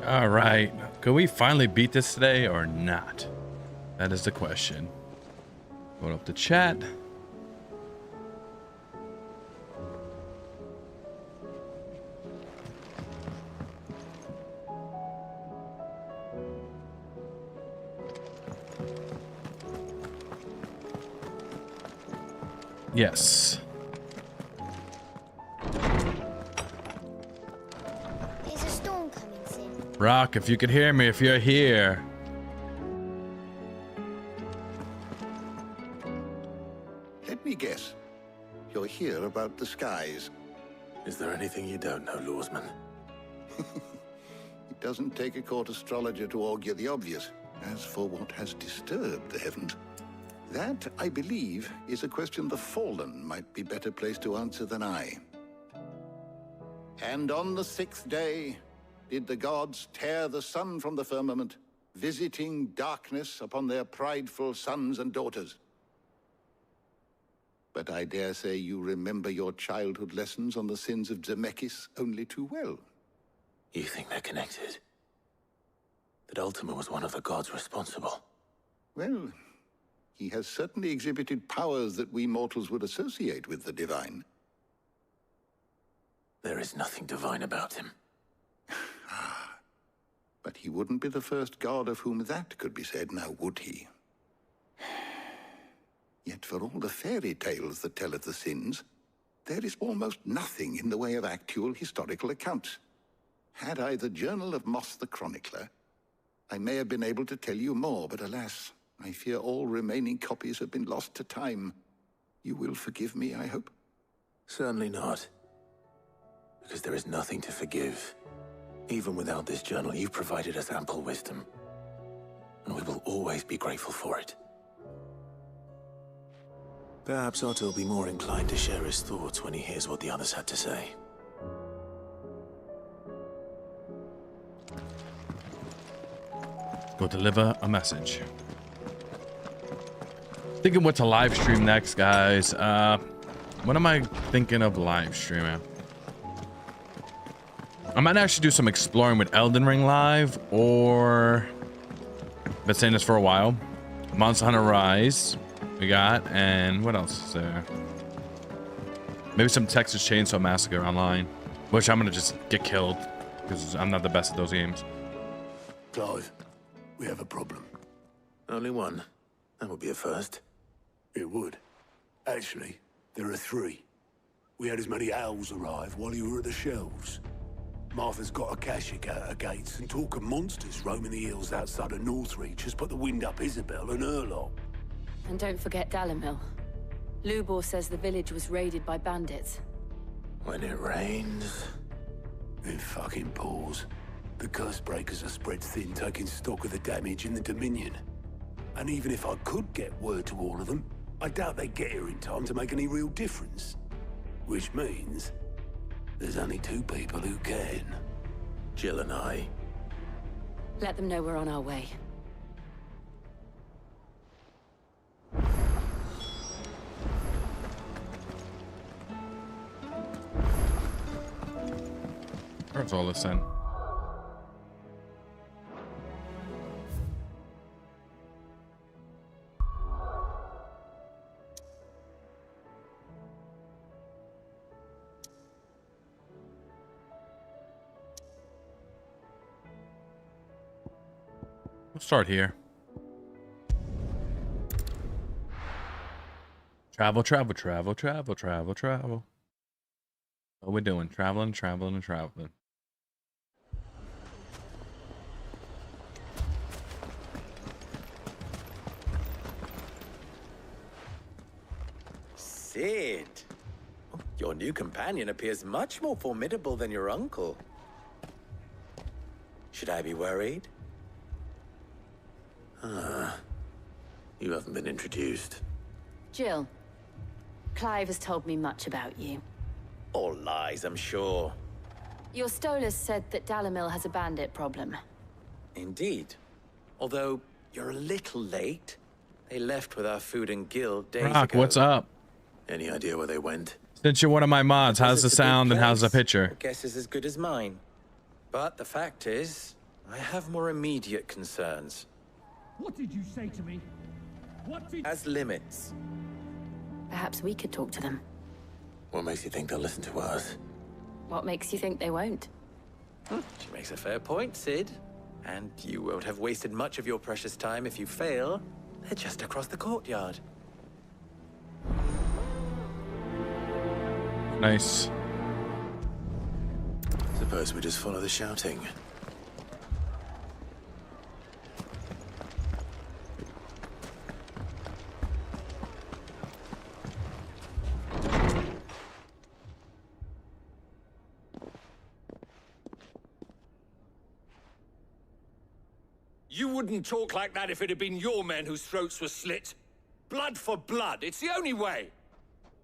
All right. Could we finally beat this today or not? That is the question. Going up to chat. Yes. There's a storm coming soon. Rock, if you could hear me, if you're here. Let me guess. You're here about the skies. Is there anything you don't know, Lawsman? It doesn't take a court astrologer to augur the obvious. As for what has disturbed the heavens, that, I believe, is a question the Fallen might be better placed to answer than I. And on the 6th day, did the gods tear the sun from the firmament, visiting darkness upon their prideful sons and daughters. But I dare say you remember your childhood lessons on the sins of Zemeckis only too well. You think they're connected? That Ultima was one of the gods responsible? Well, he has certainly exhibited powers that we mortals would associate with the divine. There is nothing divine about him. But he wouldn't be the first god of whom that could be said, now would he? Yet for all the fairy tales that tell of the sins, there is almost nothing in the way of actual historical accounts. Had I the Journal of Moss the Chronicler, I may have been able to tell you more, but alas, I fear all remaining copies have been lost to time. You will forgive me, I hope? Certainly not. Because there is nothing to forgive. Even without this journal, you've provided us ample wisdom. And we will always be grateful for it. Perhaps Otto will be more inclined to share his thoughts when he hears what the others had to say. Go deliver a message. Thinking what to live stream next, guys. What am I thinking of live streaming? I might actually do some exploring with Elden Ring live, or been saying this for a while. Monster Hunter Rise we got, and what else is there? Maybe some Texas Chainsaw Massacre online, which I'm gonna just get killed because I'm not the best at those games. Clive, we have a problem. Only one. That would be a first. It would. Actually, there are 3. We had as many owls arrive while you were at the shelves. Martha's got a Kashik out her gates, and talk of monsters roaming the hills outside of Northreach has put the wind up Isabel and her lot. And don't forget Dalimil. Lubor says the village was raided by bandits. When it rains... It fucking pours. The curse breakers are spread thin, taking stock of the damage in the Dominion. And even if I could get word to all of them, I doubt they'd get here in time to make any real difference. Which means there's only 2 people who can. Jill and I. Let them know we're on our way. Where's all this in? We'll start here. Travel, travel, travel, travel, travel, travel. What we doing? Traveling, traveling, and traveling. Sid, your new companion appears much more formidable than your uncle. Should I be worried? You haven't been introduced. Jill, Clive has told me much about you. All lies, I'm sure. Your Stolas said that Dalimil has a bandit problem. Indeed. Although, you're a little late. They left with our food and guild days Rock, ago. what's up? Any idea where they went? Since you're one of my mods, how's the It's a big sound and how's the place. picture? Your guess is as good as mine. But the fact is, I have more immediate concerns. What did you say to me? What did... As limits. Perhaps we could talk to them. What makes you think they'll listen to us? What makes you think they won't? She makes a fair point, Sid. And you won't have wasted much of your precious time if you fail. They're just across the courtyard. Nice. Suppose we just follow the shouting. You wouldn't talk like that if it had been your men whose throats were slit. Blood for blood, it's the only way.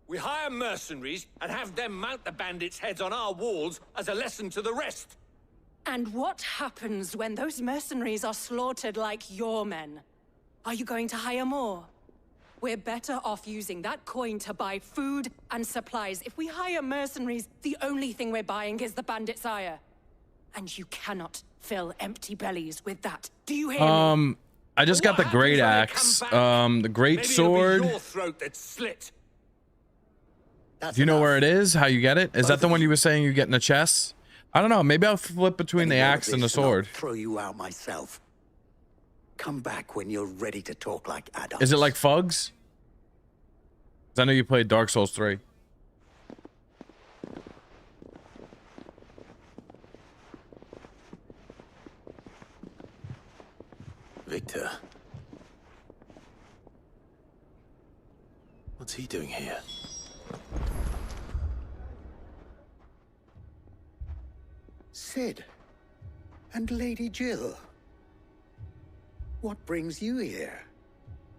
We hire mercenaries and have them mount the bandits' heads on our walls as a lesson to the rest. And what happens when those mercenaries are slaughtered like your men? Are you going to hire more? We're better off using that coin to buy food and supplies. If we hire mercenaries, the only thing we're buying is the bandits' ire. And you cannot fill empty bellies with that. Do you hear me? I just got the great axe, the great sword. Maybe it'll be your throat that's slit. Do you know where it is? How you get it? Is that the one you were saying you get in the chest? I don't know. Maybe I'll flip between the axe and the sword. Throw you out myself. Come back when you're ready to talk like adults. Is it like Fugs? 'Cause I know you played Dark Souls 3. Victor. What's he doing here? Sid. And Lady Jill. What brings you here?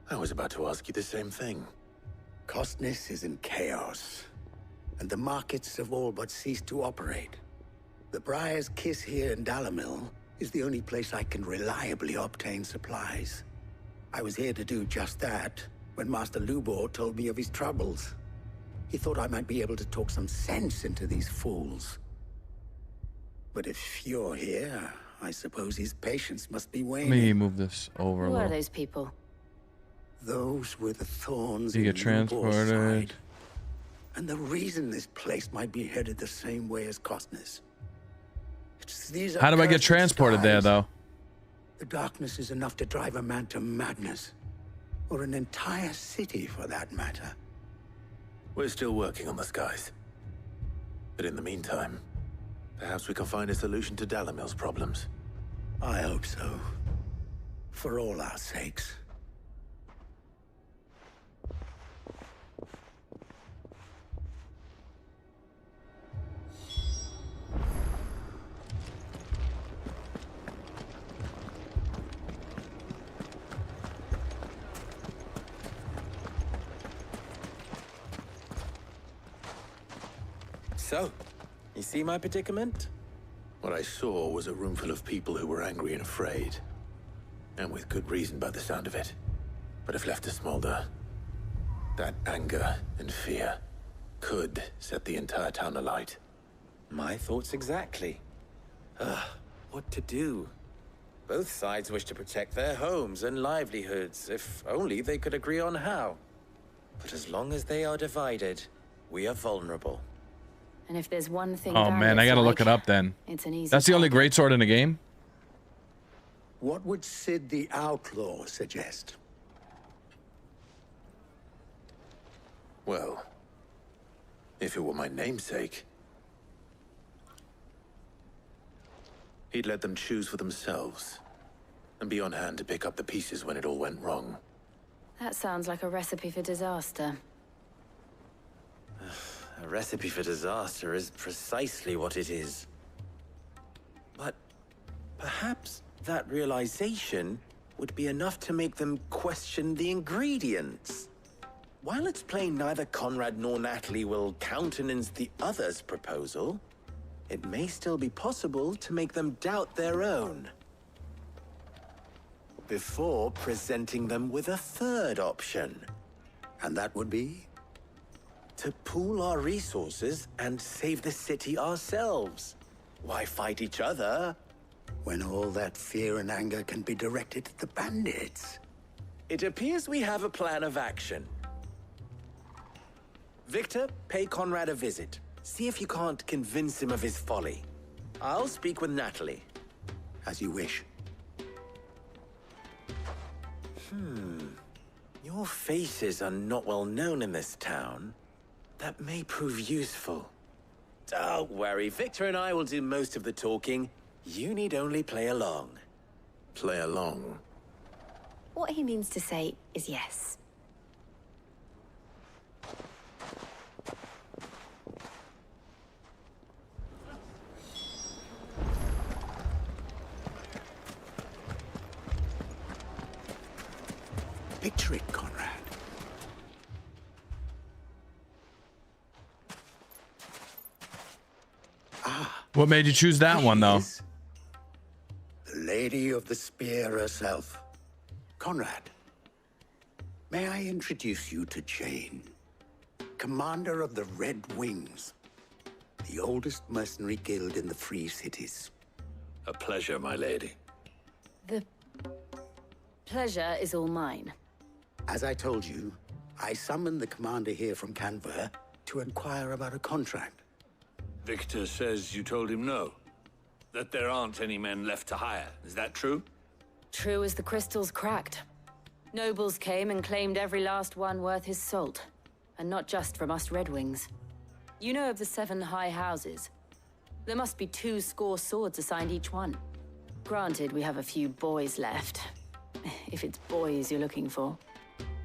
I was about to ask you the same thing. Costness is in chaos, and the markets have all but ceased to operate. The Briar's Kiss here in Dalimil is the only place I can reliably obtain supplies. I was here to do just that when Master Lubor told me of his troubles. He thought I might be able to talk some sense into these fools. But if you're here, I suppose his patience must be waning. Let me move this over a Who are little. those people? Those were the thorns You in get Lubor's transported. side. And the reason this place might be headed the same way as Costness. How do I get transported there, though? The darkness is enough to drive a man to madness. Or an entire city, for that matter. We're still working on the skies. But in the meantime, perhaps we can find a solution to Dalimil's problems. I hope so. For all our sakes. So, you see my predicament? What I saw was a room full of people who were angry and afraid. And with good reason by the sound of it. But if left to smolder, that anger and fear could set the entire town alight. My thoughts exactly. What to do? Both sides wish to protect their homes and livelihoods, if only they could agree on how. But as long as they are divided, we are vulnerable. And if there's one thing... Oh man, I gotta look it up then. It's an easy... That's the only great sword in the game? What would Sid the Outlaw suggest? Well, if it were my namesake, he'd let them choose for themselves and be on hand to pick up the pieces when it all went wrong. That sounds like a recipe for disaster. A recipe for disaster is precisely what it is. But perhaps that realization would be enough to make them question the ingredients. While it's plain neither Conrad nor Natalie will countenance the other's proposal, it may still be possible to make them doubt their own. Before presenting them with a third option. And that would be? To pool our resources and save the city ourselves. Why fight each other when all that fear and anger can be directed at the bandits? It appears we have a plan of action. Victor, pay Conrad a visit. See if you can't convince him of his folly. I'll speak with Natalie. As you wish. Your faces are not well known in this town. That may prove useful. Don't worry, Victor and I will do most of the talking. You need only play along. Play along. What he means to say is yes. Picture it, Conrad. What made you choose that one, though? The Lady of the Spear herself. Conrad, may I introduce you to Jane, commander of the Red Wings, the oldest mercenary guild in the Free Cities. A pleasure, my lady. The pleasure is all mine. As I told you, I summoned the commander here from Kanver to inquire about a contract. Victor says you told him no. That there aren't any men left to hire. Is that true? True as the crystals cracked. Nobles came and claimed every last one worth his salt. And not just from us Red Wings. You know of the 7 high houses. There must be 2 score swords assigned each one. Granted, we have a few boys left. If it's boys you're looking for.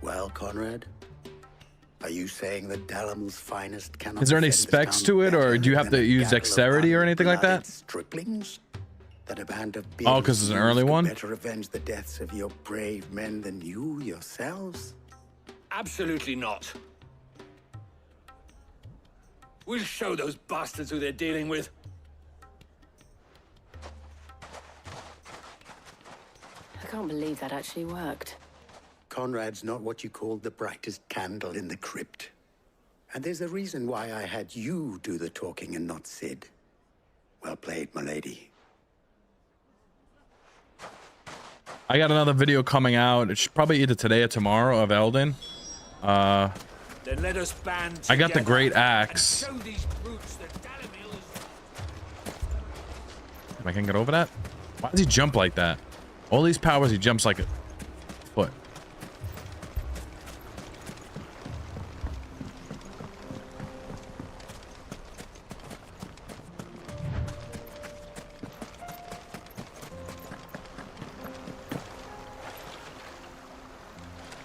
Well, Conrad, are you saying that Dalamel's finest cannot... Is there any defend this specs town to it, or better do you have than to a use gaggle of dexterity or anything like that? unblooded striplings? That a band of Oh, 'cause it's an early one? better avenge the deaths of your brave men than you yourselves? Absolutely not. We'll show those bastards who they're dealing with. I can't believe that actually worked. Conrad's not what you called the brightest candle in the crypt. And there's a reason why I had you do the talking and not Sid. Well played, milady. I got another video coming out. It's probably either today or tomorrow of Eldin. Then let us band I got the together great and axe. show these brutes that Dalimil is... I can get over that. Why does he jump like that? All these powers, he jumps like a foot.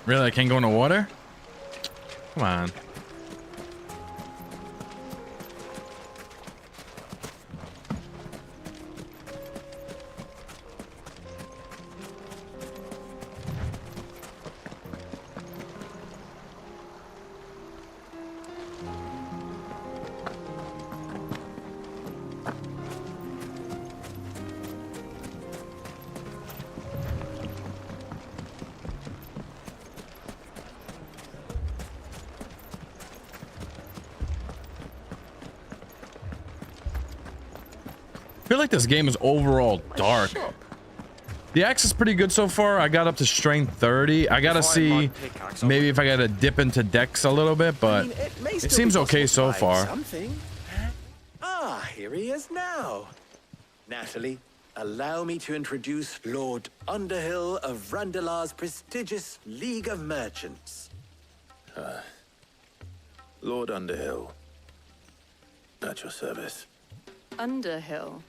Really? I can't go in the water? Come on. I feel like this game is overall dark. The axe is pretty good so far. I got up to strength 30. I gotta see maybe if I gotta dip into dex a little bit, but it seems okay so far. Ah, here he is now. Natalie, allow me to introduce Lord Underhill of Randalar's prestigious League of Merchants. Lord Underhill. At your service. Underhill.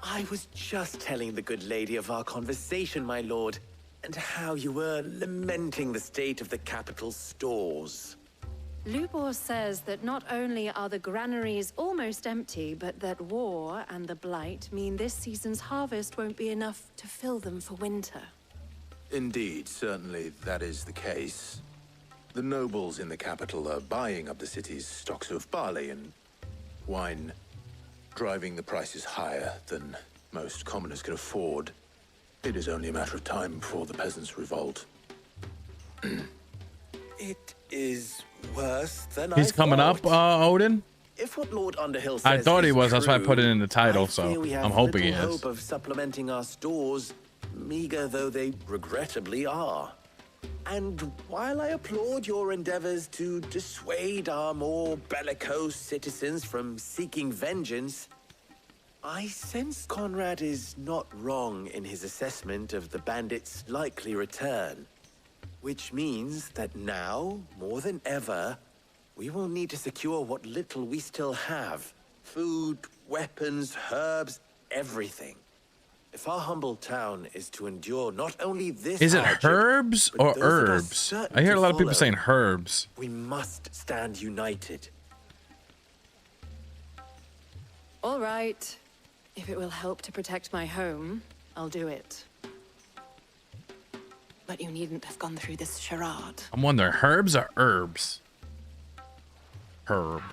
I was just telling the good lady of our conversation, my lord, and how you were lamenting the state of the capital's stores. Lubor says that not only are the granaries almost empty, but that war and the Blight mean this season's harvest won't be enough to fill them for winter. Indeed, certainly that is the case. The nobles in the capital are buying up the city's stocks of barley and wine, driving the prices higher than most commoners can afford. It is only a matter of time before the peasants revolt. It is worse than He's coming up, Odin. if what Lord Underhill says I thought he is was. That's why I put it true, in the title. I So fear we have I'm hoping he little is. hope of supplementing our stores, meager though they regrettably are. And while I applaud your endeavors to dissuade our more bellicose citizens from seeking vengeance, I sense Conrad is not wrong in his assessment of the bandits' likely return. Which means that now, more than ever, we will need to secure what little we still have. Food, weapons, herbs, everything. If our humble town is to endure not only this Is it hardship, herbs but or those that are herbs? certain I hear a to lot of people follow, saying herbs. we must stand united. All right. If it will help to protect my home, I'll do it. But you needn't have gone through this charade. I'm wondering, herbs or herbs? Herb.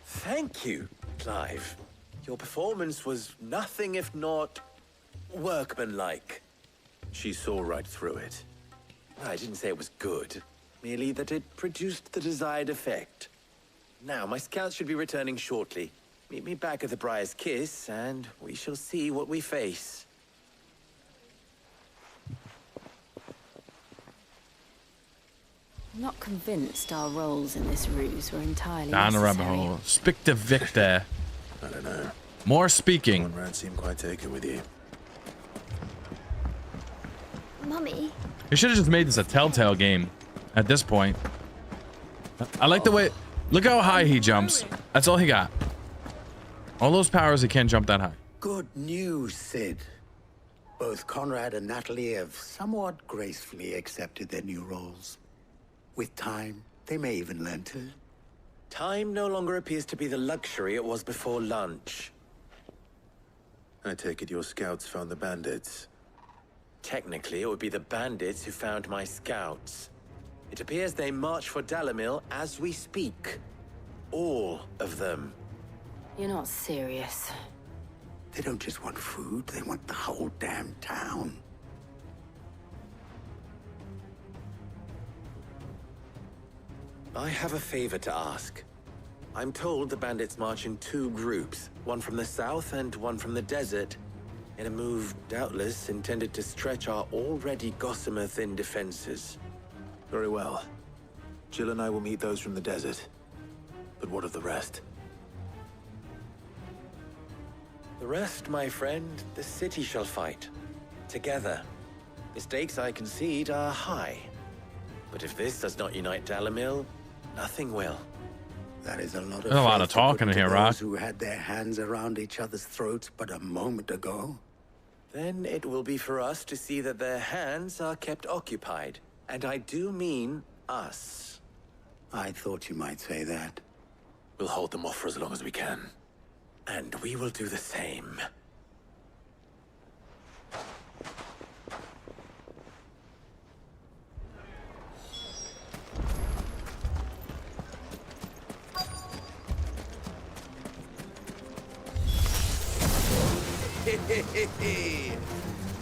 Thank you, Clive. Your performance was nothing if not workmanlike. She saw right through it. I didn't say it was good, merely that it produced the desired effect. Now, my scouts should be returning shortly. Meet me back at the Briar's Kiss, and we shall see what we face. I'm not convinced our roles in this ruse were entirely Down the rabbit necessary. hole. Speak to Victor. I don't know. More speaking. Conrad seemed quite taken with you. Mummy, You should have just made this a Telltale game at this point. I like the way... Look how high he jumps. That's all he got. All those powers, he can't jump that high. Good news, Sid. Both Conrad and Natalie have somewhat gracefully accepted their new roles. With time, they may even learn to. Time no longer appears to be the luxury it was before lunch. I take it your scouts found the bandits. Technically, it would be the bandits who found my scouts. It appears they march for Dalamil as we speak. All of them. You're not serious. They don't just want food, they want the whole damn town. I have a favor to ask. I'm told the bandits march in two groups, one from the south and one from the desert, in a move doubtless intended to stretch our already gossamer-thin defenses. Very well. Jill and I will meet those from the desert. But what of the rest? The rest, my friend, the city shall fight. Together. The stakes, I concede, are high. But if this does not unite Dalamil, nothing will. That is a lot of There's a lot of faith to put talking in into here, those Rock. who had their hands around each other's throats but a moment ago. Then it will be for us to see that their hands are kept occupied. And I do mean us. I thought you might say that. We'll hold them off for as long as we can. And we will do the same.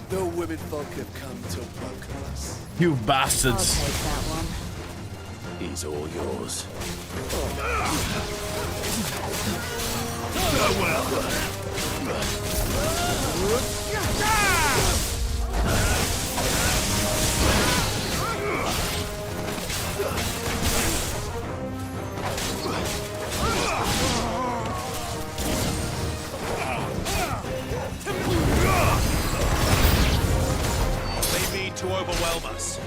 The women folk have come to welcome us. You I'll bastards. take that one. He's all yours. They mean to overwhelm us.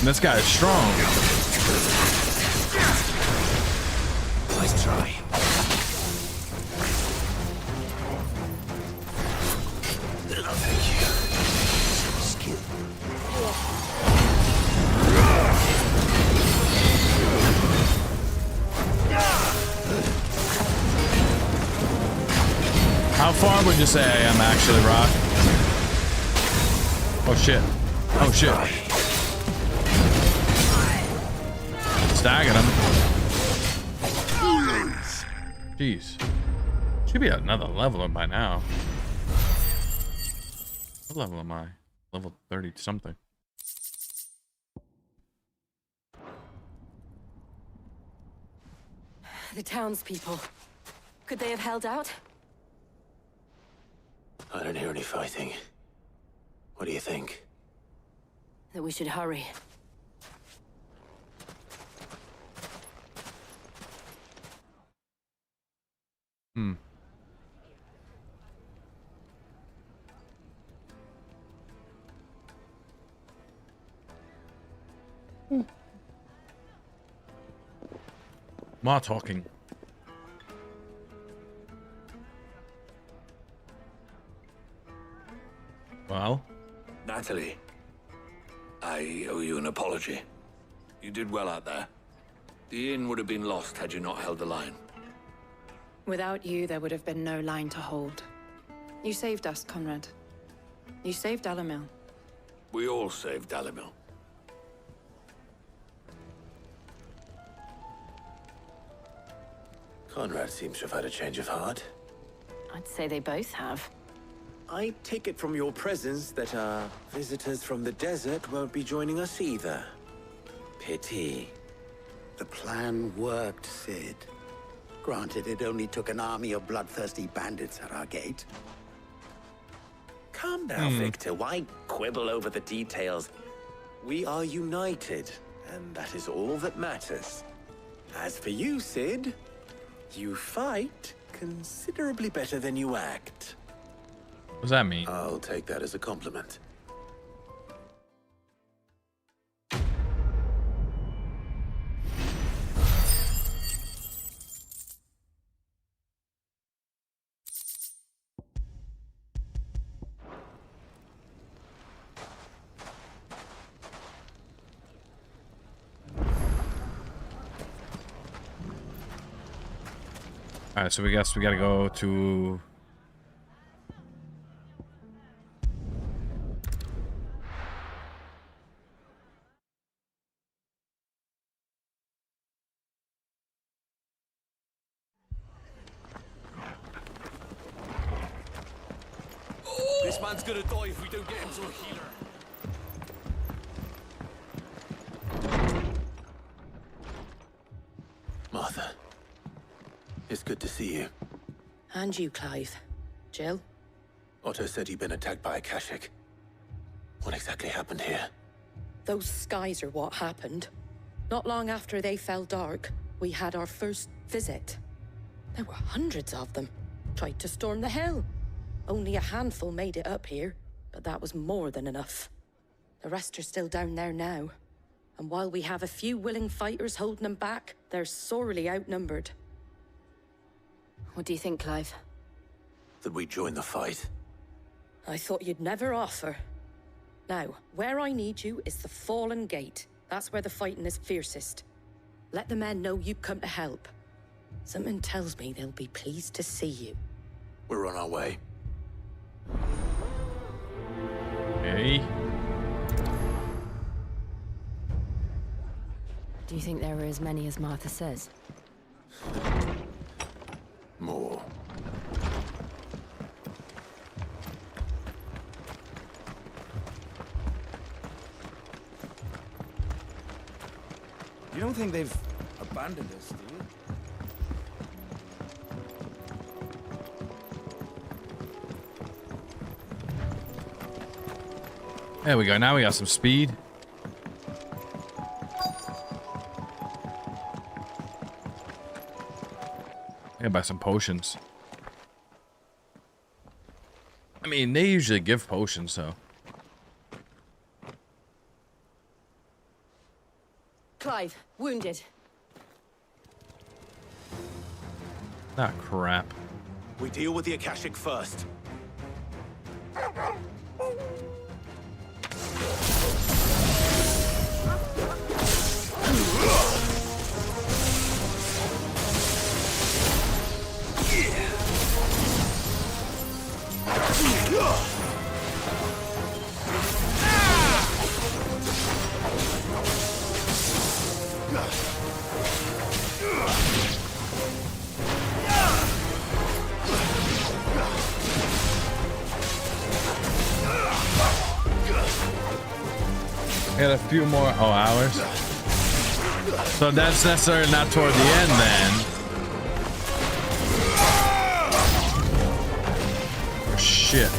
This guy is strong. Nice try. Thank you. Skill. How far would you say I am actually, Rock? Oh shit. Oh shit. Staggering him. Jeez. Should be another leveler by now. What level am I? Level 30 something. The townspeople. Could they have held out? I don't hear any fighting. What do you think? That we should hurry. Hmm. More talking. Well? Natalie, I owe you an apology. You did well out there. The inn would have been lost had you not held the line. Without you, there would have been no line to hold. You saved us, Conrad. You saved Alamil. We all saved Alamil. Conrad seems to have had a change of heart. I'd say they both have. I take it from your presence that our visitors from the desert won't be joining us either. Pity. The plan worked, Sid. Granted, it only took an army of bloodthirsty bandits at our gate. Calm down, Victor. Why quibble over the details? We are united, and that is all that matters. As for you, Sid, you fight considerably better than you act. What does that mean? I'll take that as a compliment. Alright, so we guess we gotta go to... This man's gonna die if we don't get him to a healer. Martha, it's good to see you. And you, Clive. Jill? Otto said you'd been attacked by a Kashik. What exactly happened here? Those skies are what happened. Not long after they fell dark, we had our first visit. There were hundreds of them. Tried to storm the hill. Only a handful made it up here, but that was more than enough. The rest are still down there now. And while we have a few willing fighters holding them back, they're sorely outnumbered. What do you think, Clive? That we join the fight? I thought you'd never offer. Now, where I need you is the Fallen Gate. That's where the fighting is fiercest. Let the men know you come to help. Something tells me they'll be pleased to see you. We're on our way. Hey. Do you think there were as many as Martha says? More. You don't think they've abandoned us, do you? There we go. Now we got some speed. Yeah, buy some potions. I mean, they usually give potions, so. Clive, wounded. Ah, crap. We deal with the Akashic first. Got a few more hours. So that's necessarily not toward the end then. Oh, shit.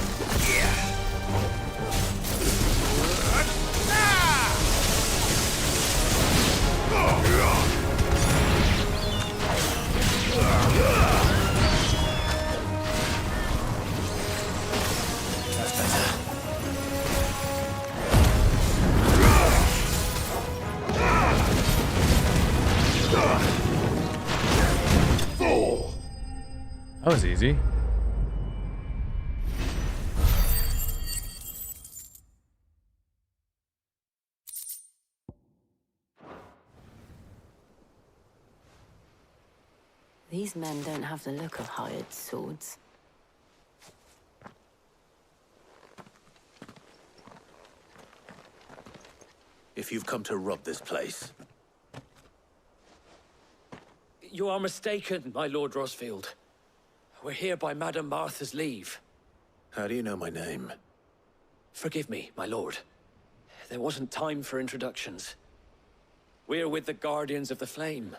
That was easy. These men don't have the look of hired swords. If you've come to rob this place, You are mistaken, my Lord Rosfield. We're here by Madame Martha's leave. how do you know my name? Forgive me, my lord. There wasn't time for introductions. We're with the Guardians of the Flame.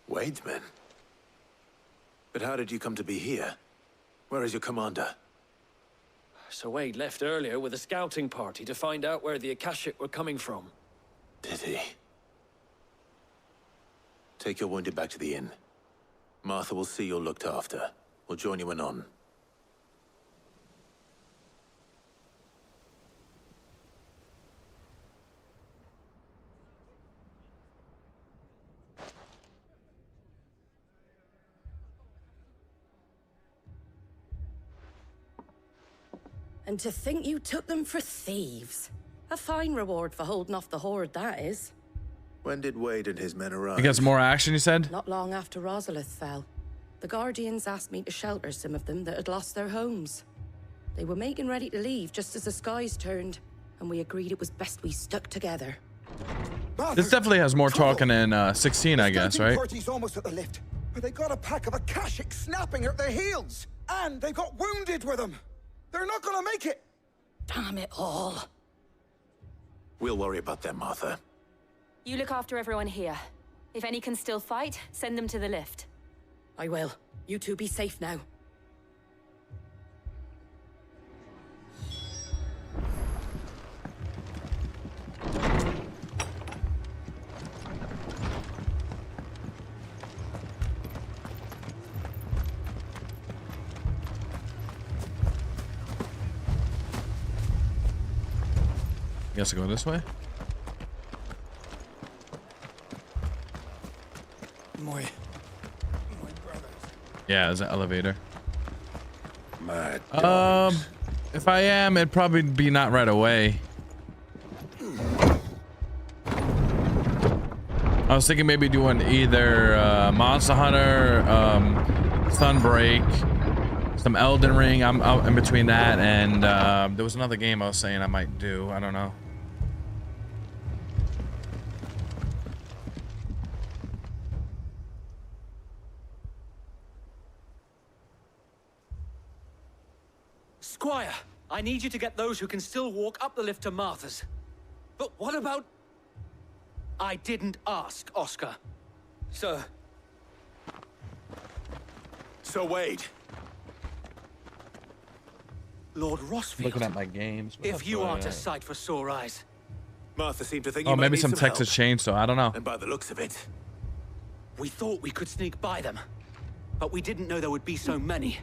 Wade's men? But how did you come to be here? Where is your commander? Sir Wade left earlier with a scouting party to find out where the Akashic were coming from. Did he? Take your wounded back to the inn. Martha will see you're looked after. We'll join you anon. And to think you took them for thieves. A fine reward for holding off the horde, that is. When did Wade and his men arrive? You get some more action, you said? Not long after Rosalith fell. The Guardians asked me to shelter some of them that had lost their homes. They were making ready to leave just as the skies turned, and we agreed it was best we stuck together. This definitely has more talking in 16, I guess, right? Party's almost at the lift, but they got a pack of Akashic snapping at their heels, and they got wounded with them. They're not gonna make it. Damn it all. We'll worry about them, Martha. You look after everyone here. If any can still fight, send them to the lift. I will. You two be safe now. Guess I go this way. My brothers. Yeah, there's an elevator. My dogs. If I am, it'd probably be not right away. I was thinking maybe doing either Monster Hunter, Sunbreak, some Elden Ring. I'm out in between that and there was another game I was saying I might do. I don't know. Squire, I need you to get those who can still walk up the lift to Martha's. But what about... I didn't ask, Oscar. Sir. Sir Wade. Lord Rosfield. Looking at my games. If you aren't a sight for sore eyes. Martha seemed to think Oh, you might maybe need some help. Texas Chainsaw. I don't know. And by the looks of it, We thought we could sneak by them, but we didn't know there would be so many.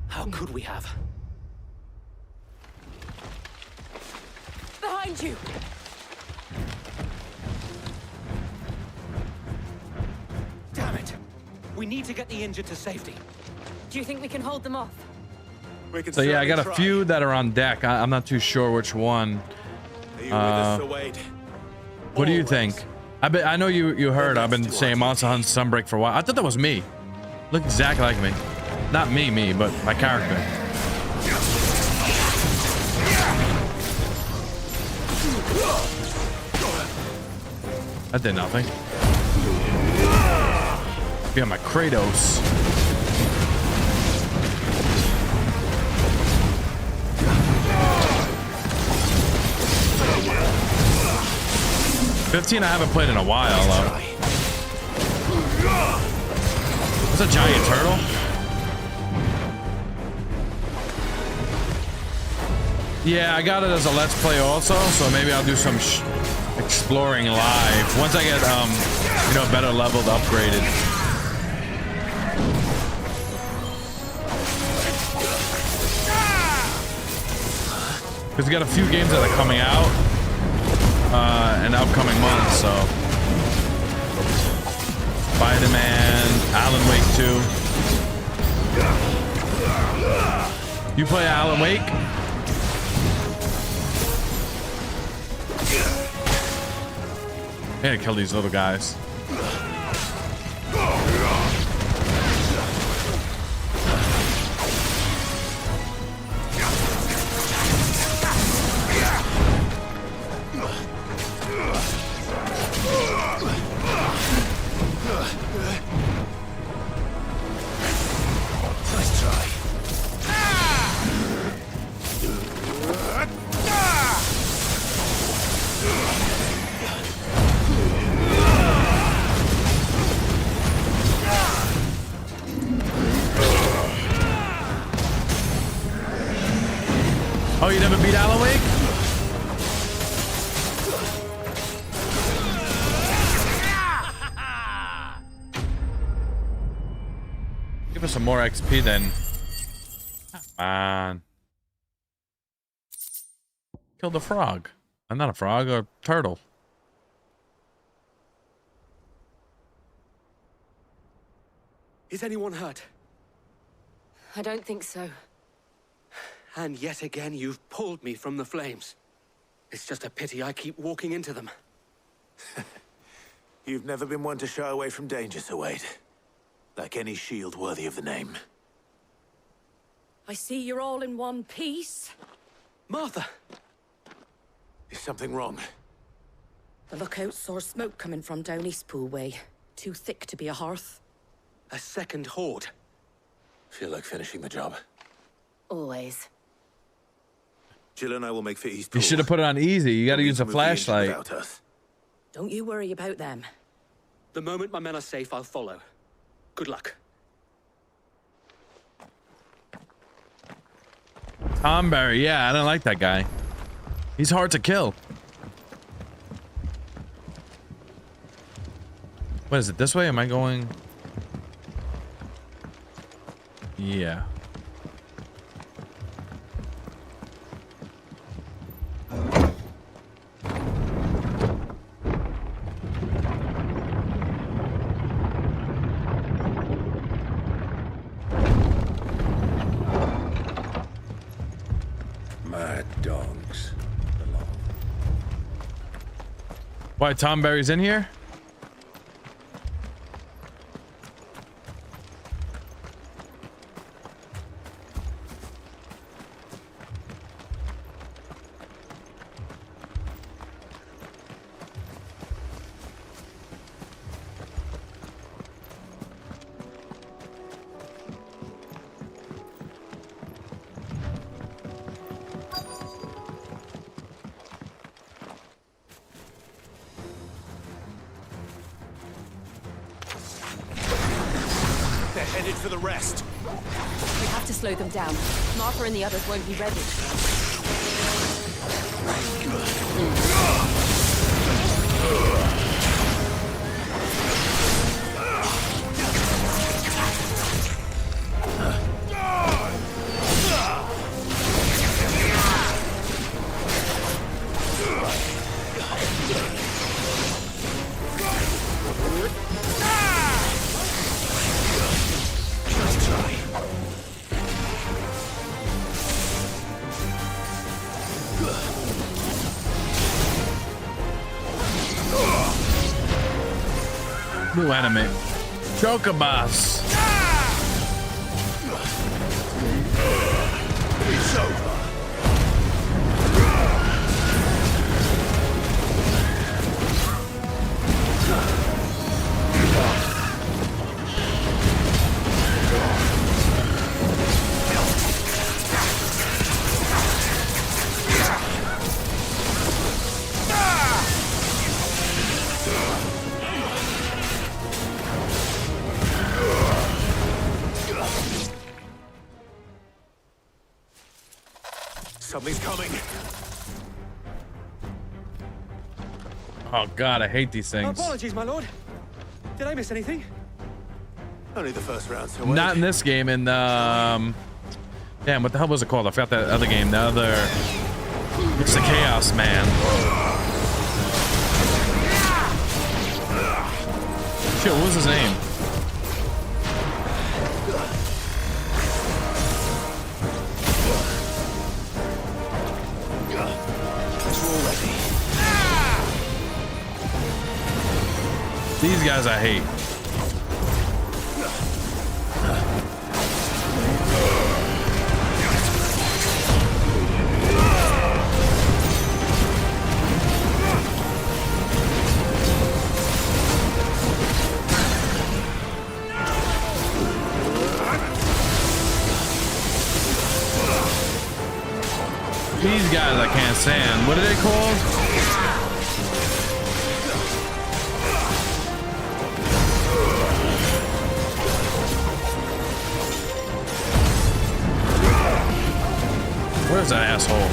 How could we have? Behind you! We need to get the injured to safety. Do you think we can hold them off? So yeah, I got a few that are on deck. I'm not too sure which one. What do you think? I know you heard. I've been saying Monster Hunt Sunbreak for a while. I thought that was me. Look exactly like me. Not me, but my character. That did nothing. Yeah, my Kratos. '15 I haven't played in a while. It's a giant turtle. Yeah, I got it as a let's play also, so maybe I'll do some exploring live once I get you know, better leveled, upgraded. Because we got a few games that are coming out in upcoming months, so Spider-Man, Alan Wake 2. You play Alan Wake? I gotta kill these little guys. Nice try. Oh, you never beat Alan Wake? Give us some more XP then. Man. Kill the frog. I'm not a frog, a turtle. Is anyone hurt? I don't think so. And yet again, you've pulled me from the flames. It's just a pity I keep walking into them. You've never been one to shy away from danger, Sir Wade. Like any shield worthy of the name. I see you're all in one piece. Martha! Is something wrong? The lookout saw smoke coming from down Eastpool way. Too thick to be a hearth. A second horde. Feel like finishing the job. Always. Jill and I will make for Eastpool. You should have put it on easy. You gotta use a flashlight. Don't you worry about them. The moment my men are safe, I'll follow. Good luck. Tom Berry, yeah, I don't like that guy. He's hard to kill. What is it, this way? Am I going? Yeah. Mad dogs. Why, Tom Berry's in here? Headed for the rest. We have to slow them down. Martha and the others won't be ready. New enemy. Chocobos. It's over. Something's coming. Oh god, I hate these things. Apologies, my lord. Did I miss anything? Only the first round, so Not in this game. And damn, what the hell was it called? I forgot that other game. The other, it's the Chaos Man. Shit, what was his name? These guys I hate. These guys I can't stand. What are they called? Where's that asshole?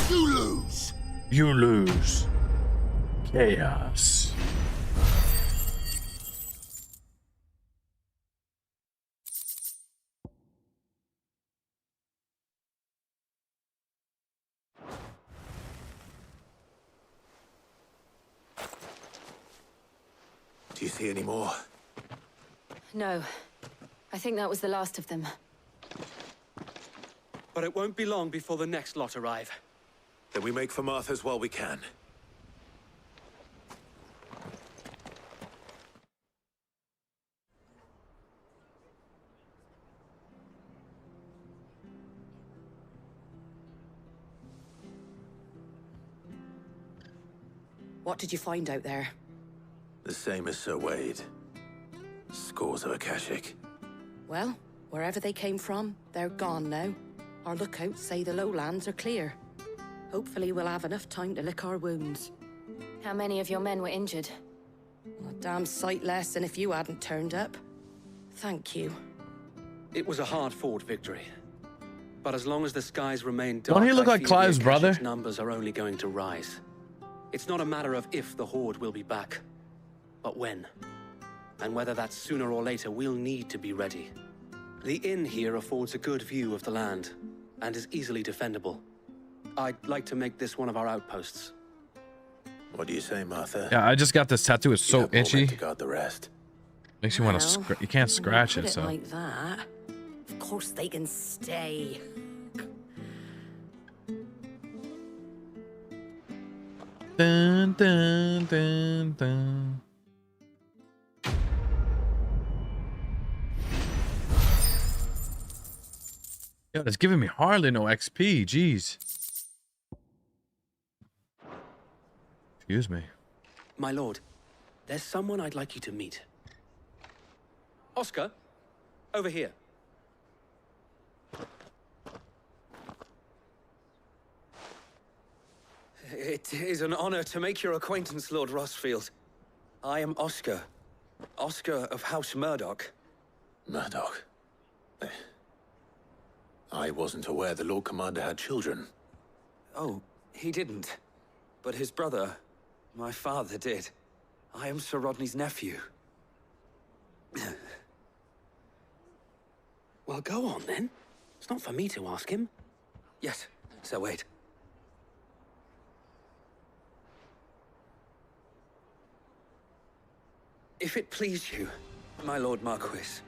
You lose. You lose. Chaos. Do you see any more? No. I think that was the last of them. But it won't be long before the next lot arrive. Then we make for Martha's while we can. What did you find out there? The same as Sir Wade. Scores of Akashic. Well, wherever they came from, they're gone now. Our lookouts say the lowlands are clear. Hopefully we'll have enough time to lick our wounds. How many of your men were injured? A damn sight less than if you hadn't turned up. Thank you. It was a hard-fought victory. But as long as the skies remain dark, Don't he look I like fear Clive's the brother? Akashic's numbers are only going to rise. It's not a matter of if the Horde will be back, but when. And whether that's sooner or later, we'll need to be ready. The inn here affords a good view of the land, and is easily defendable. I'd like to make this one of our outposts. What do you say, Martha? Yeah, I just got this tattoo. It's so itchy. To guard the rest. Makes you want to. You can't scratch Put it. So. like that. Of course they can stay. Dun, dun, dun, dun. Yo, it's giving me hardly no XP. Jeez. Excuse me. My lord, there's someone I'd like you to meet. Oscar, over here. It is an honor to make your acquaintance, Lord Rosfield. I am Oscar. Oscar of House Murdoch. Murdoch? I wasn't aware the Lord Commander had children. Oh, he didn't. But his brother, my father, did. I am Sir Rodney's nephew. Well, go on, then. It's not for me to ask him. Yes, Sir Wade. If it please you, my Lord Marquis,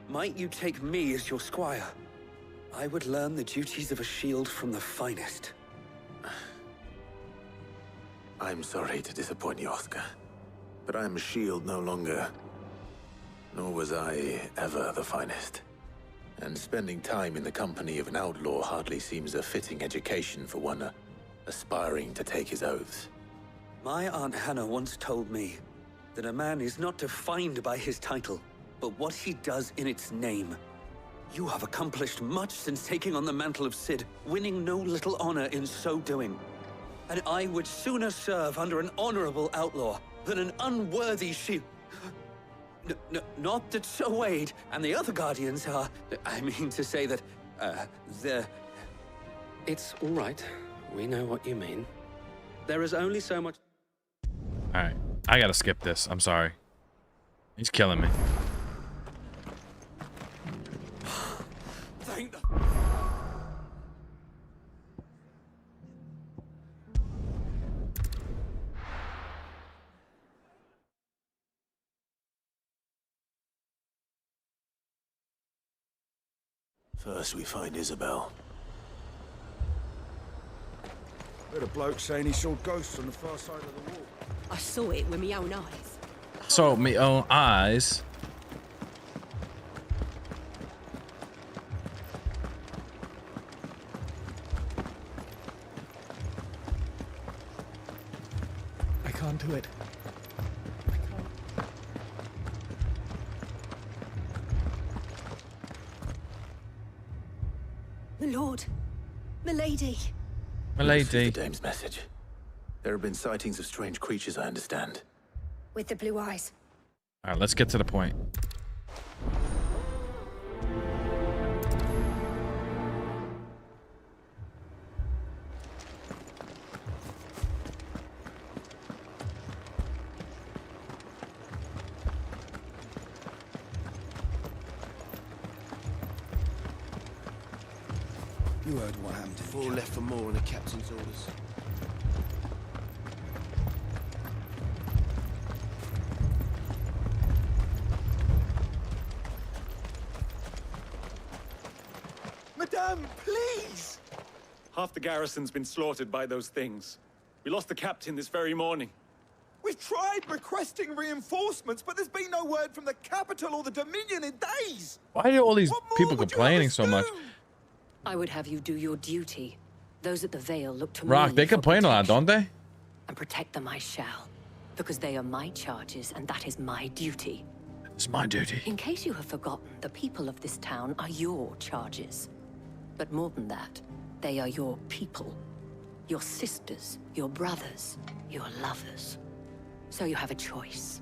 Might you take me as your squire? I would learn the duties of a shield from the finest. I'm sorry to disappoint you, Oscar, but I'm a shield no longer. Nor was I ever the finest. And spending time in the company of an outlaw hardly seems a fitting education for one aspiring to take his oaths. My Aunt Hannah once told me that a man is not defined by his title, but what he does in its name. You have accomplished much since taking on the mantle of Cid, winning no little honor in so doing. And I would sooner serve under an honorable outlaw than an unworthy shield. Not that Sir Wade and the other Guardians are... I mean to say that, they're... It's all right. We know what you mean. There is only so much... Alright, I gotta skip this. I'm sorry. He's killing me. Thank the... First we find Isabel. Heard a bloke saying he saw ghosts on the far side of the wall. I saw it with my own eyes. So, me own eyes. I can't do it. My lord. Malady. Malady. The dame's message. There have been sightings of strange creatures, I understand. With the blue eyes. Alright, let's get to the point. You heard what happened. Four left for more on the captain's orders. Madame, please! Half the garrison's been slaughtered by those things. We lost the captain this very morning. We've tried requesting reinforcements, but there's been no word from the capital or the Dominion in days! Why are all these people complaining so much? I would have you do your duty. Those at the Vale look to Rock, me they for complain a lot, don't they? And protect them I shall. Because they are my charges, and that is my duty. It's my duty. In case you have forgotten, the people of this town are your charges. But more than that, they are your people. Your sisters, your brothers, your lovers. So you have a choice.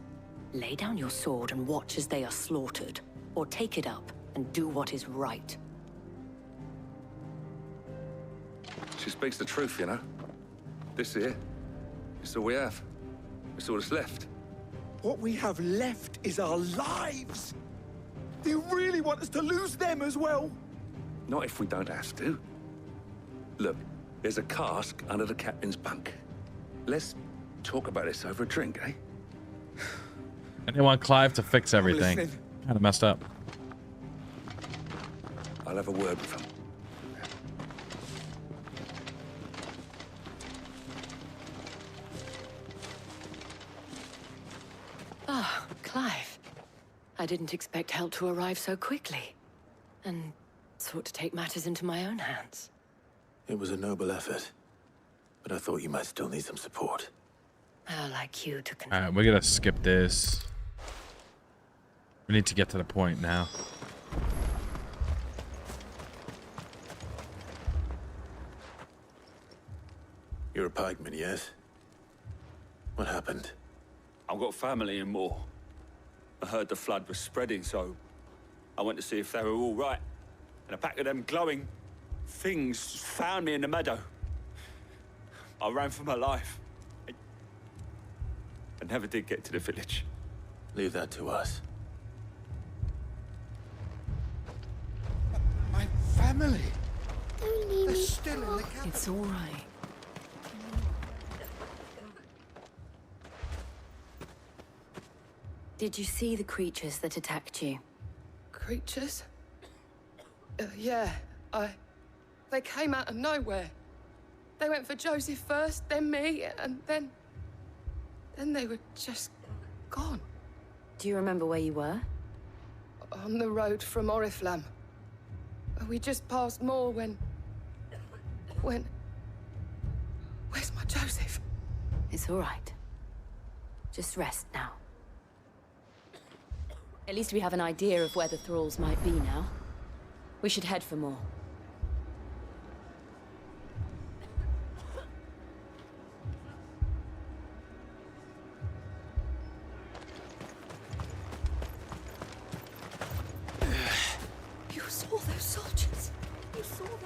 Lay down your sword and watch as they are slaughtered, or take it up and do what is right. She speaks the truth, you know. This here is all we have. It's all that's left. What we have left is our lives! Do you really want us to lose them as well? Not if we don't have to. Look, there's a cask under the captain's bunk. Let's talk about this over a drink, eh? And they want Clive to fix everything. listening. Kind of messed up. I'll have a word with him. Ah, Clive. I didn't expect help to arrive so quickly. And sought to take matters into my own hands. It was a noble effort, but I thought you might still need some support. I'd like you to control. Alright, we're gonna skip this. We need to get to the point now. You're a pikeman, yes? What happened? I've got family in Moor. I heard the flood was spreading, so I went to see if they were all right. And a pack of them glowing things found me in the meadow. I ran for my life. I never did get to the village. Leave that to us. My family! Don't leave They're me. still in the capital. It's all right. Did you see the creatures that attacked you? creatures? Yeah, they came out of nowhere. They went for Joseph first, then me, and then they were just gone. Do you remember where you were? On the road from Oriflamme. We just passed more when... Where's my Joseph? It's all right. Just rest now. At least we have an idea of where the thralls might be now. We should head for more. You saw those soldiers. You saw them.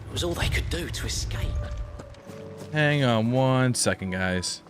It was all they could do to escape. Hang on 1 second, guys.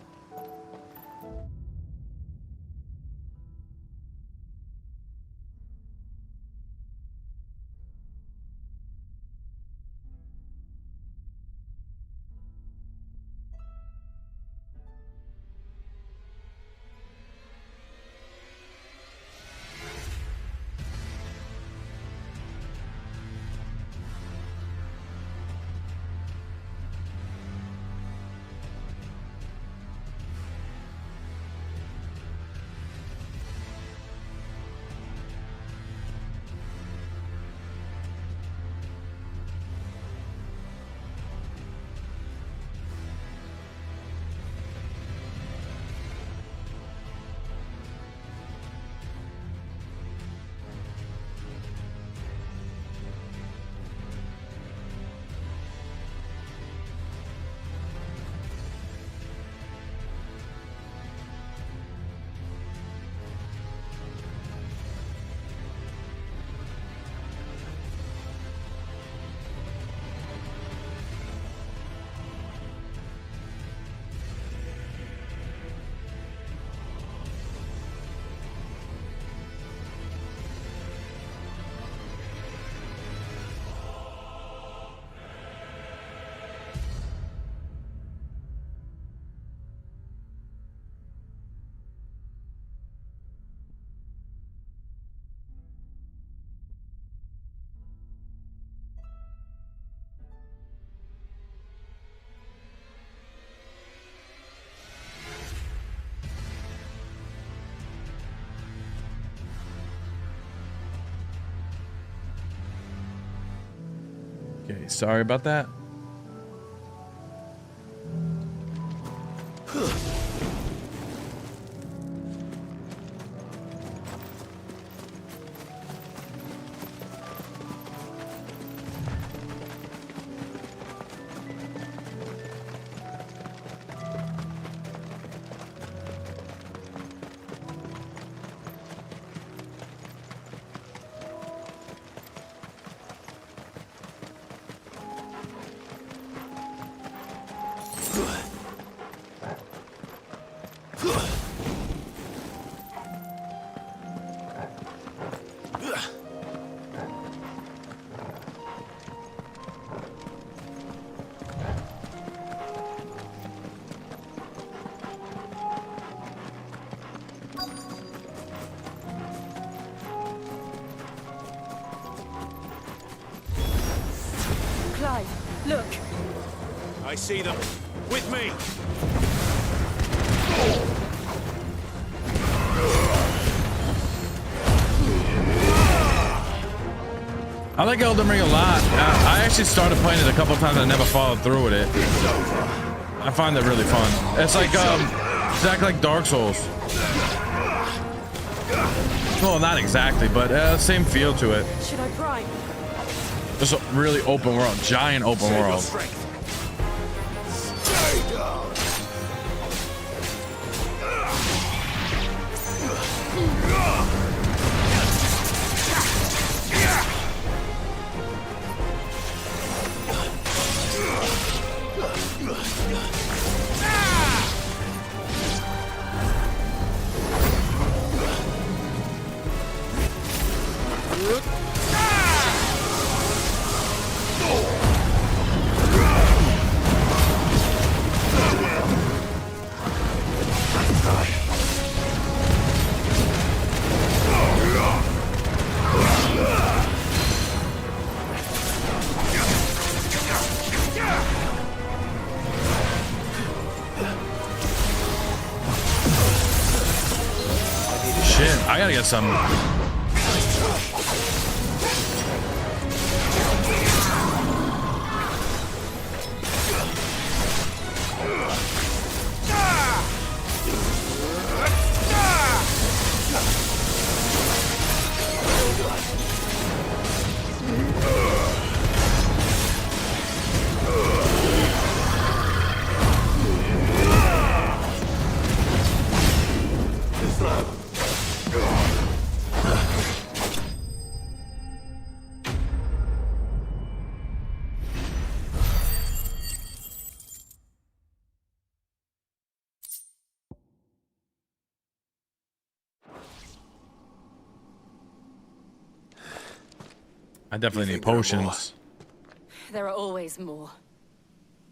Okay, sorry about that. Clive, look. I see them. With me. I like Elden Ring a lot. I actually started playing it a couple times and I never followed through with it. I find it really fun. It's like exactly like Dark Souls. Well, not exactly, but same feel to it. Should I prime? It's a really open world, giant open world. some. I definitely need potions. There are always more.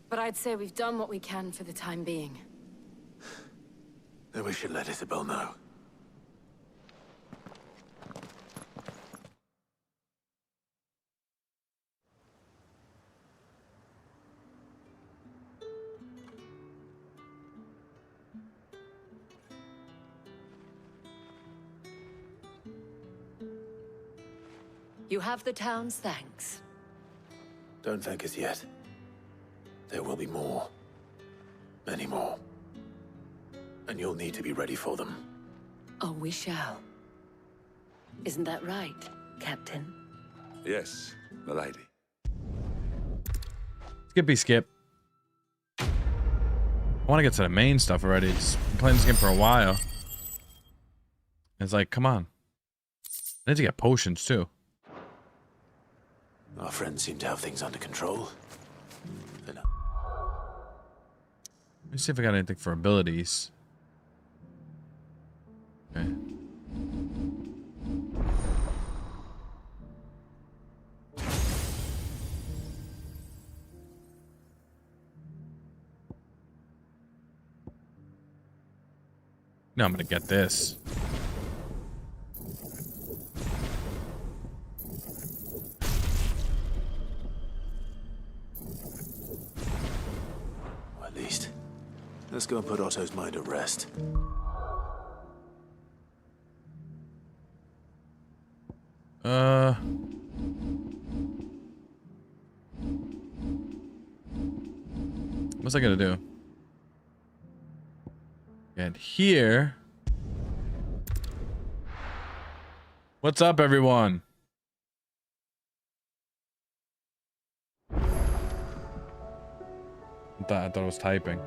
But I'd say we've done what we can for the time being. Then we should let Isabel know. You have the town's thanks. Don't thank us yet. There will be more. Many more. And you'll need to be ready for them. Oh, we shall. Isn't that right, Captain? Yes, malady. Skippy skip. I want to get to the main stuff already. Just been playing this game for a while. It's like, come on. I need to get potions too. Our friends seem to have things under control. Let me see if I got anything for abilities. Okay. No, I'm gonna get this. Or at least, let's go and put Otto's mind at rest. What's I gonna do? And here. What's up, everyone? I thought I was typing.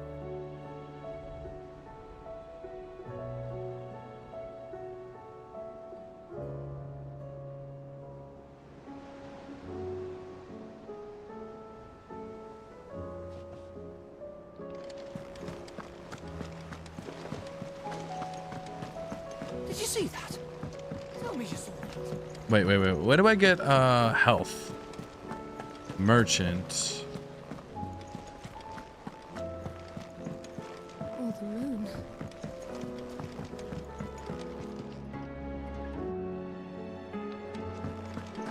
Did you see that? Tell me you saw that. Wait. Where do I get health? Merchant. Oh, the moon.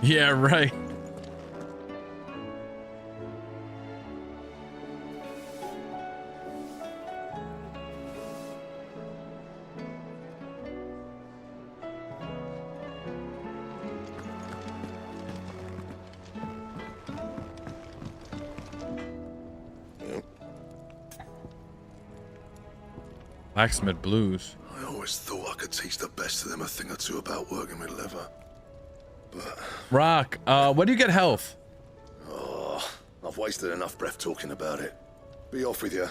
Yeah, right. Blacksmith blues. I always thought I could teach the best of them a thing or two about working with leather. But... Rock, where do you get health? Oh, I've wasted enough breath talking about it. Be off with you.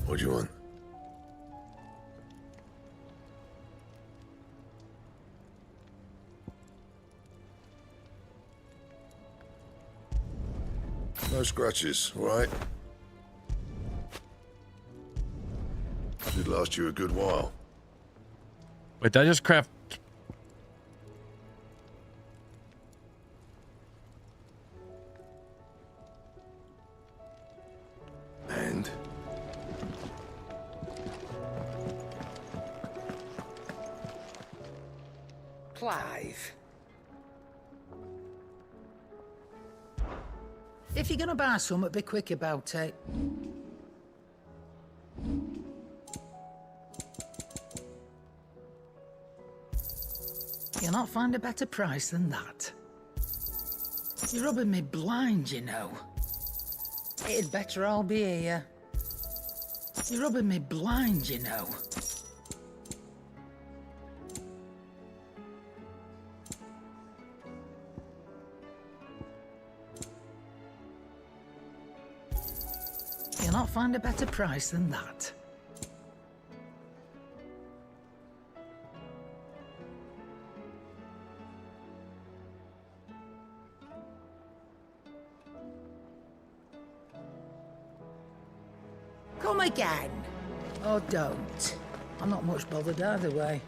What do you want? No scratches, all right? Should last you a good while. Wait, did I just craft? And? Clive. If you're gonna buy something, be quick about it. You'll not find a better price than that. You're rubbing me blind, you know. It'd better all be here. You're rubbing me blind, you know. You'll not find a better price than that. Come again. Or don't. I'm not much bothered either way.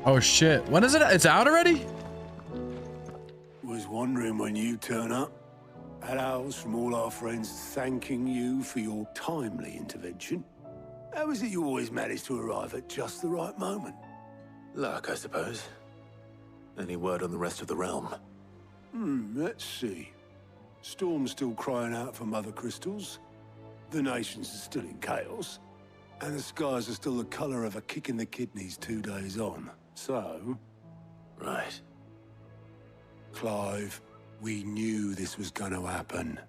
Oh shit, when is it? It's out already? Was wondering when you turn up. Had owls from all our friends thanking you for your timely intervention. How is it you always manage to arrive at just the right moment? Luck, I suppose. Any word on the rest of the realm? Let's see. Storm's still crying out for mother crystals. The nations are still in chaos. And the skies are still the color of a kick in the kidneys 2 days on. So... Right. Clive, we knew this was going to happen.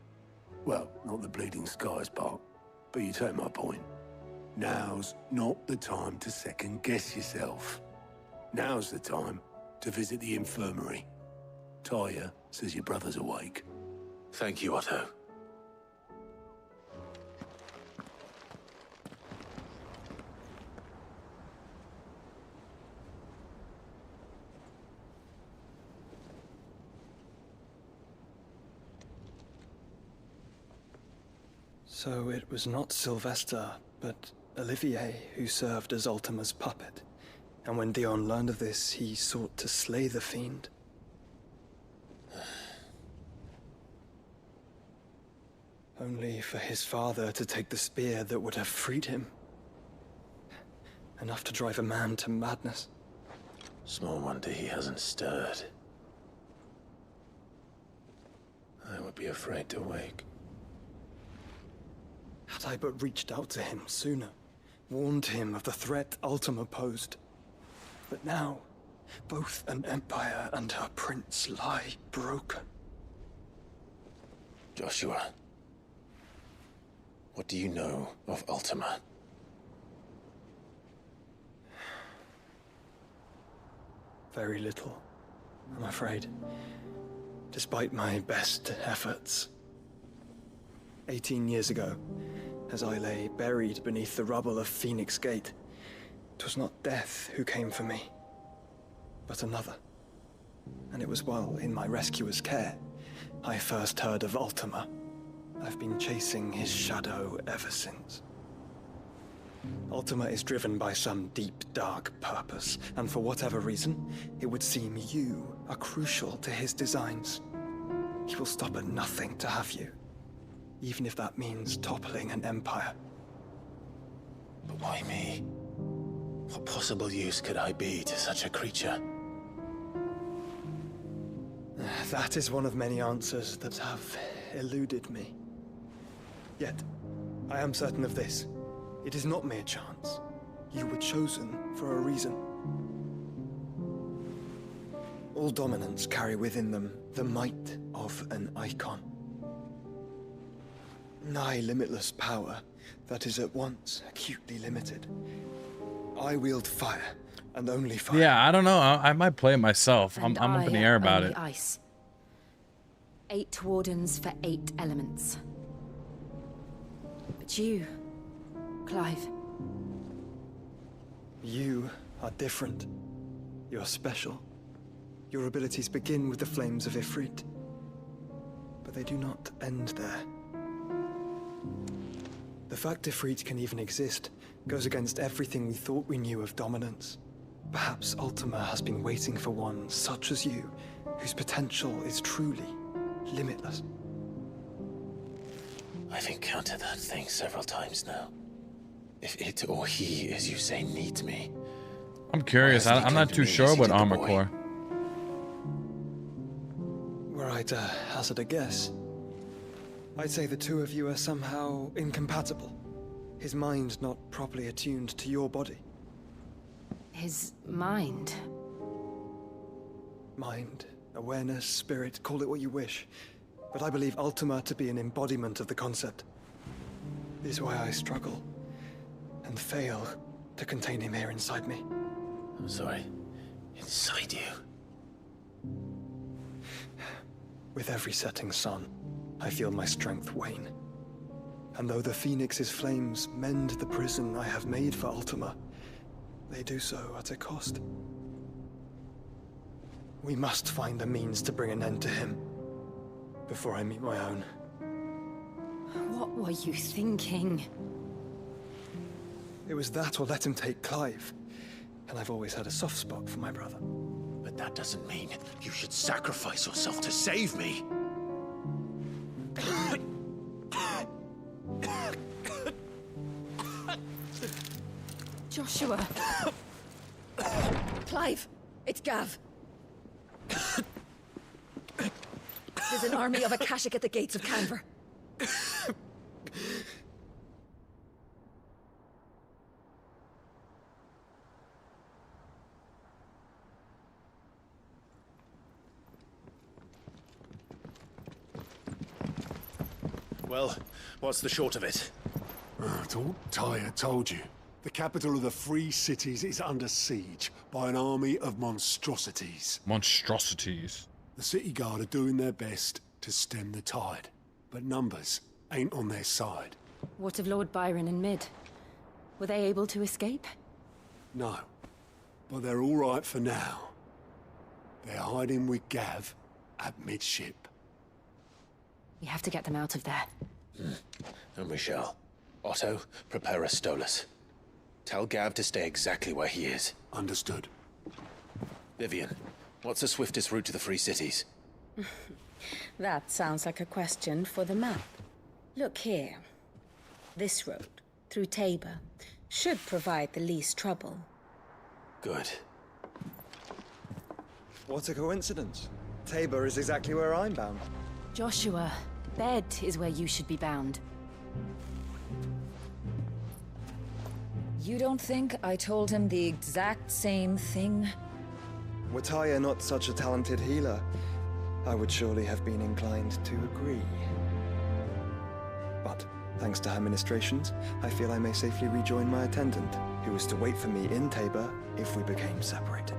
Well, not the bleeding skies part, but you take my point. Now's not the time to second-guess yourself. Now's the time to visit the infirmary. Taya says your brother's awake. Thank you, Otto. So it was not Sylvester, but Olivier who served as Ultima's puppet. And when Dion learned of this, he sought to slay the fiend. Only for his father to take the spear that would have freed him. Enough to drive a man to madness. Small wonder he hasn't stirred. I would be afraid to wake. Had I but reached out to him sooner, warned him of the threat Ultima posed. But now, both an empire and her prince lie broken. Joshua, what do you know of Ultima? Very little, I'm afraid. Despite my best efforts. 18 years ago, as I lay buried beneath the rubble of Phoenix Gate, 'twas not death who came for me, but another. And it was while in my rescuer's care, I first heard of Ultima. I've been chasing his shadow ever since. Ultima is driven by some deep, dark purpose, and for whatever reason, it would seem you are crucial to his designs. He will stop at nothing to have you. Even if that means toppling an empire. But why me? What possible use could I be to such a creature? That is one of many answers that have eluded me. Yet, I am certain of this. It is not mere chance. You were chosen for a reason. All dominants carry within them the might of an Eikon. Nigh limitless power that is at once acutely limited. I wield fire, and only fire. Yeah, I don't know. I might play it myself. I'm up in the air about it. Ice. 8 wardens for 8 elements. But you, Clive. You are different. You're special. Your abilities begin with the flames of Ifrit. But they do not end there. The fact Ifrit can even exist goes against everything we thought we knew of dominance. Perhaps Ultima has been waiting for one such as you, whose potential is truly limitless. I've encountered that thing several times now. If it or he, as you say, needs me. I'm curious. I'm not too sure what armor core. Were I to hazard a guess, I'd say the two of you are somehow incompatible. His mind not properly attuned to your body. His mind? Mind, awareness, spirit, call it what you wish. But I believe Ultima to be an embodiment of the concept. This is why I struggle and fail to contain him here inside me. I'm sorry. Inside you? With every setting sun, I feel my strength wane. And though the Phoenix's flames mend the prison I have made for Ultima, they do so at a cost. We must find a means to bring an end to him before I meet my own. What were you thinking? It was that or let him take Clive. And I've always had a soft spot for my brother. But that doesn't mean you should sacrifice yourself to save me. Joshua. Clive, it's Gav. There's an army of Akashic at the gates of Kanver. Well, what's the short of it? Thought Ty had told you. The capital of the Free Cities is under siege by an army of monstrosities. Monstrosities. The City Guard are doing their best to stem the tide, but numbers ain't on their side. What of Lord Byron and Mid? Were they able to escape? No, but they're all right for now. They're hiding with Gav at midship. We have to get them out of there. And we shall. Otto, prepare a Stolas. Tell Gav to stay exactly where he is. Understood. Vivian, what's the swiftest route to the Free Cities? That sounds like a question for the map. Look here. This road, through Tabor, should provide the least trouble. Good. What a coincidence. Tabor is exactly where I'm bound. Joshua, bed is where you should be bound. You don't think I told him the exact same thing? Were Tyre not such a talented healer, I would surely have been inclined to agree. But, thanks to her ministrations, I feel I may safely rejoin my attendant, who was to wait for me in Tabor if we became separated.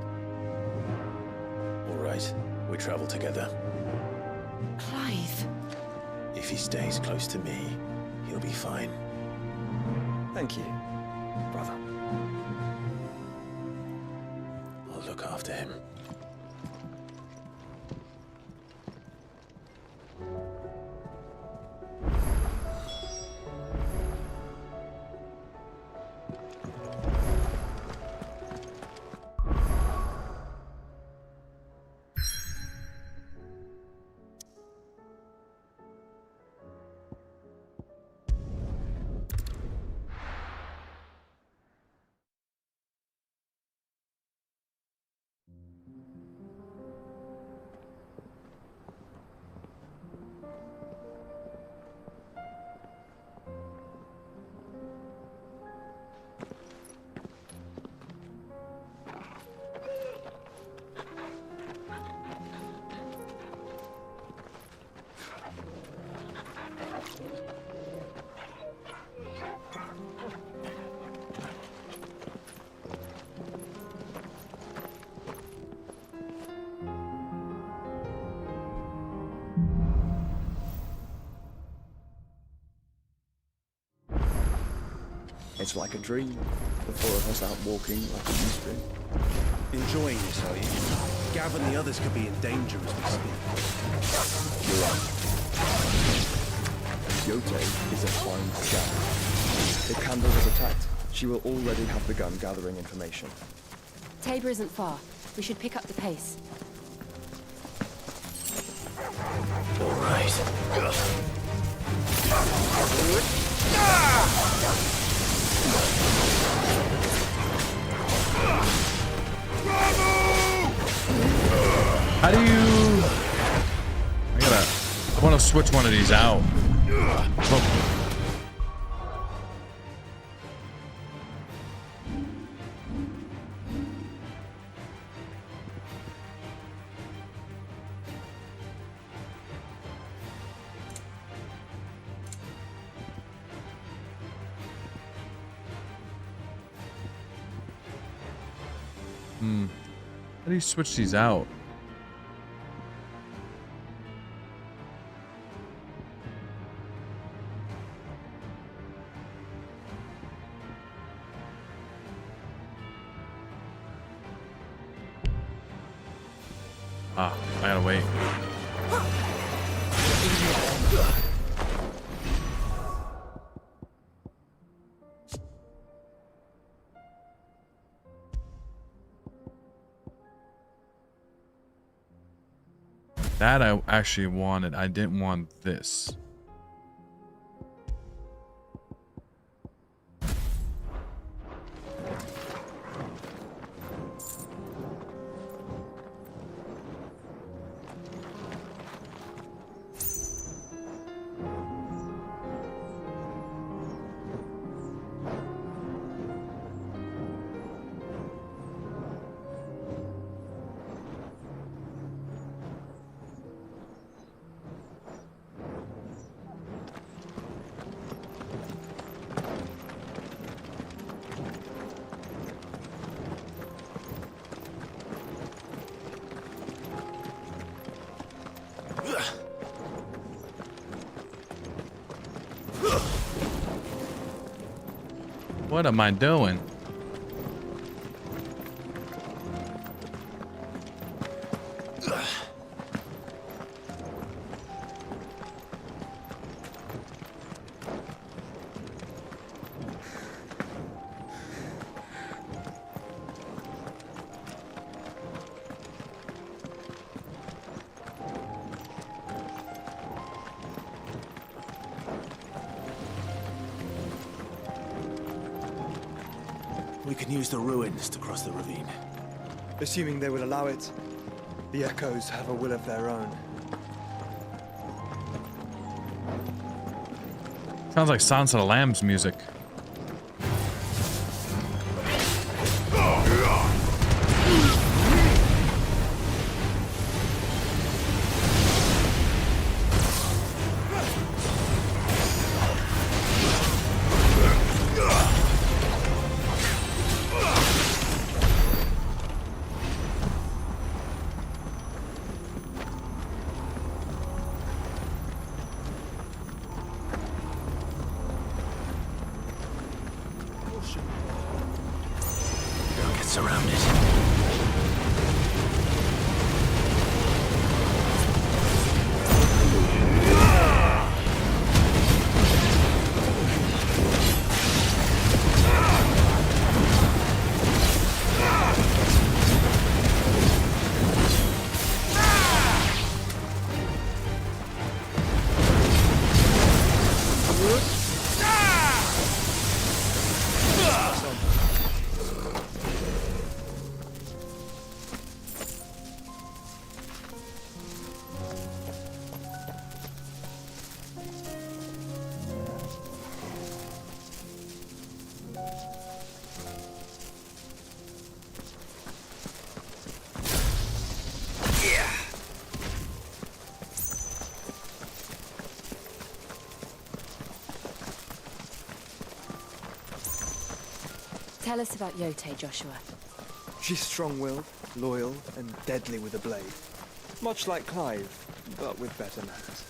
All right, we travel together. Clive. If he stays close to me, he'll be fine. Thank you, brother. I'll look after him. It's like a dream. The four of us out walking like we used to. Enjoying this, are you? Gav and the others could be in danger as we speak. You're right. Yote is a fine scout. If Kanver was attacked, she will already have begun gathering information. Tabor isn't far. We should pick up the pace. All right. How do you... I want to switch one of these out. Oh. How do you switch these out? Ah, I gotta wait. That I actually wanted. I didn't want this. What am I doing? We can use the ruins to cross the ravine. Assuming they will allow it. The Echoes have a will of their own. Sounds like Silence of the Lambs music. Tell us about Yote, Joshua. She's strong-willed, loyal, and deadly with a blade. Much like Clive, but with better manners.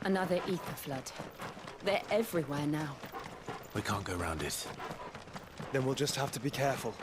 Another ether flood. They're everywhere now. We can't go around it. Then we'll just have to be careful.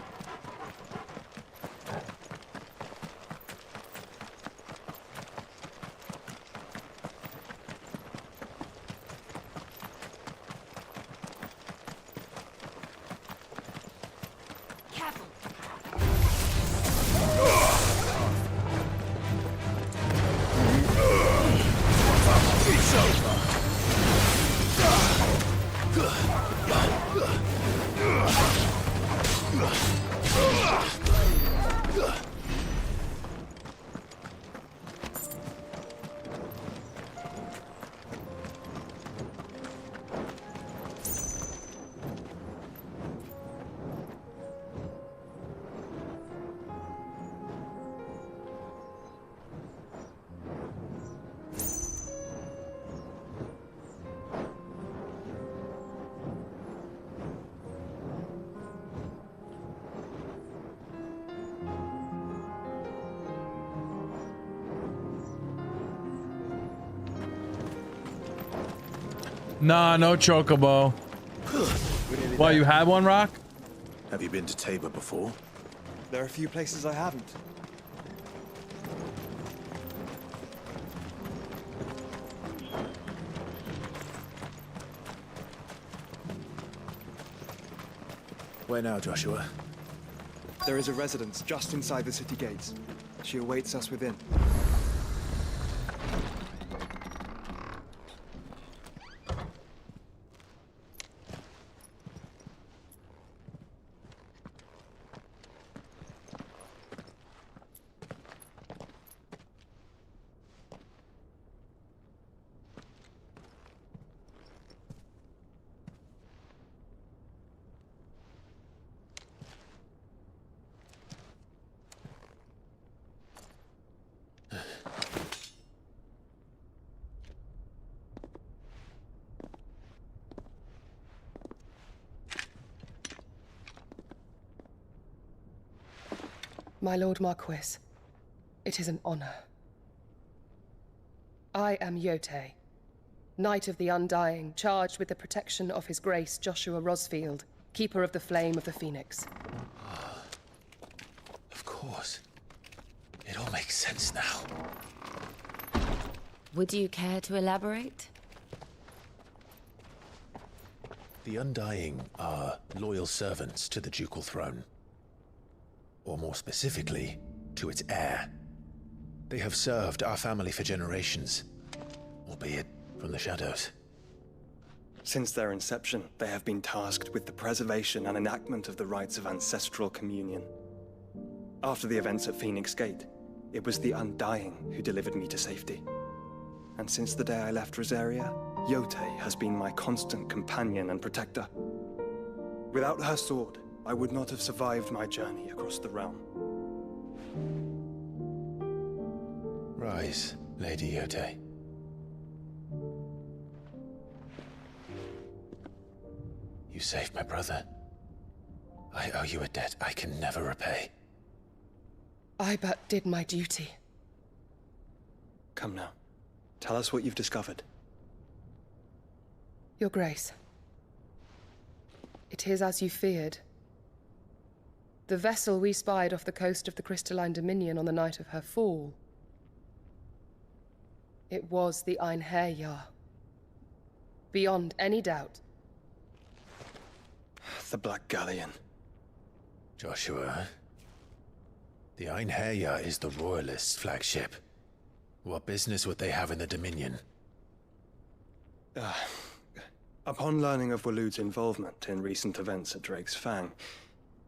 Nah, no chocobo. Well, you had one, Rock? Have you been to Tabor before? There are a few places I haven't. Where now, Joshua? There is a residence just inside the city gates. She awaits us within. My Lord Marquis, it is an honor. I am Yote, Knight of the Undying, charged with the protection of His Grace Joshua Rosfield, Keeper of the Flame of the Phoenix. Of course. It all makes sense now. Would you care to elaborate? The Undying are loyal servants to the ducal throne. Or more specifically, to its heir. They have served our family for generations, albeit from the shadows. Since their inception, they have been tasked with the preservation and enactment of the rites of ancestral communion. After the events at Phoenix Gate, it was the Undying who delivered me to safety. And since the day I left Rosaria, Yote has been my constant companion and protector. Without her sword, I would not have survived my journey across the realm. Rise, Lady Yote. You saved my brother. I owe you a debt I can never repay. I but did my duty. Come now. Tell us what you've discovered. Your Grace. It is as you feared. The vessel we spied off the coast of the Crystalline Dominion on the night of her fall. It was the Einherjar. Beyond any doubt. The Black Galleon. Joshua, the Einherjar is the Royalists' flagship. What business would they have in the Dominion? Upon learning of Waloed's involvement in recent events at Drake's Fang,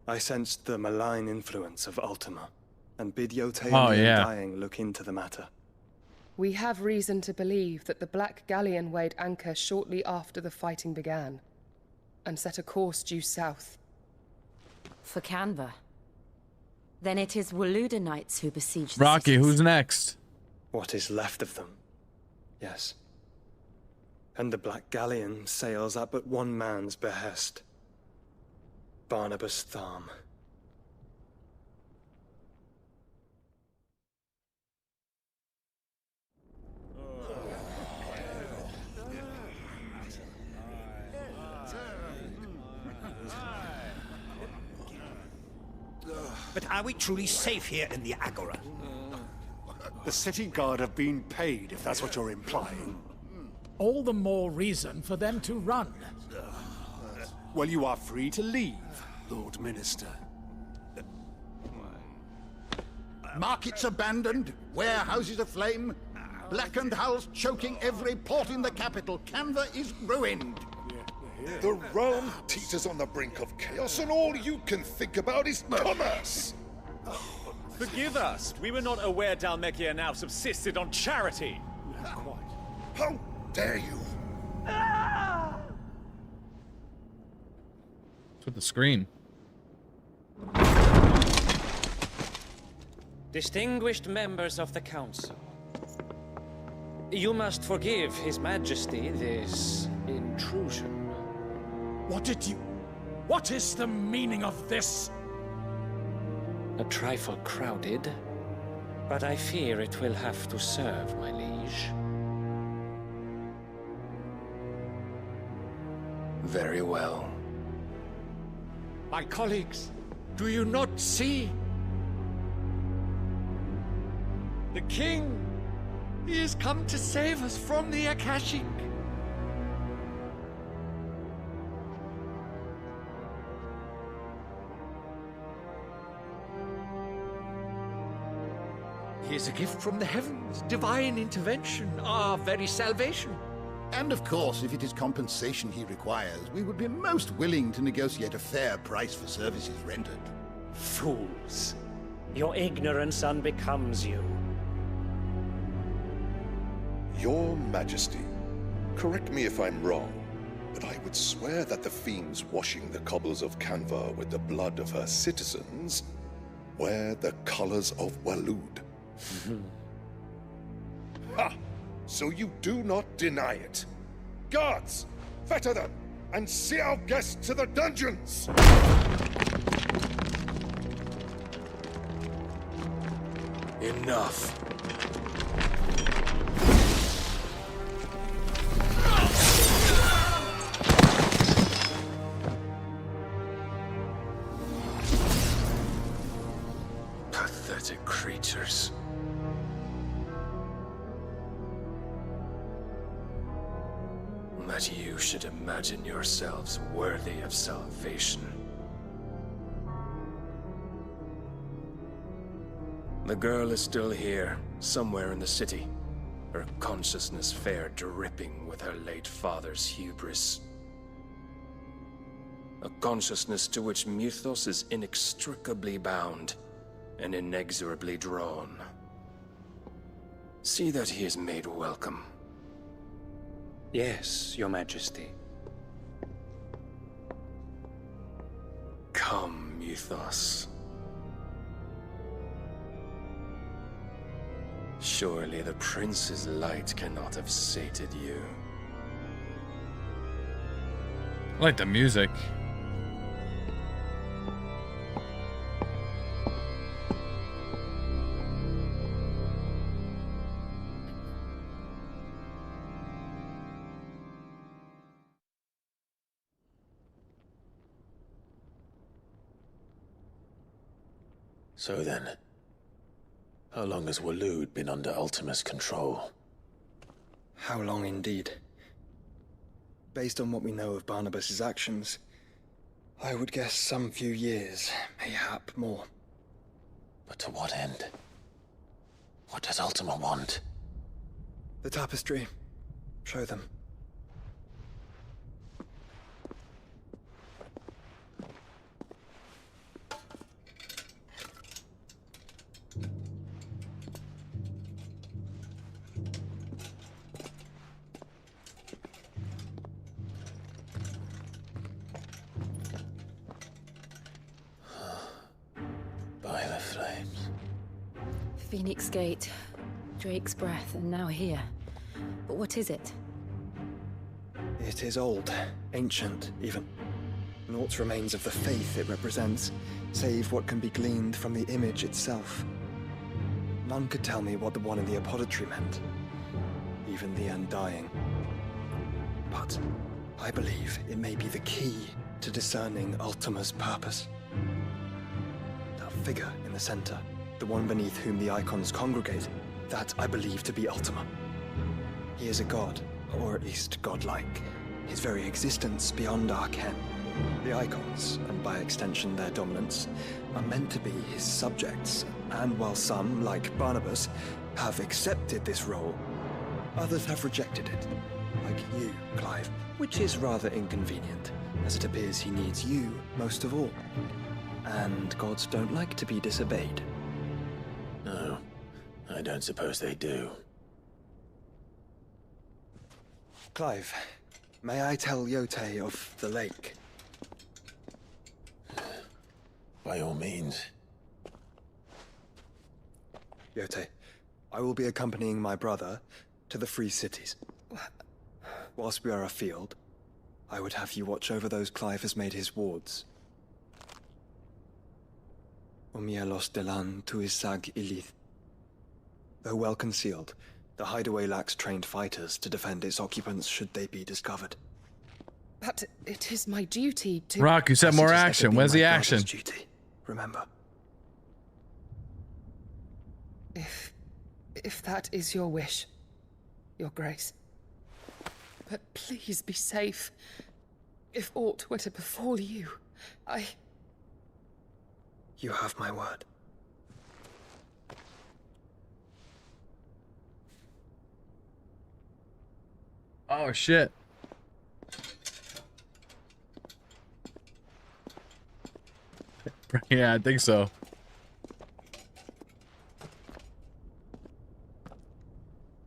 I sensed the malign influence of Ultima, and bid Yote and the Undying look into the matter. We have reason to believe that the Black Galleon weighed anchor shortly after the fighting began, and set a course due south. For Kanver. Then it is Waloed Knights who besiege the Rocky, cities. who's next? What is left of them. Yes. And the Black Galleon sails at but one man's behest. Barnabas Tharm. But are we truly safe here in the Agora? The city guard have been paid, if that's what you're implying. All the more reason for them to run. Well, you are free to leave, Lord Minister. Markets abandoned, warehouses aflame, blackened hulls choking every port in the capital. Kanver is ruined. The realm teeters on the brink of chaos, and all you can think about is commerce! Forgive us. We were not aware Dhalmekia now subsisted on charity. How dare you? What's with the screen? Distinguished members of the Council, you must forgive His Majesty this intrusion. What is the meaning of this? A trifle crowded, but I fear it will have to serve, my liege. Very well. My colleagues, do you not see? The king! He has come to save us from the Akashic! He is a gift from the heavens, divine intervention, our very salvation. And of course, if it is compensation he requires, we would be most willing to negotiate a fair price for services rendered. Fools! Your ignorance unbecomes you. Your Majesty, correct me if I'm wrong, but I would swear that the fiends washing the cobbles of Kanver with the blood of her citizens wear the colors of Waloed. Ha! So you do not deny it. Guards, fetter them, and see our guests to the dungeons! Enough. Pathetic creatures. That you should imagine yourselves worthy of salvation. The girl is still here, somewhere in the city, her consciousness fair dripping with her late father's hubris. A consciousness to which Mythos is inextricably bound and inexorably drawn. See that he is made welcome. Yes, Your Majesty. Come, Mythos. Surely the prince's light cannot have sated you. I like the music. So then, how long has Waloed been under Ultima's control? How long indeed? Based on what we know of Barnabas's actions, I would guess some few years, mayhap more. But to what end? What does Ultima want? The tapestry. Show them. By the flames. Phoenix Gate, Drake's Breath, and now here. But what is it? It is old, ancient, even. Naught remains of the faith it represents, save what can be gleaned from the image itself. None could tell me what the one in the apothecary meant, even the Undying. But I believe it may be the key to discerning Ultima's purpose. The figure in the center, the one beneath whom the Eikons congregate, that I believe to be Ultima. He is a god, or at least godlike, his very existence beyond our ken. The Eikons, and by extension their dominants, are meant to be his subjects, and while some, like Barnabas, have accepted this role, others have rejected it, like you, Clive, which is rather inconvenient, as it appears he needs you most of all. And gods don't like to be disobeyed. No, I don't suppose they do. Clive, may I tell Yotei of the lake? By all means. Yotei, I will be accompanying my brother to the Free Cities. Whilst we are afield, I would have you watch over those Clive has made his wards. Omielos delan tu isag ilith. Though well concealed, the hideaway lacks trained fighters to defend its occupants should they be discovered. But it is my duty to... Rock, you said more action. Where's the action? Duty, remember. If that is your wish, Your Grace. But please be safe. If aught were to befall you, You have my word. Oh, shit. Yeah, I think so.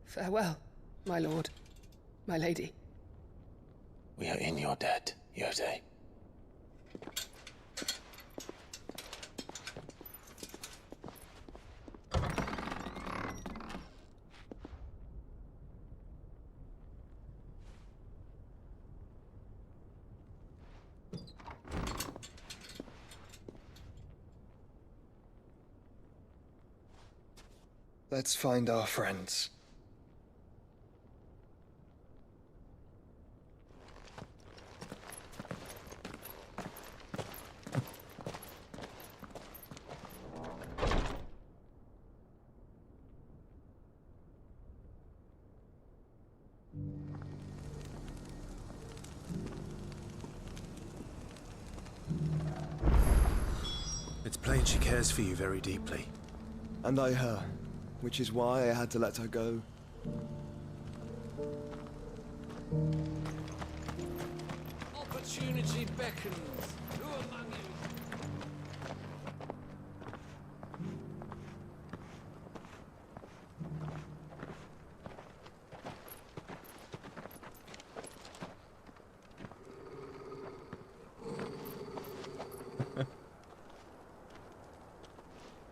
Farewell, my lord, my lady. We are in your debt, Yotei. Let's find our friends. It's plain she cares for you very deeply. And I her, which is why I had to let her go. Opportunity beckons. Who among you?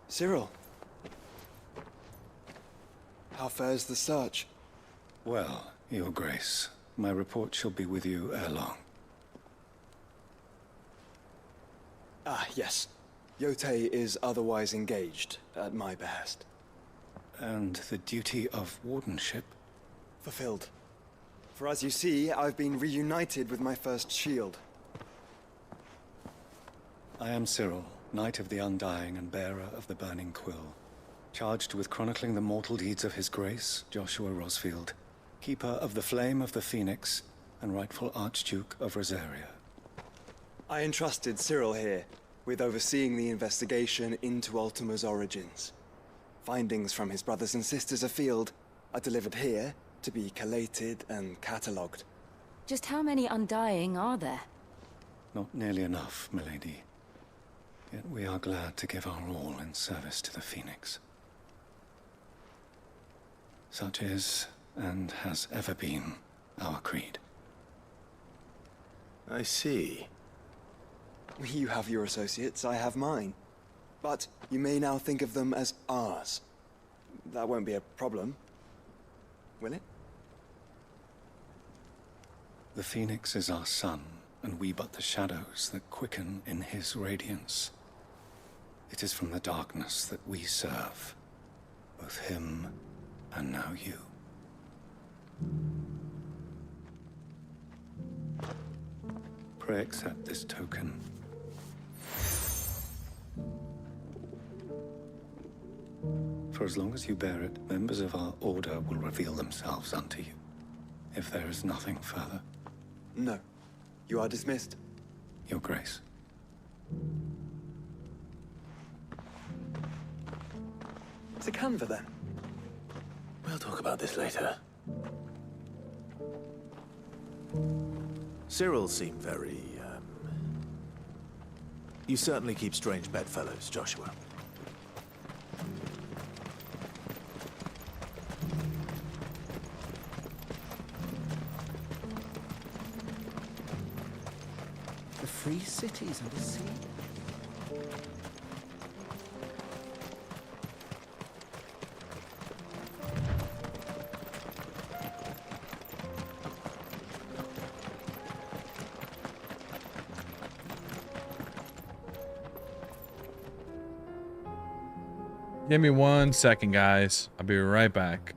Cyril. How fares the search? Well, Your Grace, my report shall be with you ere long. Ah, yes. Yotei is otherwise engaged, at my behest. And the duty of wardenship? Fulfilled. For as you see, I've been reunited with my first shield. I am Cyril, Knight of the Undying and bearer of the Burning Quill, charged with chronicling the mortal deeds of His Grace, Joshua Rosfield, Keeper of the Flame of the Phoenix, and rightful Archduke of Rosaria. I entrusted Cyril here with overseeing the investigation into Ultima's origins. Findings from his brothers and sisters afield are delivered here to be collated and catalogued. Just how many Undying are there? Not nearly enough, milady. Yet we are glad to give our all in service to the Phoenix. Such is, and has ever been, our creed. I see. You have your associates, I have mine. But you may now think of them as ours. That won't be a problem, will it? The Phoenix is our sun, and we but the shadows that quicken in his radiance. It is from the darkness that we serve, both him and now you. Pray accept this token. For as long as you bear it, members of our order will reveal themselves unto you. If there is nothing further. No. You are dismissed. Your Grace. To Kanver, then. We'll talk about this later. Cyril seemed very, You certainly keep strange bedfellows, Joshua. The free cities under sea. Give me 1 second, guys. I'll be right back.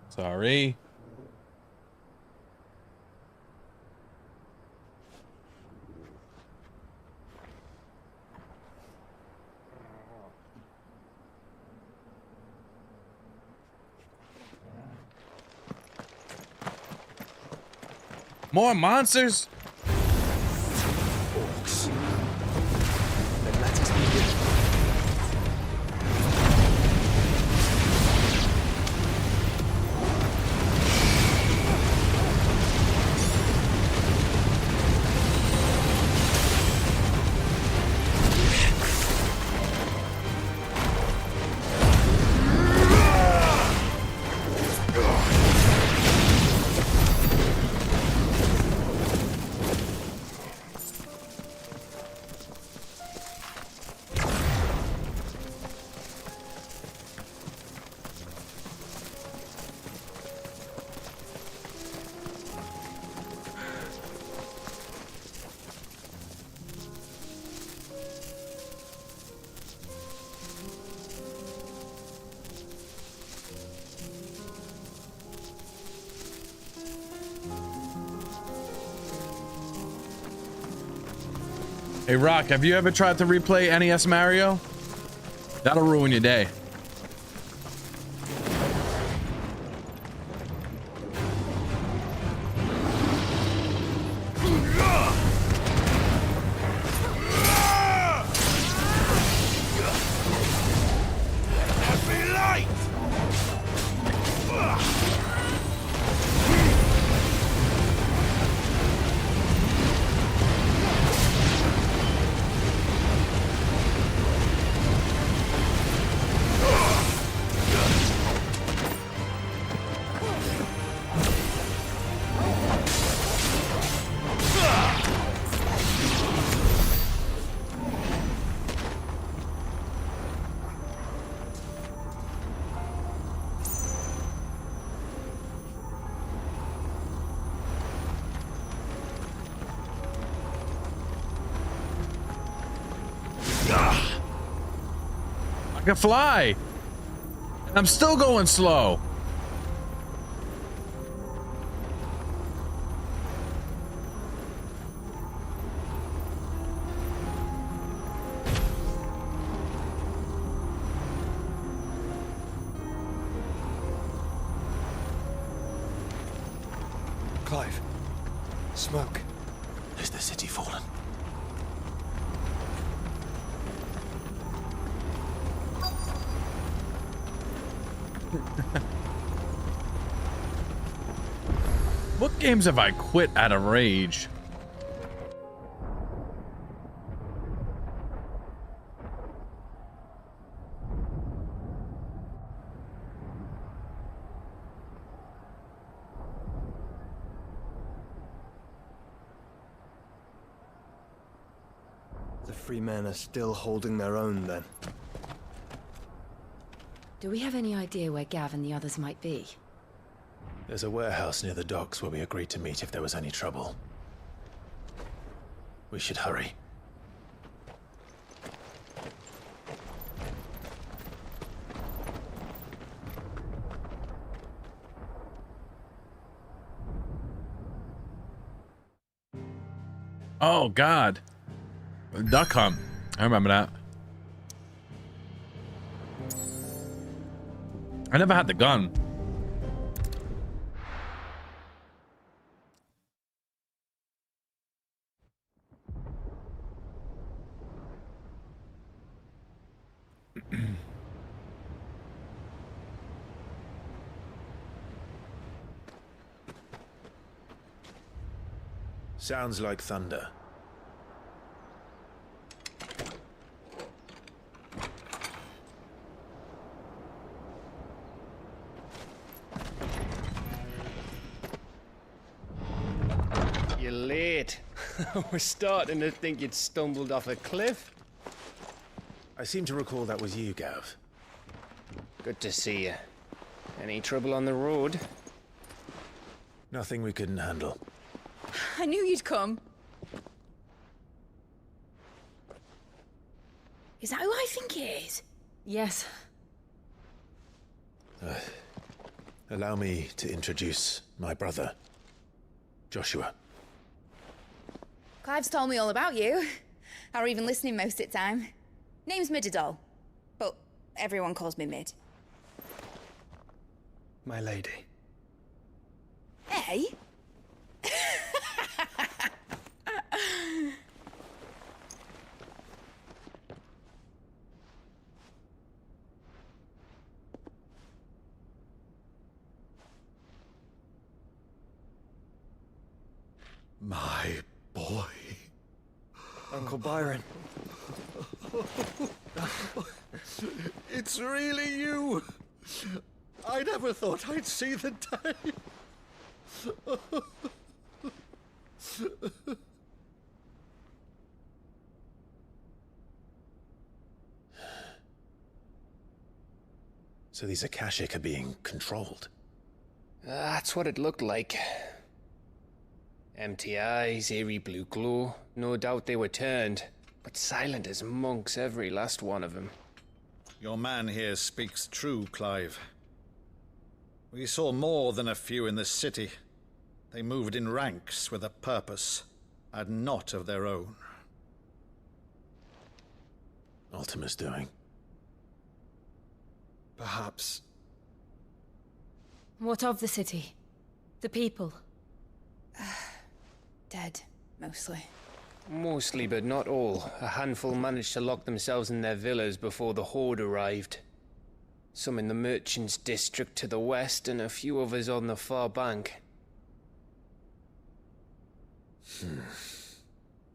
Sorry. More monsters? Orcs. Then let us begin. Hey Rock, have you ever tried to replay NES Mario? That'll ruin your day. I can fly, and I'm still going slow. Clive, smoke. Is the city fallen? What games have I quit out of rage? The free men are still holding their own, then. Do we have any idea where Gav and the others might be? There's a warehouse near the docks where we agreed to meet if there was any trouble. We should hurry. Oh God, Duck Hunt. I remember that. I never had the gun. Sounds like thunder. You're late. We're starting to think you'd stumbled off a cliff. I seem to recall that was you, Gav. Good to see you. Any trouble on the road? Nothing we couldn't handle. I knew you'd come. Is that who I think it is? Yes. Allow me to introduce my brother, Joshua. Clive's told me all about you. Or even listening most of the time. Name's Midadol, but everyone calls me Mid. My lady. Hey? My boy. Uncle Byron. It's really you. I never thought I'd see the day. So these Akashic are being controlled? That's what it looked like. Empty eyes, eerie blue glow. No doubt they were turned, but silent as monks, every last one of them. Your man here speaks true, Clive. We saw more than a few in the city. They moved in ranks with a purpose, and not of their own. Ultima's doing. Perhaps. What of the city? The people? Dead, mostly. Mostly, but not all. A handful managed to lock themselves in their villas before the Horde arrived. Some in the Merchants' District to the west, and a few others on the far bank.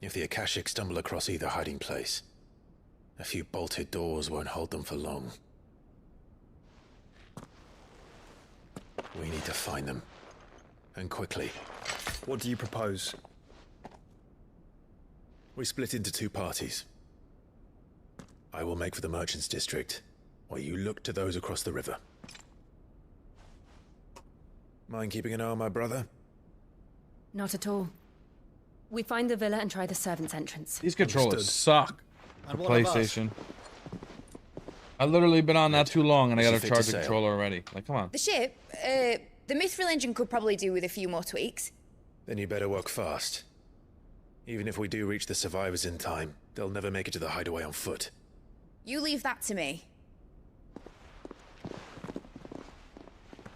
If the Akashic stumble across either hiding place, a few bolted doors won't hold them for long. We need to find them. And quickly. What do you propose? We split into two parties. I will make for the Merchants' District, while you look to those across the river. Mind keeping an eye on my brother? Not at all. We find the villa and try the servant's entrance. These controllers Understood. suck for And what of us? PlayStation. I've literally been on that too long and I Is gotta it fit charge to the sail? controller already. Like, come on. The ship, the Mithril engine could probably do with a few more tweaks. Then you better work fast. Even if we do reach the survivors in time, they'll never make it to the hideaway on foot. You leave that to me.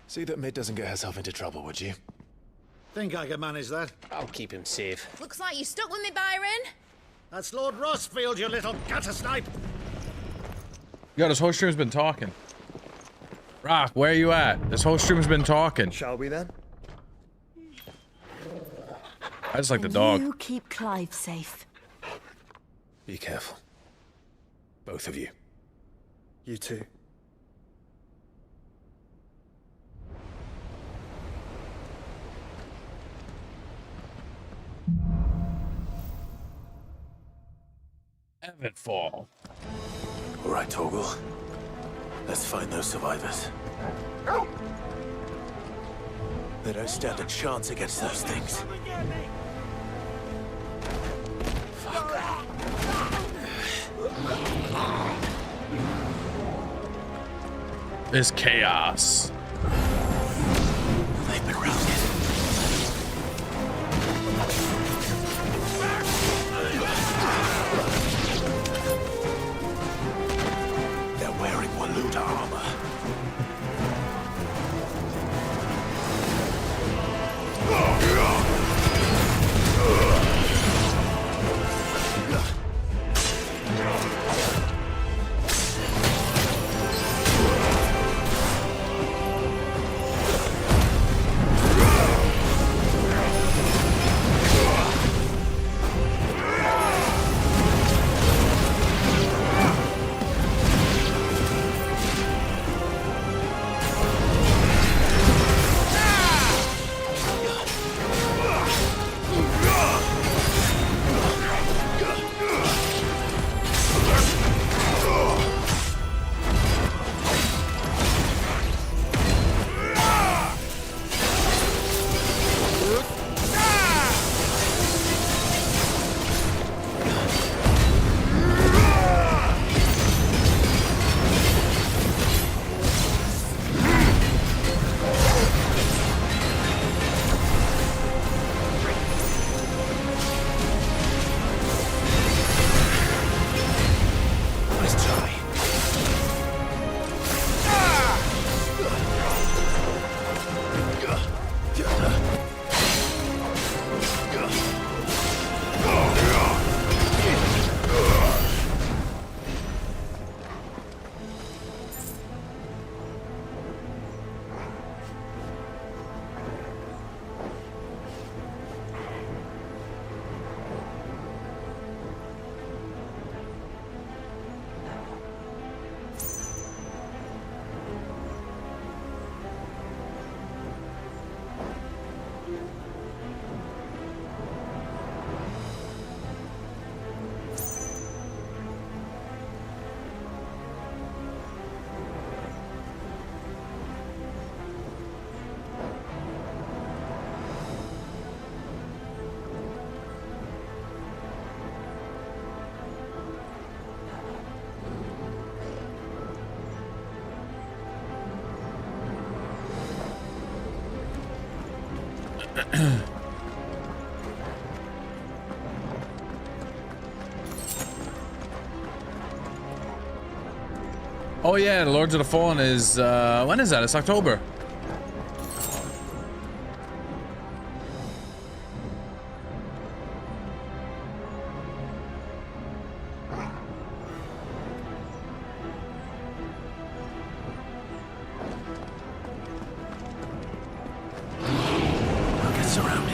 See that Mid doesn't get herself into trouble, would you? Think I can manage that? I'll keep him safe. Looks like you stuck with me, Byron. That's Lord Rosfield, you little gutter snipe! Yo, this whole stream's been talking. Rock, where are you at? This whole stream's been talking. Shall we then? I just like the dog. You keep Clive safe. Be careful. Both of you. You too. Evanfall. All right, Torgal. Let's find those survivors. They don't stand a chance against those things. It's chaos. They've been routed. They're wearing Waluda armor. Oh yeah, the Lords of the Fallen is, when is that? It's October. I'll get surrounded.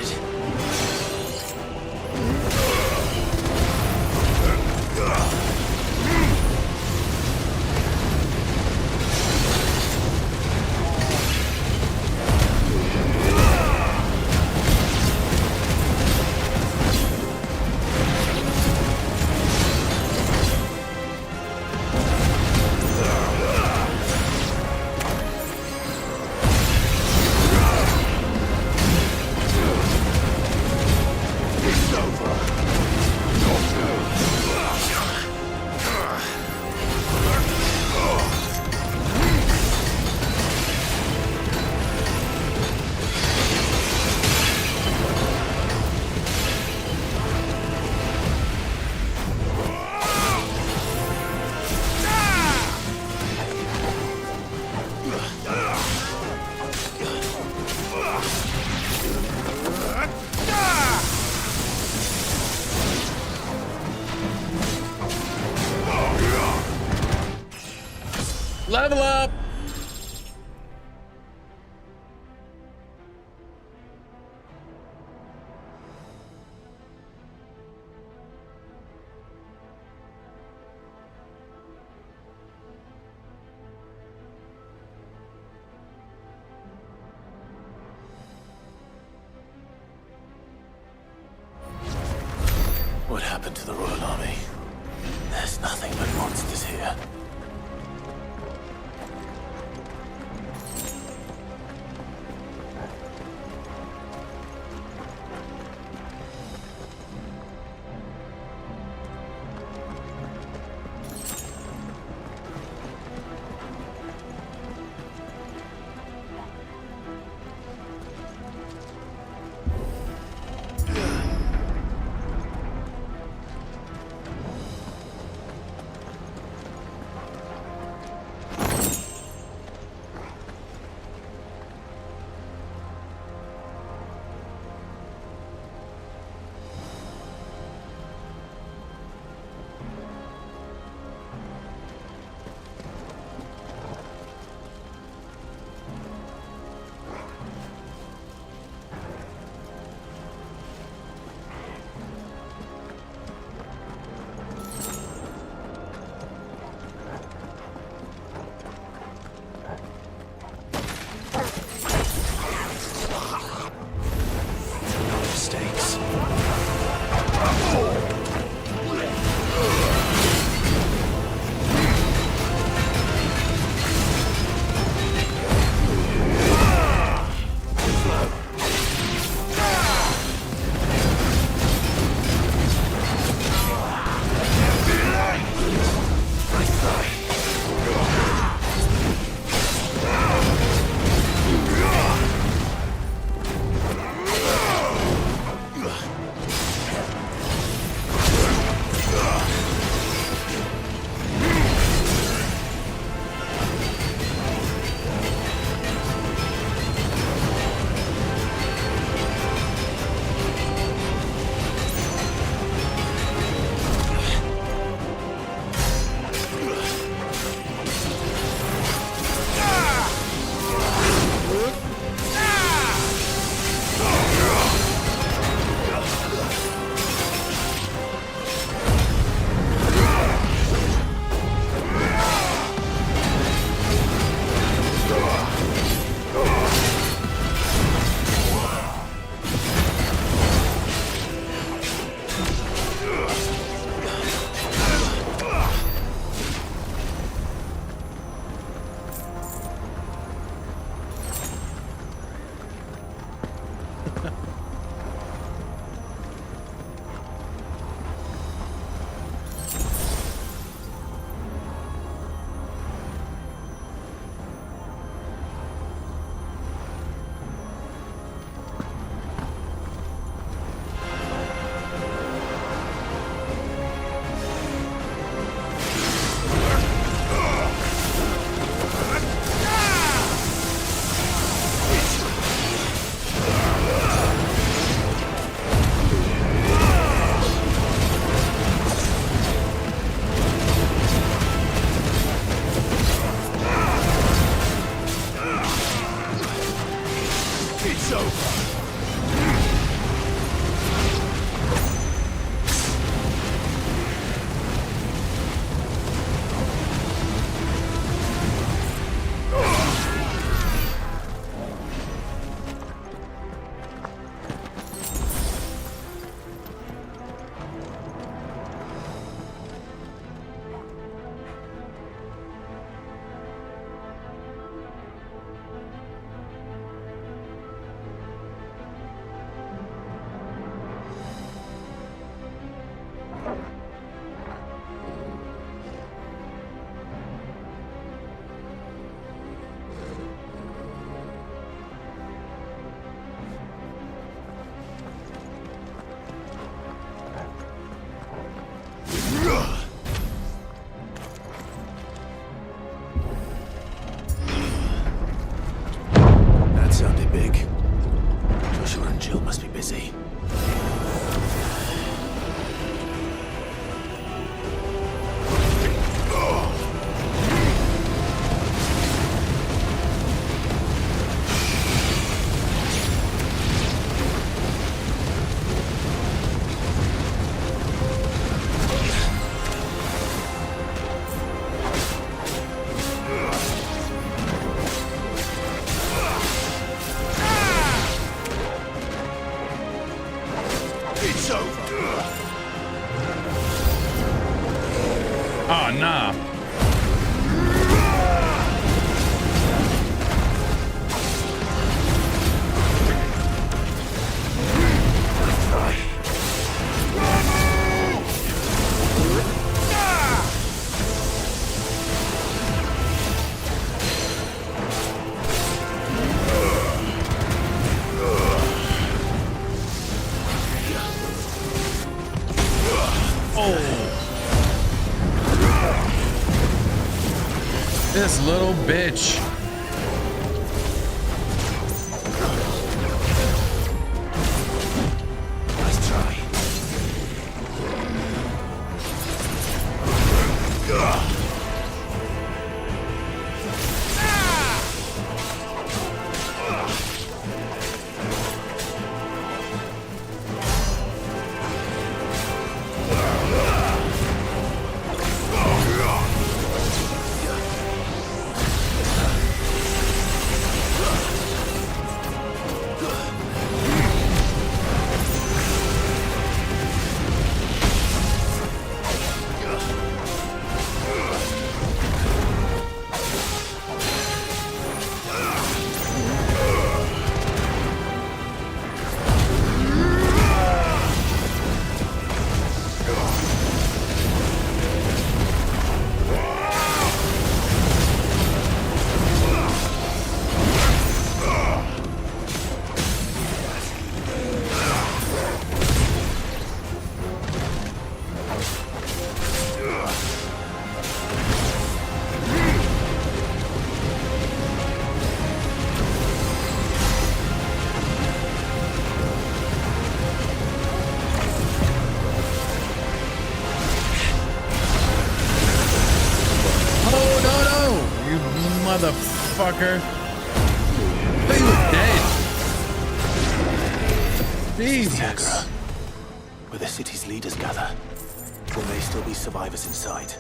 Level up! What happened to the Royal Army? There's nothing but monsters here. It's over. That sounded big. Joshua and Jill must be busy. It's over. Oh, nah. This little bitch. Nice try. Motherfucker. He was dead. Jesus. Where the city's leaders gather. Will there still be survivors inside?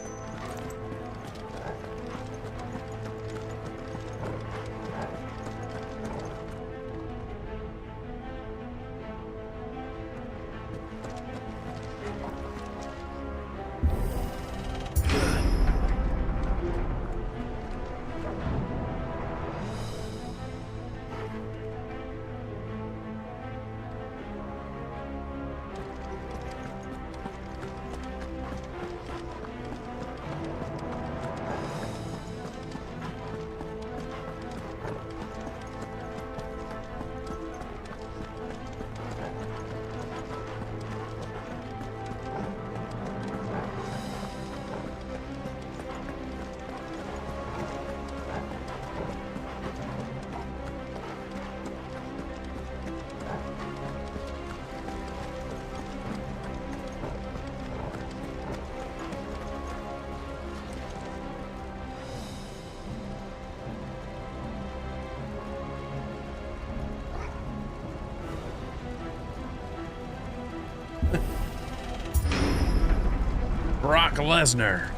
Brock Lesnar.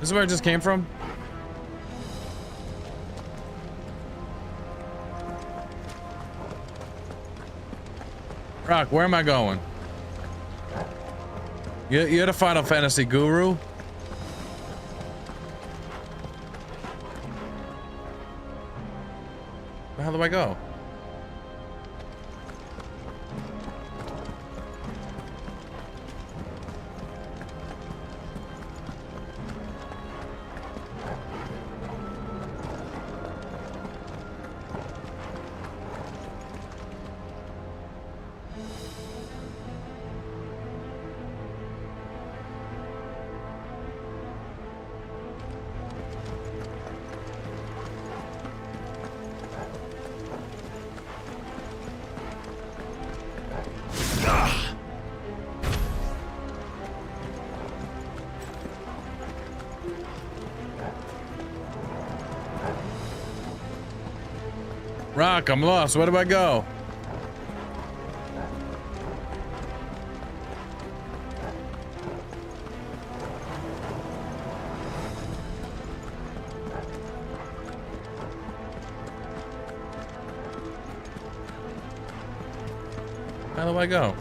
This is where I just came from? Brock, where am I going? You're the Final Fantasy guru? Where the hell do I go? Rock, I'm lost. Where do I go? How do I go?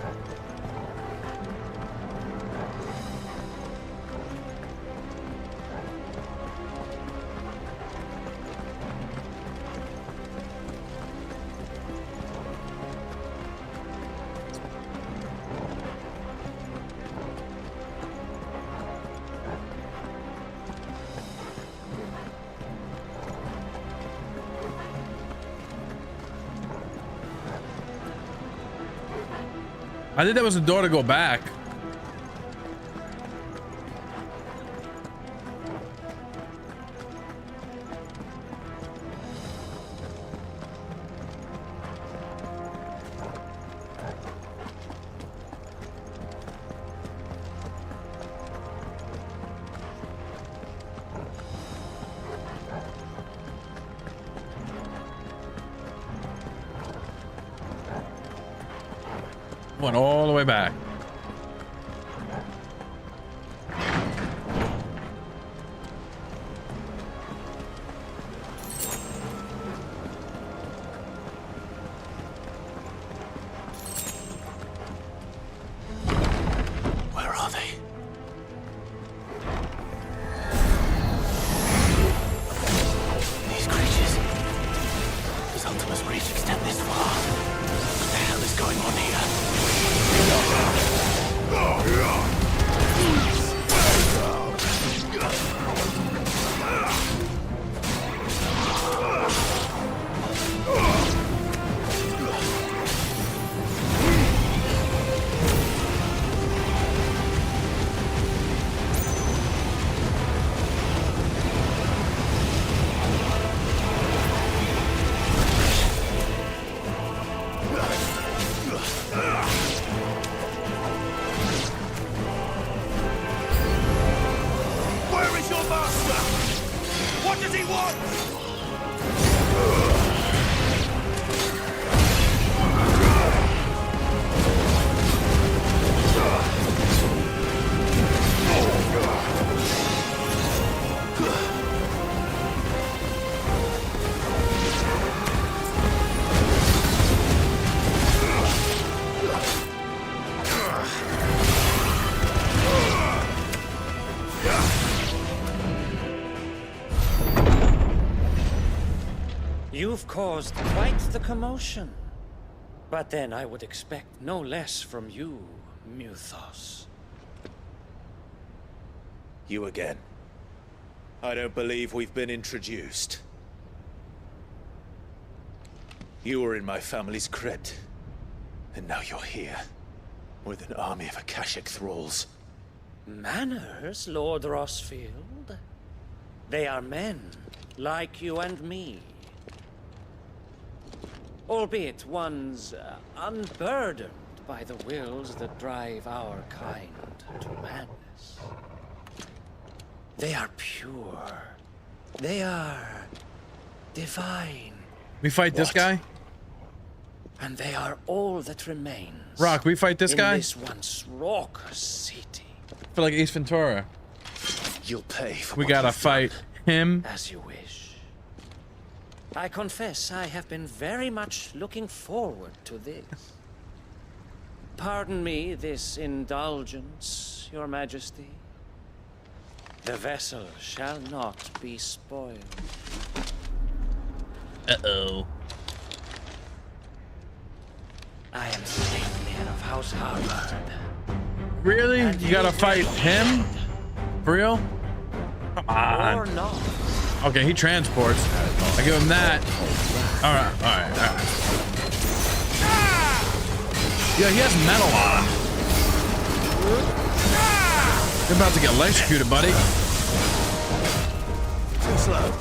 I think that was the door to go back. Went all the way back. Where are they? These creatures. Does Ultima's reach extend this far? What the hell is going on here? You've caused quite the commotion. But then I would expect no less from you, Muthos. You again. I don't believe we've been introduced. You were in my family's crypt, and now you're here, with an army of Akashic thralls. Manners, Lord Rosfield? They are men, like you and me. Albeit ones unburdened by the wills that drive our kind to madness. They are pure. They are divine. We fight this guy? And they are all that remains. Rock, we fight this in guy? This once raucous city. I feel like Ace Ventura. You'll pay for We what gotta you've fight him. As you wish. I confess I have been very much looking forward to this. Pardon me this indulgence, Your Majesty. The vessel shall not be spoiled. Uh-oh. I am Satan of House Harvard. Really? You gotta fight him? For real? Come on. Or not. Okay, he transports. I give him that. Alright. Yeah, he has metal on. You're about to get electrocuted, buddy. Too slow.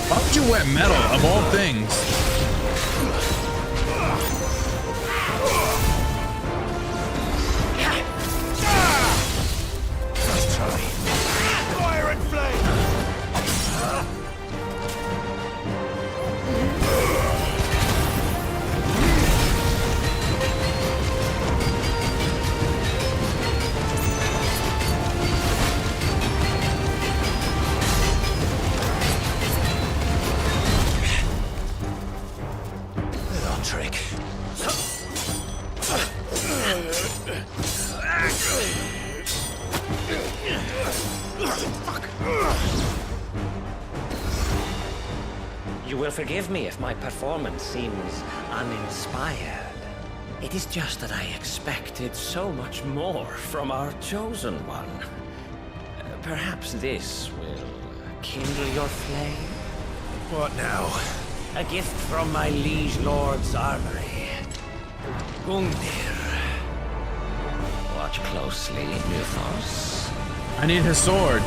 Why would you wear metal of all things? Fire and flame! Little trick. You will forgive me if my performance seems uninspired. It is just that I expected so much more from our chosen one. Perhaps this will kindle your flame? What now? A gift from my liege lord's armory. Gungnir. Watch closely, Mythos. I need his sword.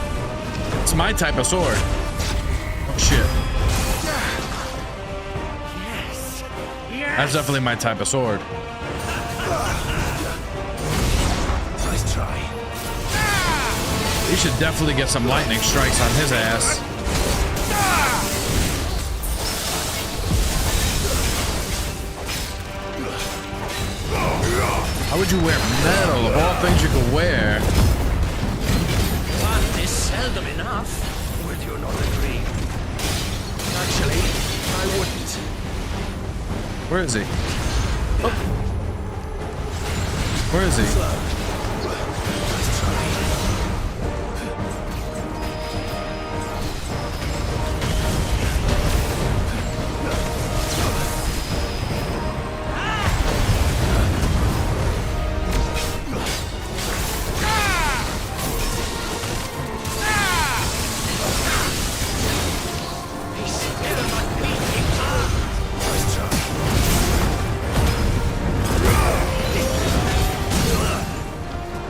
It's my type of sword. Oh shit. Yes. That's definitely my type of sword. Nice try. He should definitely get some lightning strikes on his ass. How would you wear metal of all things you could wear? One is seldom enough. Would you not agree? Actually, I wouldn't. Where is he? Oh. Where is he?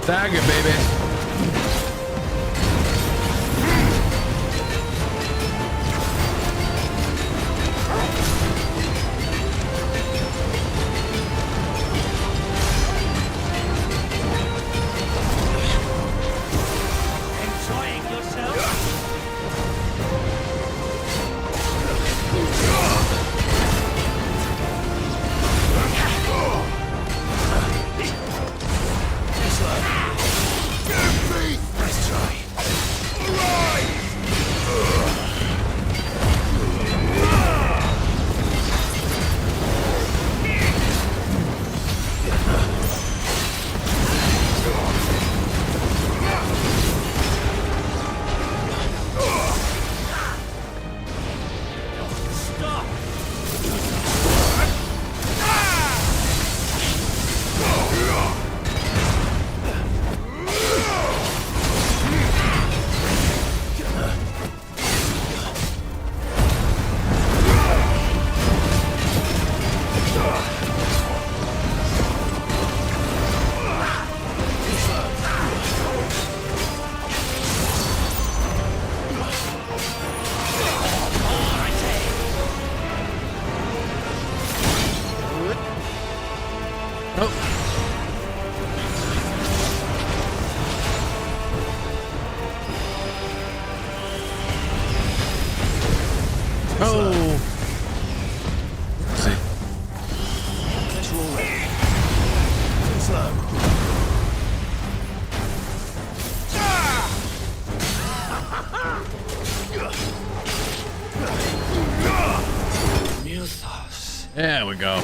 Dagger, baby. Enjoying yourself? There we go.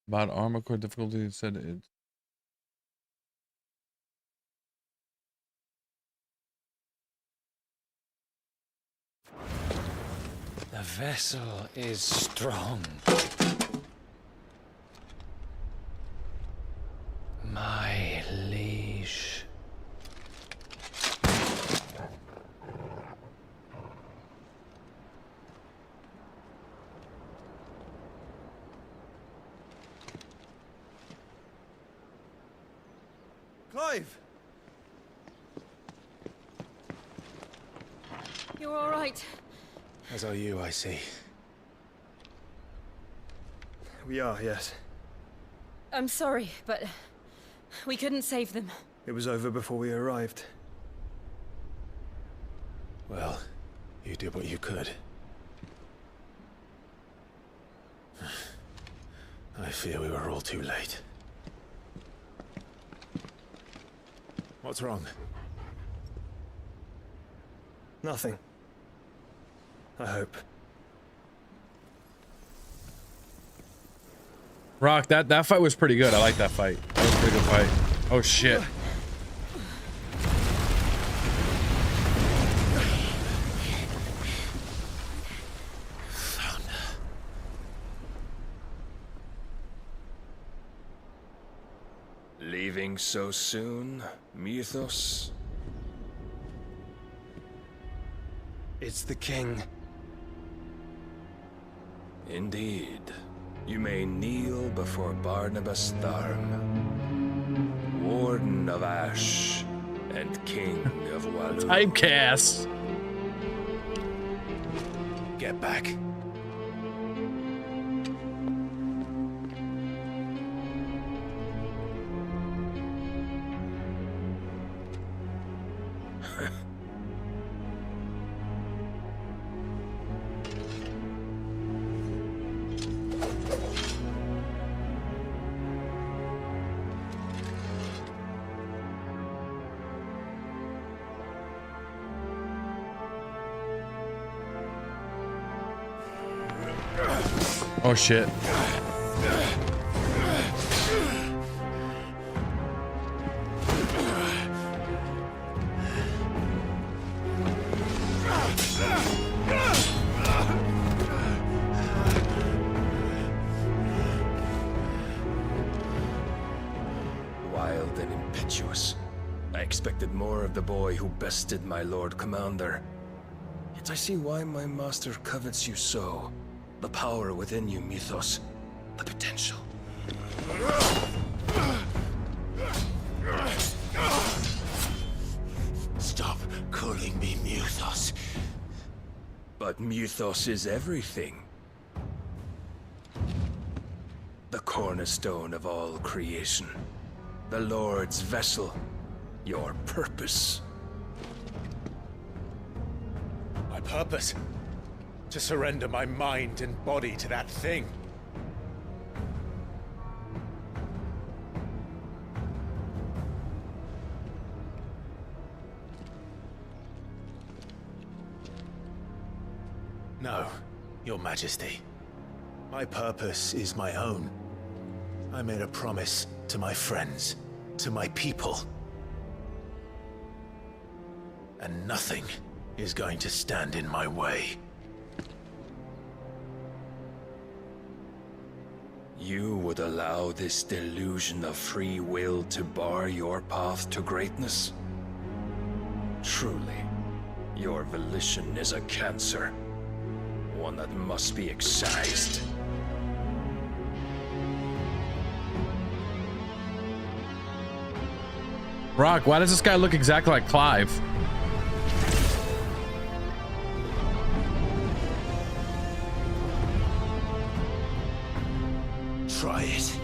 About armor core difficulty, it said it. The vessel is strong. My liege. Clive! You're all right. As are you, I see. We are, yes. I'm sorry, but we couldn't save them. It was over before we arrived. Well, you did what you could. I fear we were all too late. What's wrong? Nothing. I hope. Rock, that fight was pretty good. I like that fight. That was a pretty good fight. Oh shit. Leaving so soon, Mythos? It's the king. Indeed. You may kneel before Barnabas Tharm, Warden of Ash and King of Walloon. Typecast. Get back. Oh shit. Wild and impetuous. I expected more of the boy who bested my Lord Commander. Yet I see why my master covets you so. The power within you, Mythos. The potential. Stop calling me Mythos. But Mythos is everything. The cornerstone of all creation. The Lord's vessel. Your purpose. My purpose? To surrender my mind and body to that thing. No, Your Majesty. My purpose is my own. I made a promise to my friends, to my people. And nothing is going to stand in my way. You would allow this delusion of free will to bar your path to greatness? Truly, your volition is a cancer. One that must be excised. Rock, why does this guy look exactly like Clive? Try it.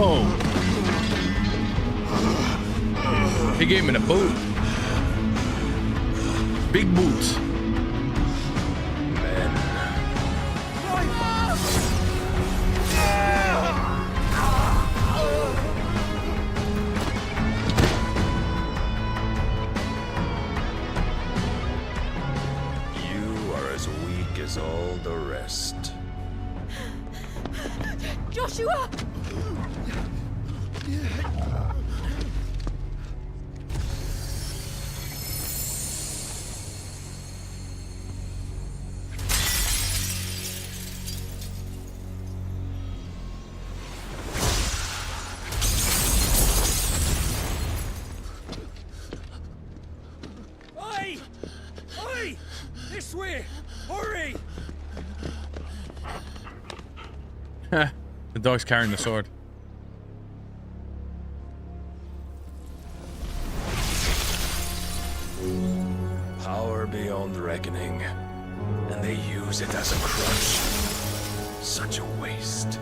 Oh. He gave me the boot. Big boots. Men the rest. Joshua! Oi! Oi! This way! Hurry! The dog's carrying the sword. Power beyond reckoning, and they use it as a crutch. Such a waste.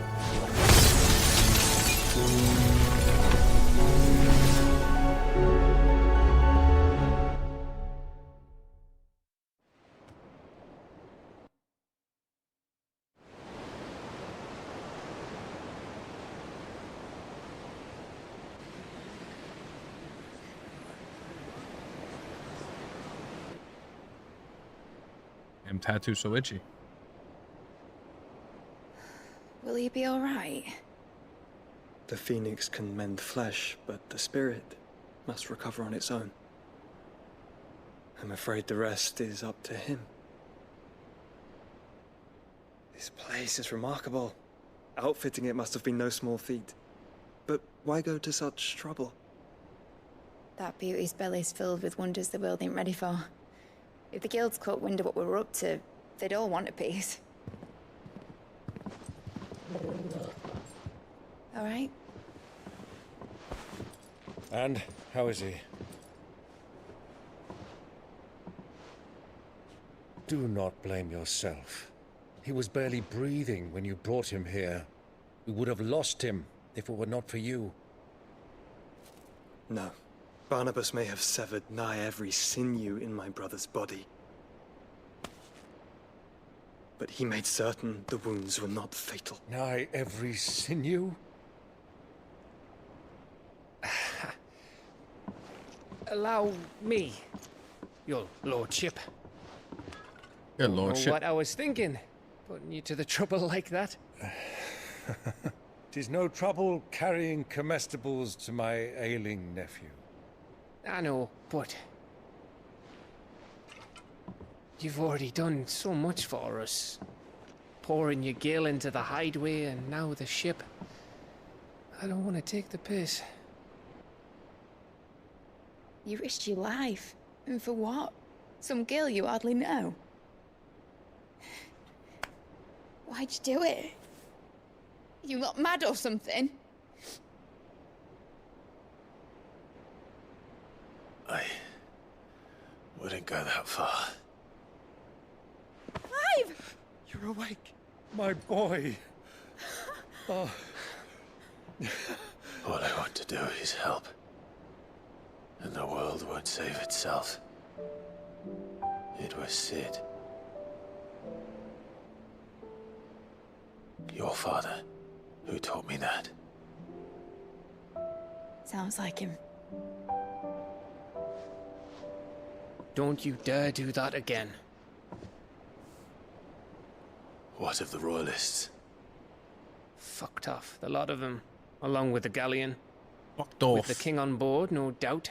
Damn tattoo so itchy. Will he be alright? The phoenix can mend flesh, but the spirit must recover on its own. I'm afraid the rest is up to him. This place is remarkable. Outfitting it must have been no small feat. But why go to such trouble? That beauty's belly's filled with wonders the world ain't ready for. If the guilds caught wind of what we were up to, they'd all want a piece. All right? And how is he? Do not blame yourself. He was barely breathing when you brought him here. We would have lost him if it were not for you. No. Barnabas may have severed nigh every sinew in my brother's body. But he made certain the wounds were not fatal. Nigh every sinew? Allow me, your lordship. Your Don't know lordship. what I was thinking, putting you to the trouble like that. 'Tis no trouble carrying comestibles to my ailing nephew. I know, but you've already done so much for us. Pouring your gil into the hideaway and now the ship. I don't want to take the piss. You risked your life. And for what? Some girl you hardly know. Why'd you do it? You not mad or something? I wouldn't go that far. Clive! You're awake, my boy. Oh. All I want to do is help. And the world won't save itself. It was Sid. Your father, who taught me that. Sounds like him. Don't you dare do that again. What of the Royalists? Fucked off, the lot of them, along with the galleon. Fucked off. With the king on board, no doubt.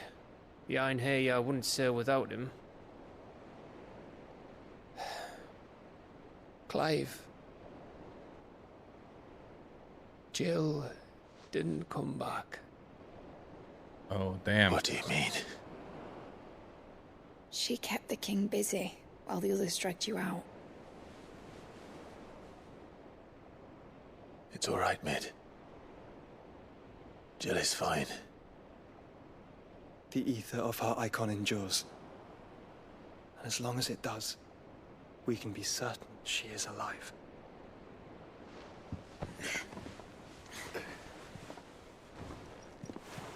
Behind here, I wouldn't sail without him. Clive. Jill didn't come back. Oh, damn. What do you mean? She kept the king busy while the others dragged you out. It's all right, Mid. Jill is fine. The ether of her Eikon endures. And as long as it does, we can be certain she is alive.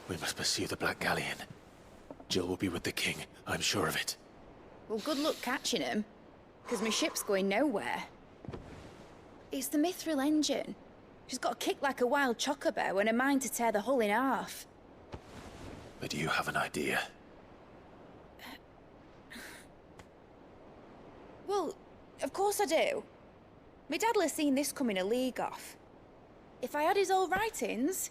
We must pursue the Black Galleon. Jill will be with the king, I'm sure of it. Well, good luck catching him, because my ship's going nowhere. It's the Mithril engine. She's got a kick like a wild chocobo and a mind to tear the hull in half. But you have an idea. Well, of course I do. My dad'll have seen this coming a league off. If I had his old writings...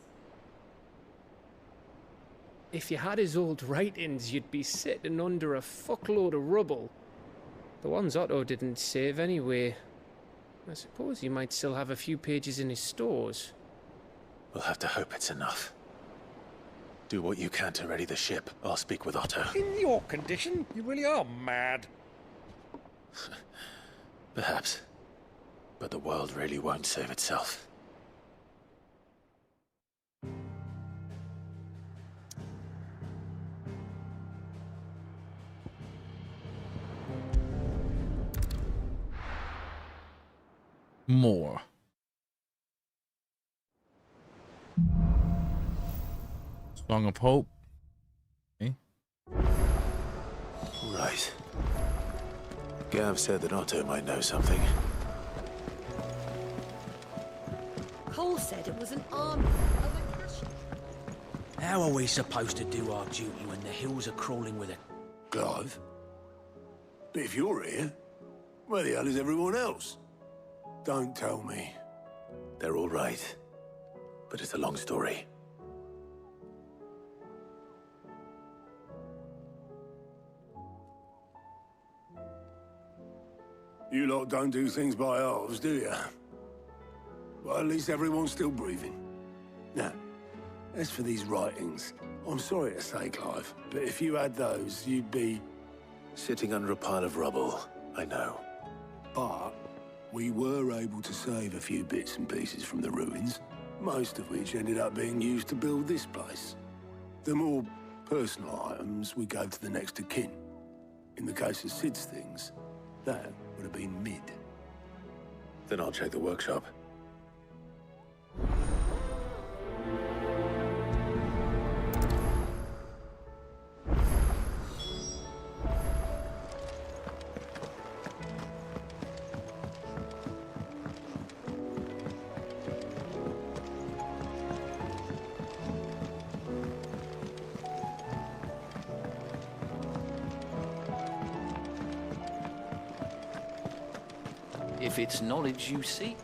If you had his old writings, you'd be sitting under a fuckload of rubble. The ones Otto didn't save anyway. I suppose he might still have a few pages in his stores. We'll have to hope it's enough. Do what you can to ready the ship. I'll speak with Otto. In your condition, you really are mad. Perhaps. But the world really won't save itself. More. Song of Hope. Okay. Right. Gav said that Otto might know something. Cole said it was an army of Akashi. How are we supposed to do our duty when the hills are crawling with it? Clive? But if you're here, where the hell is everyone else? Don't tell me. They're all right. But it's a long story. You lot don't do things by halves, do you? Well, at least everyone's still breathing. Now, as for these writings, I'm sorry to say, Clive, but if you had those, you'd be... Sitting under a pile of rubble, I know. But we were able to save a few bits and pieces from the ruins, most of which ended up being used to build this place. The more personal items we gave to the next of kin. In the case of Sid's things, that would have been mid. Then I'll check the workshop. If it's knowledge you seek.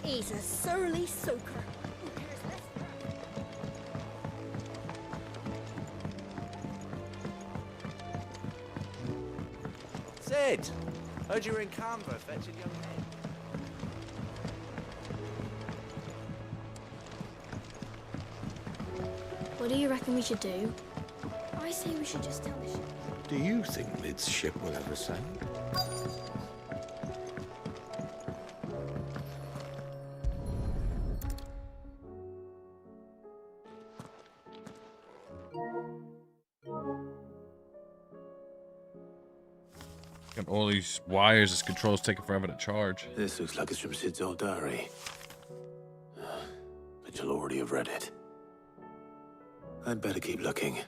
He's a surly soaker. Who cares less? Sid! Heard you were in Kanver fetching young men. What do you reckon we should do? I say we should just tell the ship. Do you think Lid's ship will ever sail? Got all these wires, this control's taking forever to charge. This looks like it's from Sid's old diary. But you'll already have read it. I'd better keep looking.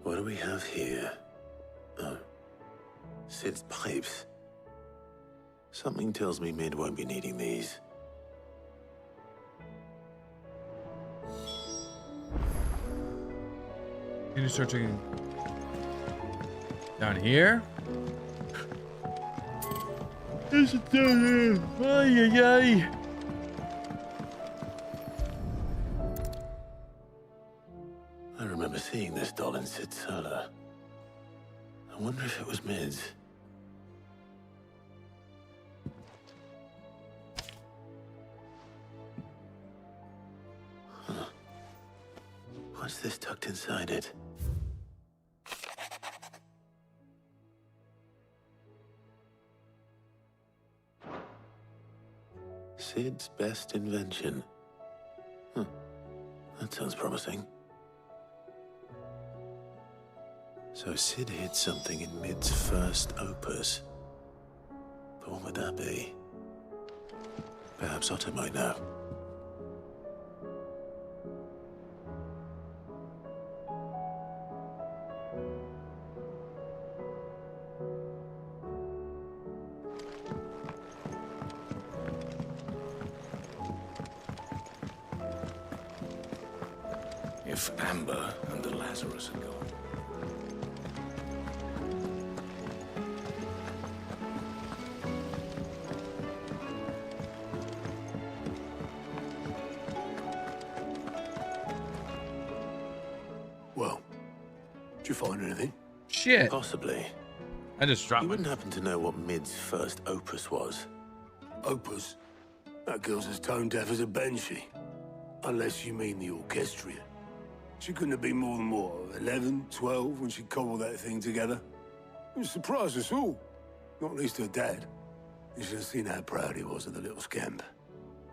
What do we have here? Oh. Sid's pipes. Something tells me Mid won't be needing these. Can you start checking down here? Is it down there? Ay, ay, ay. I remember seeing this doll in Sid's cellar. I wonder if it was Mid's. Huh. What's this tucked inside it? Sid's best invention. Huh. That sounds promising. So Sid hid something in Mid's first opus. But what would that be? Perhaps Otto might know. If Amber and the Lazarus are gone. Well, did you find anything? Shit. Possibly. I just dropped You wouldn't happen to know what Mid's first opus was? Opus? That girl's as tone deaf as a banshee. Unless you mean the orchestrion. She couldn't have been more than, what, 11, 12 when she cobbled that thing together? It surprised us all. Not least her dad. You should have seen how proud he was of the little scamp.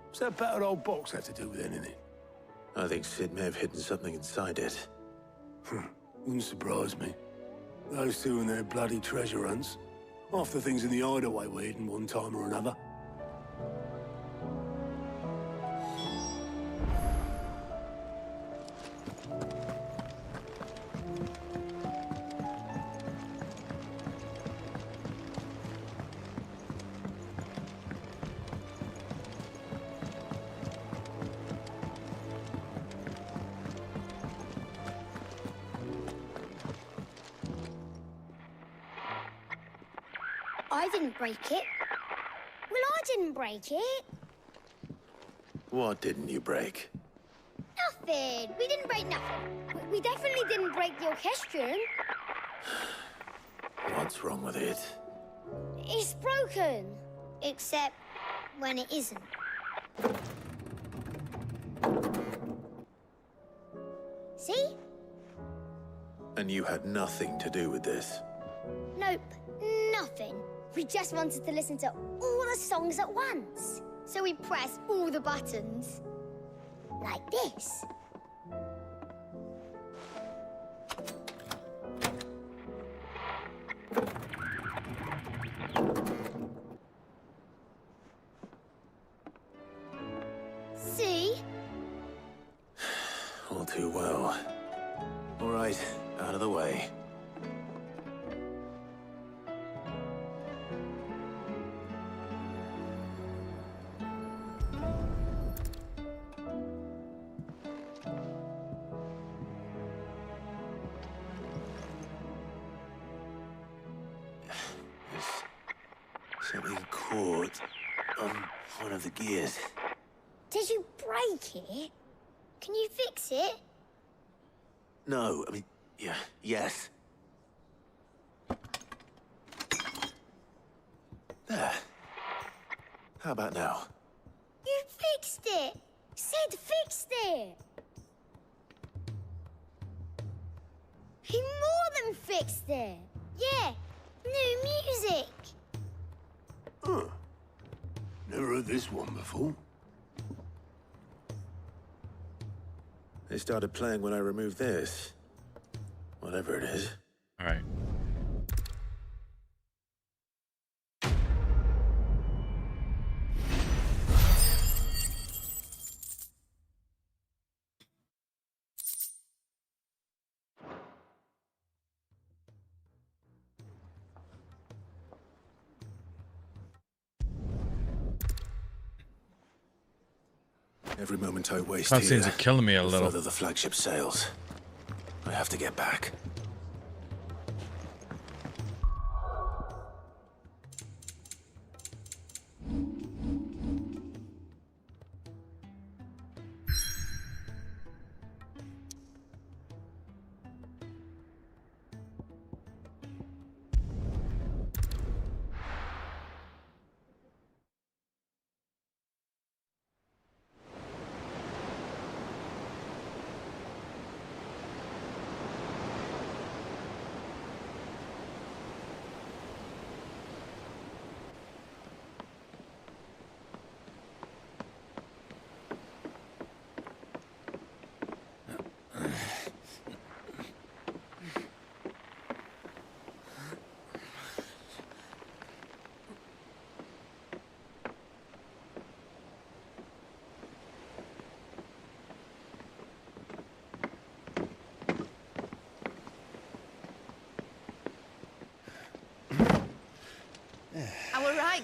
What's that battered old box have to do with anything? I think Sid may have hidden something inside it. Wouldn't surprise me. Those two and their bloody treasure hunts. Half the things in the hideaway were hidden one time or another. I didn't break it. Well, I didn't break it. What didn't you break? Nothing. We didn't break nothing. We definitely didn't break the orchestrion. What's wrong with it? It's broken. Except when it isn't. See? And you had nothing to do with this? Nope, nothing. We just wanted to listen to all the songs at once. So we pressed all the buttons. Like this. See? All too well. All right, out of the way. Something caught on one of the gears. Did you break it? Can you fix it? No, I mean, yes. There. How about now? You fixed it! Sid fixed it! He more than fixed it! Yeah, new music! Huh. Never heard this one before. They started playing when I removed this. Whatever it is. All right. Every moment I waste Cutscenes here, are killing me a the little. further the flagship sails. I have to get back.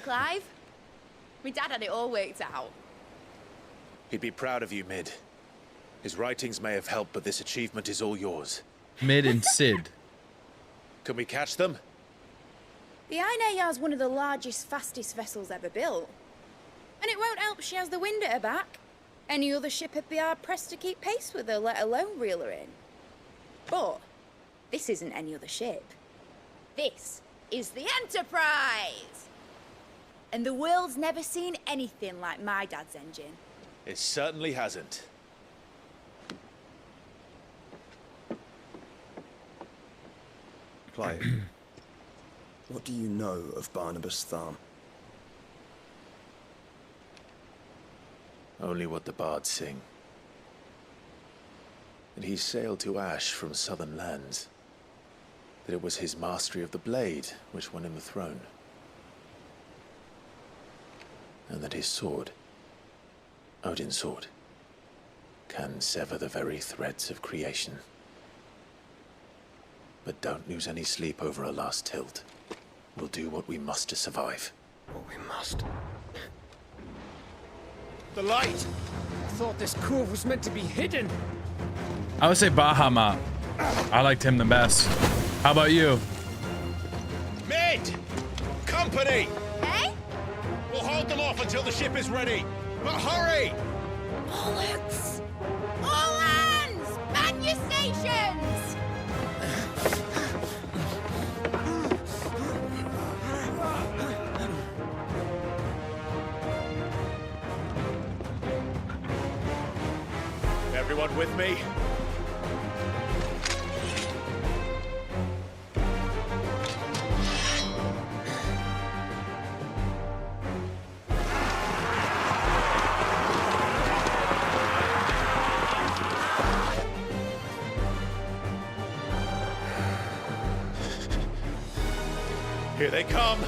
Clive? My dad had it all worked out. He'd be proud of you, Mid. His writings may have helped, but this achievement is all yours. Mid and Sid. Can we catch them? The Ainayar's one of the largest, fastest vessels ever built. And it won't help she has the wind at her back. Any other ship would be hard-pressed to keep pace with her, let alone reel her in. But this isn't any other ship. This is the Enterprise! And the world's never seen anything like my dad's engine. It certainly hasn't. Clive, what do you know of Barnabas Tharm? Only what the bards sing. That he sailed to Ash from southern lands. That it was his mastery of the blade which won him the throne. And that his sword, Odin's sword, can sever the very threads of creation. But don't lose any sleep over a last tilt. We'll do what we must to survive. What we must. The light! I thought this cove was meant to be hidden. I would say Bahamut. I liked him the best. How about you? Mid! Company! Eh? We'll hold them off until the ship is ready. But hurry! Bollocks! All hands! Man your stations! Everyone with me? Here they come.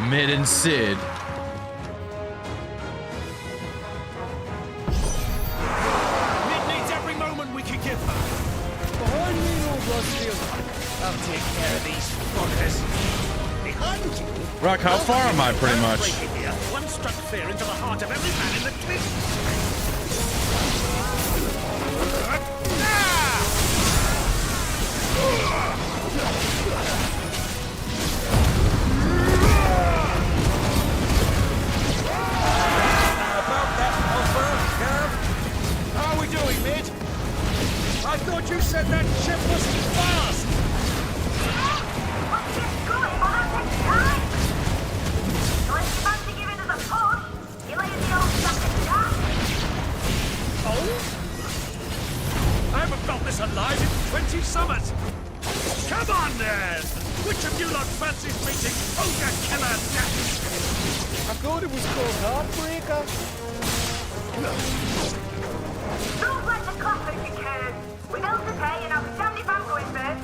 Mid and Sid. Mid needs every moment we can give her. Behind me, Lord Rosfield. I'll take care of these fuckers. Behind you. Rock, how far am I, pretty much? Here, one struck fear into the heart of every man in the cliff. How are we doing, Mid? I thought you said that ship was fast! What's this going for that next time? So if you fancy giving us a push, you lay in the old stuff and die. Oh? I haven't felt this alive in 20 summers! Come on then! Which of you lot fancies meeting Ogre Killer Death? I thought it was called Heartbreaker. Don't let the coffin be cursed. We bills to pay and I'll be damned if I'm going first.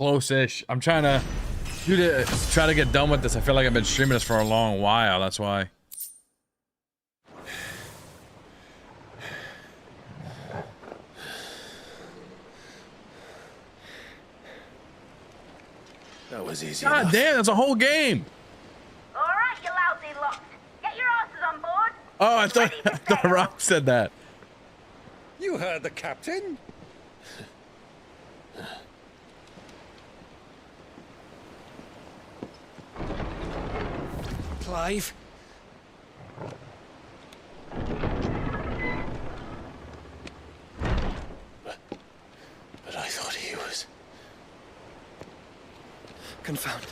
Close-ish. I'm trying to try to get done with this. I feel like I've been streaming this for a long while. That's why. That was easy God enough. damn, that's a whole game. All right, you lousy lot. Get your asses on board. Oh, I thought Rob said that. You heard the captain. Clive? But I thought he was... Confounded.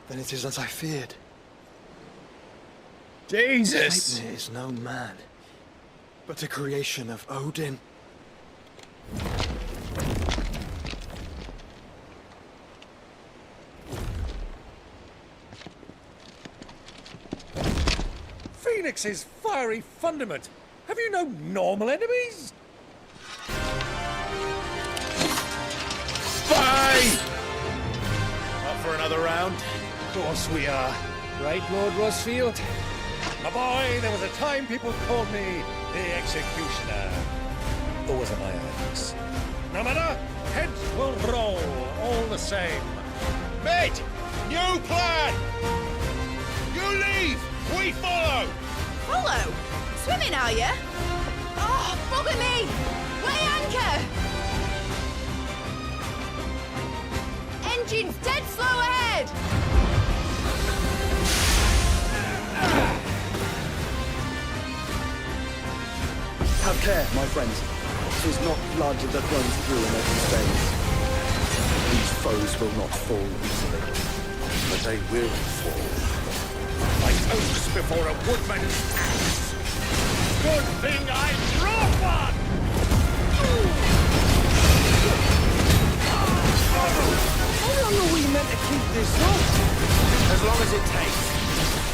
Then it is as I feared. Jesus! Sleipnir is no man, but a creation of Odin. Phoenix's fiery fundament. Have you no normal enemies? Bye! Up for another round? Of course we are. Right, Lord Rosfield? My boy, there was a time people called me the Executioner. Always at my hands. No matter, heads will roll all the same. Mate! New plan! You leave! We follow! Follow? Swimming, are you? Oh, bother me! Weigh anchor! Engine's dead slow ahead! Have care, my friends. 'Tis not blood that runs through an open veins. These foes will not fall easily. But they will fall. Like oaks before a woodman's axe. Good thing I brought one! How long are we meant to keep this up? As long as it takes.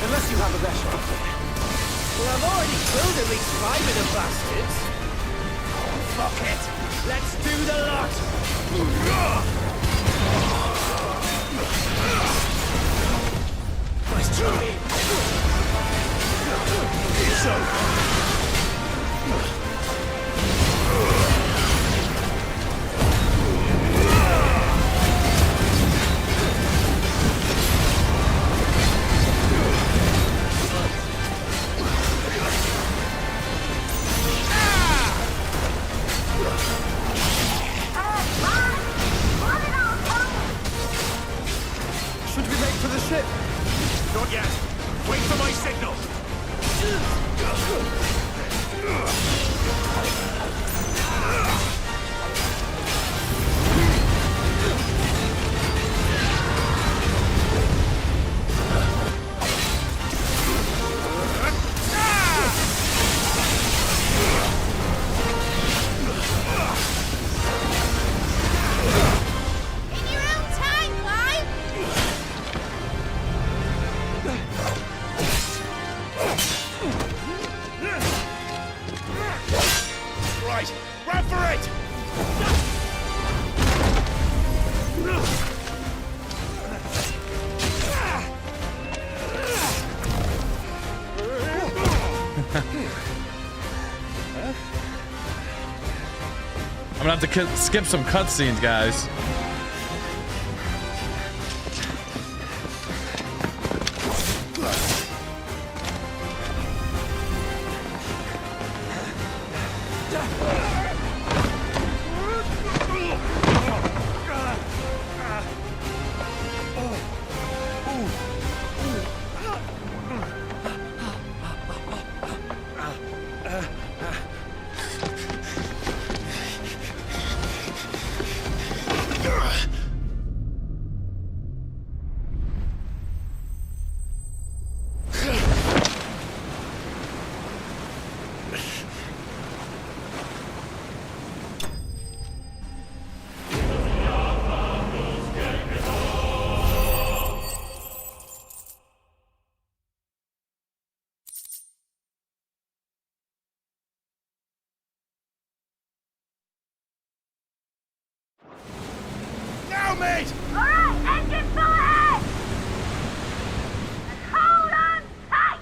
Unless you have a better idea. Well, I've already killed at least 5 of the bastards. Fuck it! Let's do the lot! Nice try. It's over. Should we make for the ship? Not yet. Wait for my signal. In your own time, Clive! Right, run for it! I'm gonna have to skip some cutscenes, guys. Now, mate! All right, engine full ahead! And hold on tight!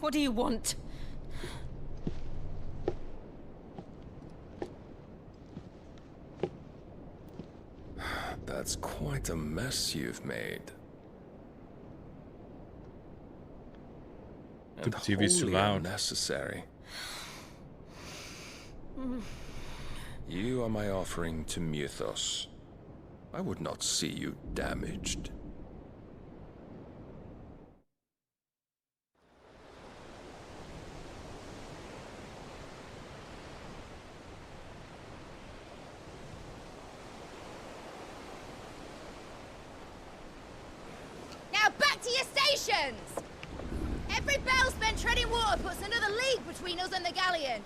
What do you want? That's quite a mess you've made. The TV's too wholly loud. Unnecessary. You are my offering to Mythos. I would not see you damaged. Now back to your stations! Every bell spent treading water puts another league between us and the galleon.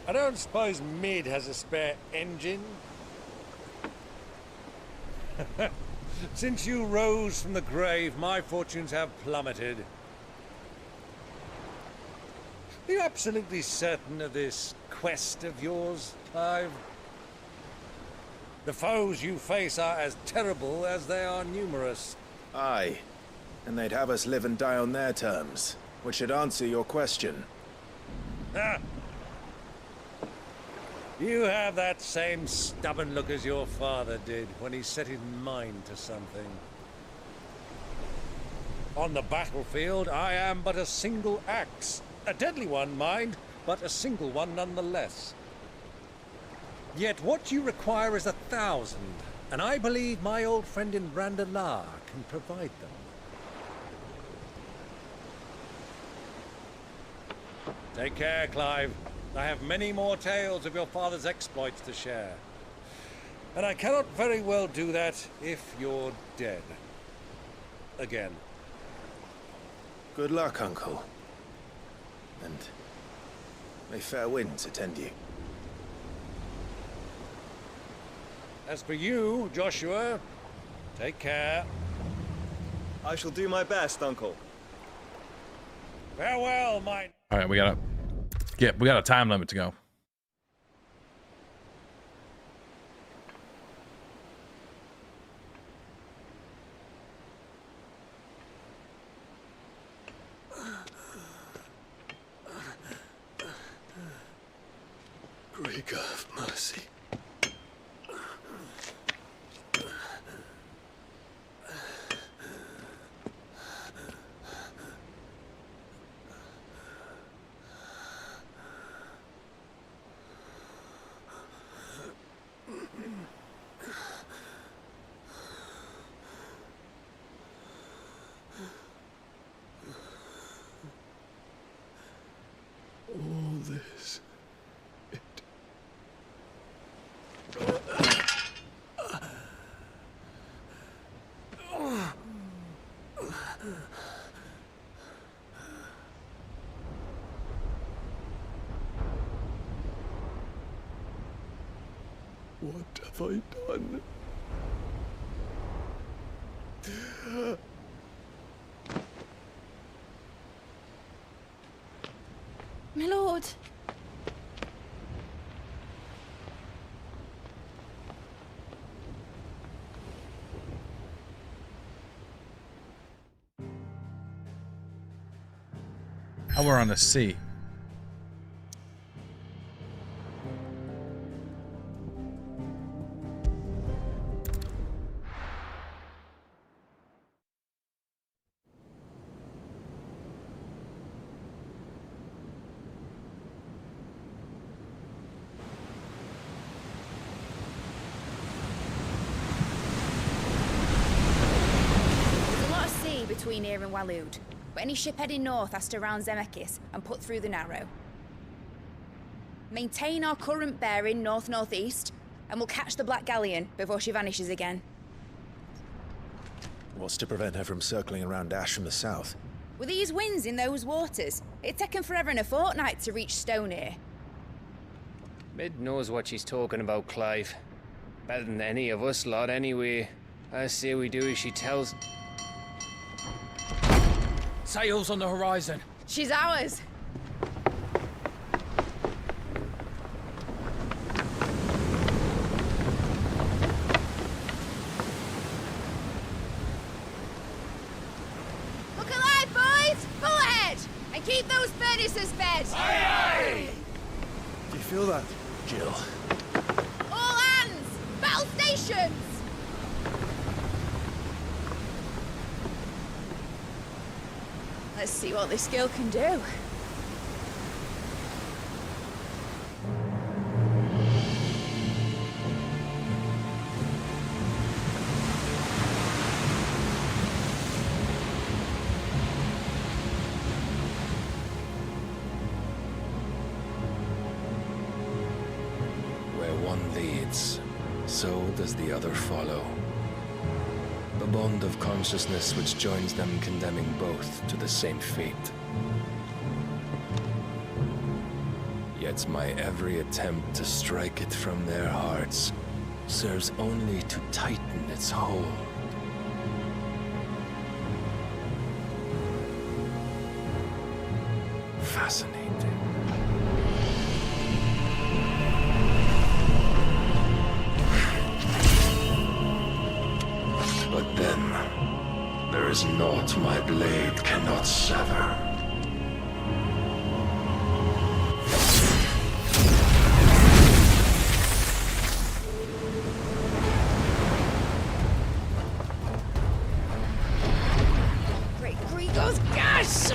I don't suppose Mid has a spare engine? Since you rose from the grave, my fortunes have plummeted. Are you absolutely certain of this quest of yours, Clive? The foes you face are as terrible as they are numerous. Aye. And they'd have us live and die on their terms, which should answer your question. Ah. You have that same stubborn look as your father did when he set his mind to something. On the battlefield, I am but a single axe. A deadly one, mind, but a single one nonetheless. Yet what you require is 1,000, and I believe my old friend in Randalar can provide them. Take care, Clive. I have many more tales of your father's exploits to share. And I cannot very well do that if you're dead. Again. Good luck, Uncle. And may fair winds attend you. As for you, Joshua, take care. I shall do my best, Uncle. Farewell, my... All right, we got a time limit to go. Great God of mercy. All this. What have I done? My lord. Oh, we're on the sea. There's a lot of sea between here and Waloed, but any ship heading north has to round Zemeckis and put through the Narrow. Maintain our current bearing north-northeast, and we'll catch the Black Galleon before she vanishes again. What's to prevent her from circling around Ash from the south? With these winds in those waters, it'd taken forever and a fortnight to reach Stonehere. Mid knows what she's talking about, Clive. Better than any of us lot, anyway. I say we do as she tells. Sails on the horizon. She's ours. potions! Let's see what this girl can do. Where one leads, so does the other follow. The bond of consciousness which joins them, condemning both to the same fate. Yet my every attempt to strike it from their hearts serves only to tighten its hold. Fascinating. But then, there is naught my blade cannot sever. Great Grigor's gas!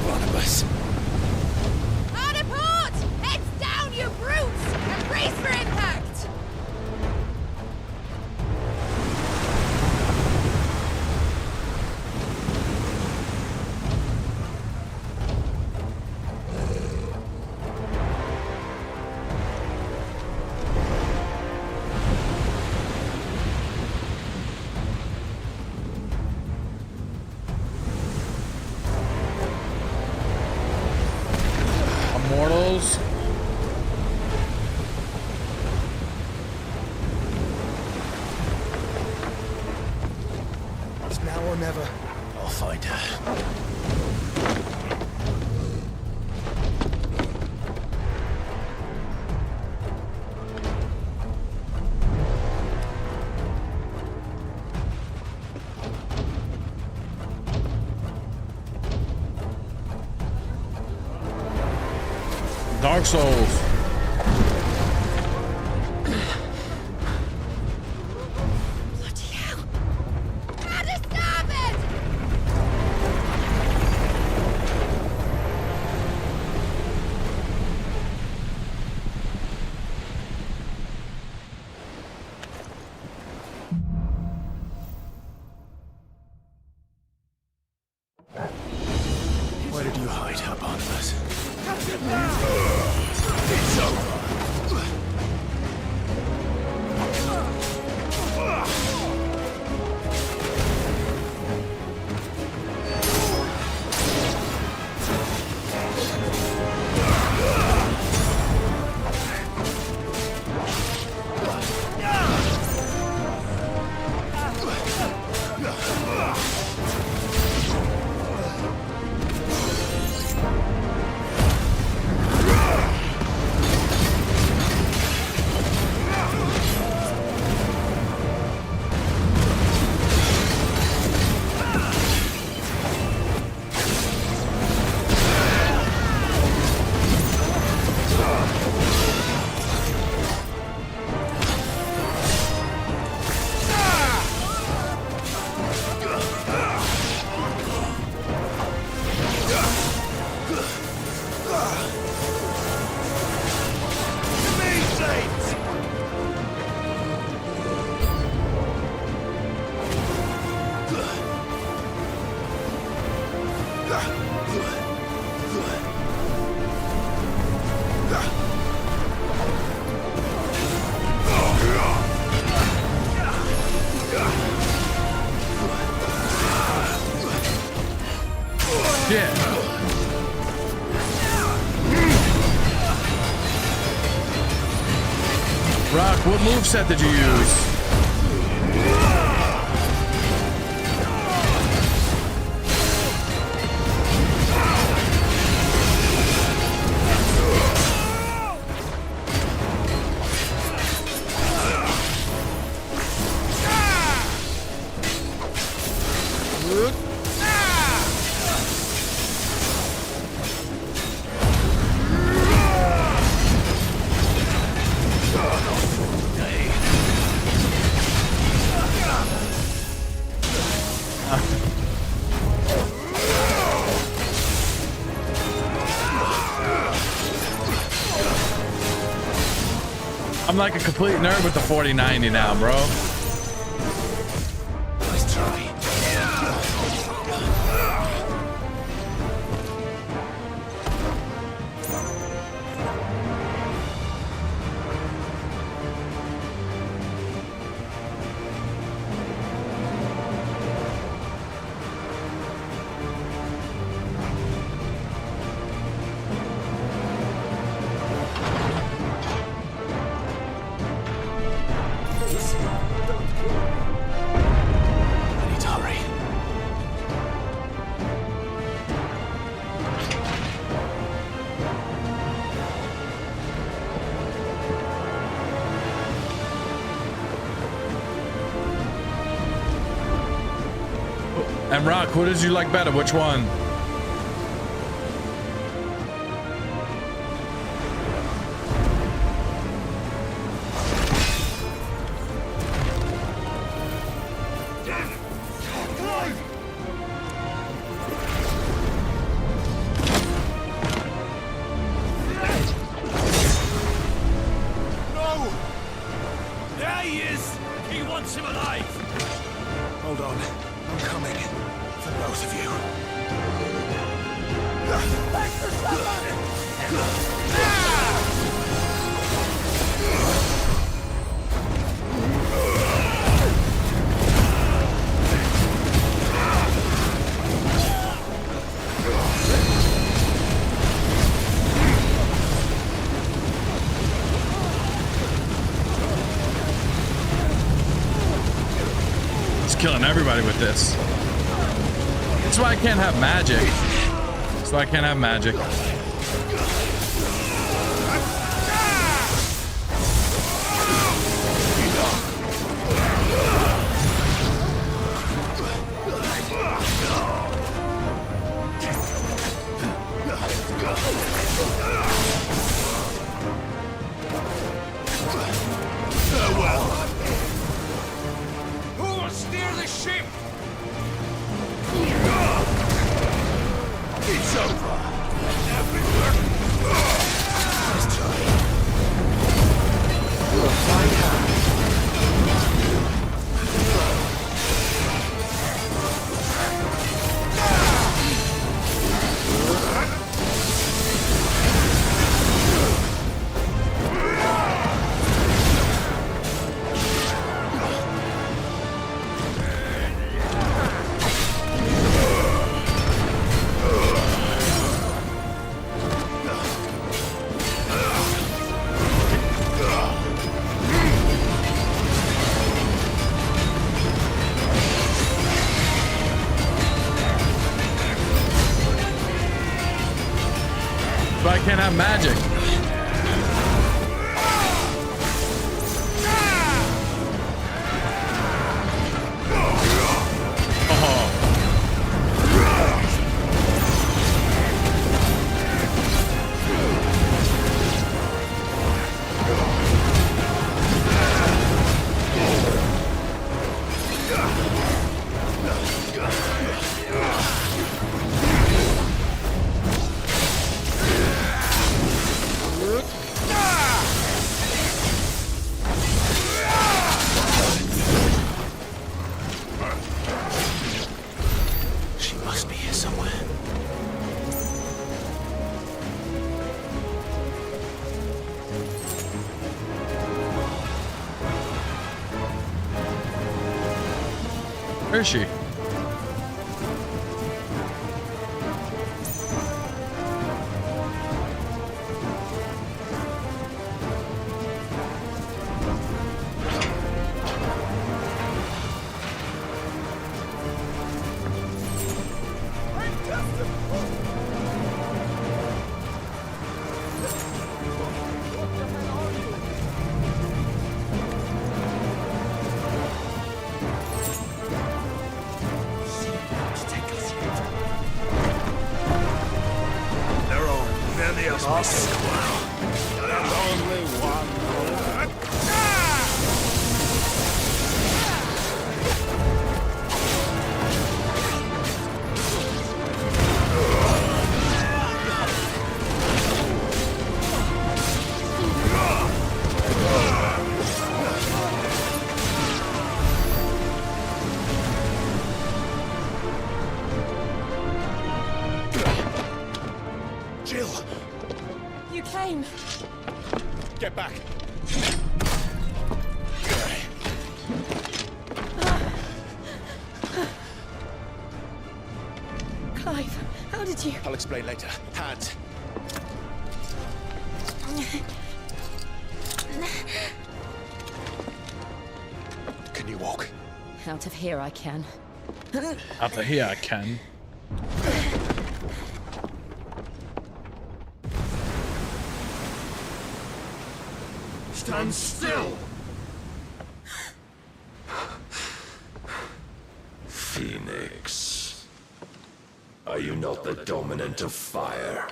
Barnabas. Hard a port! Heads down, you brutes! And brace for impact! Immortals. It's now or never. I'll find her. Dark Souls. Bloody hell! How to stop it! Where did you hide her, Barnabas? It's over. Rock, what moveset did you use? I'm like a complete nerd with the 4090 now, bro. Nice try. And Rock, what did you like better? Which one? No! There he is! He wants him alive! Hold on. I'm coming. For both of you. He's killing everybody with this. That's why I can't have magic. That's why I can't have magic. Farewell. Who will steer the ship? It's over. Everywhere. Let's try. We'll find out. But I can't have magic. She must be here somewhere. Where is she? There are many of us. There's only one. flame! Get back! Clive, how did you... I'll explain later. Hands. Can you walk? Out of here I can. Out of here I can. Stand still! Phoenix. Are you not the dominant of fire?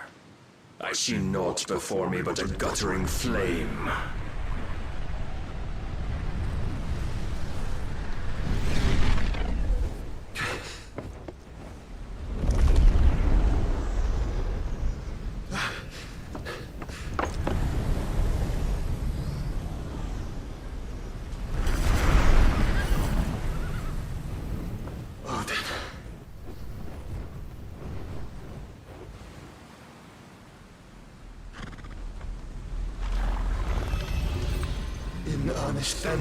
I see naught before me but a guttering flame. Odin. In earnest then.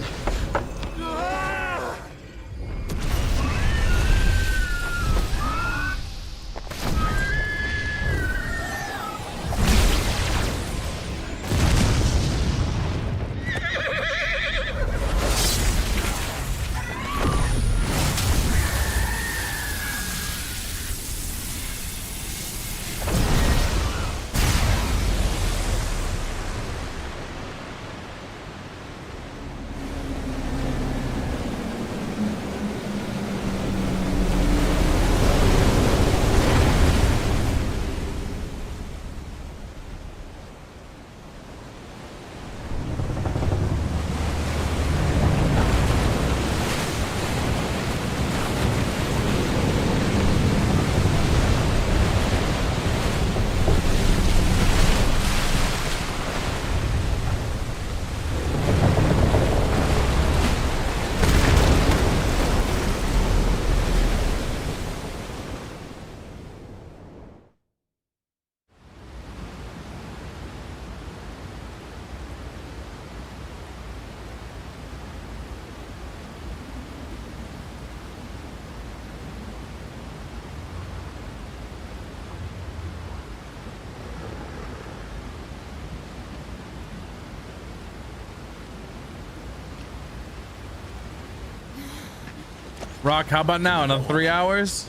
Rock, how about now? Another 3 hours?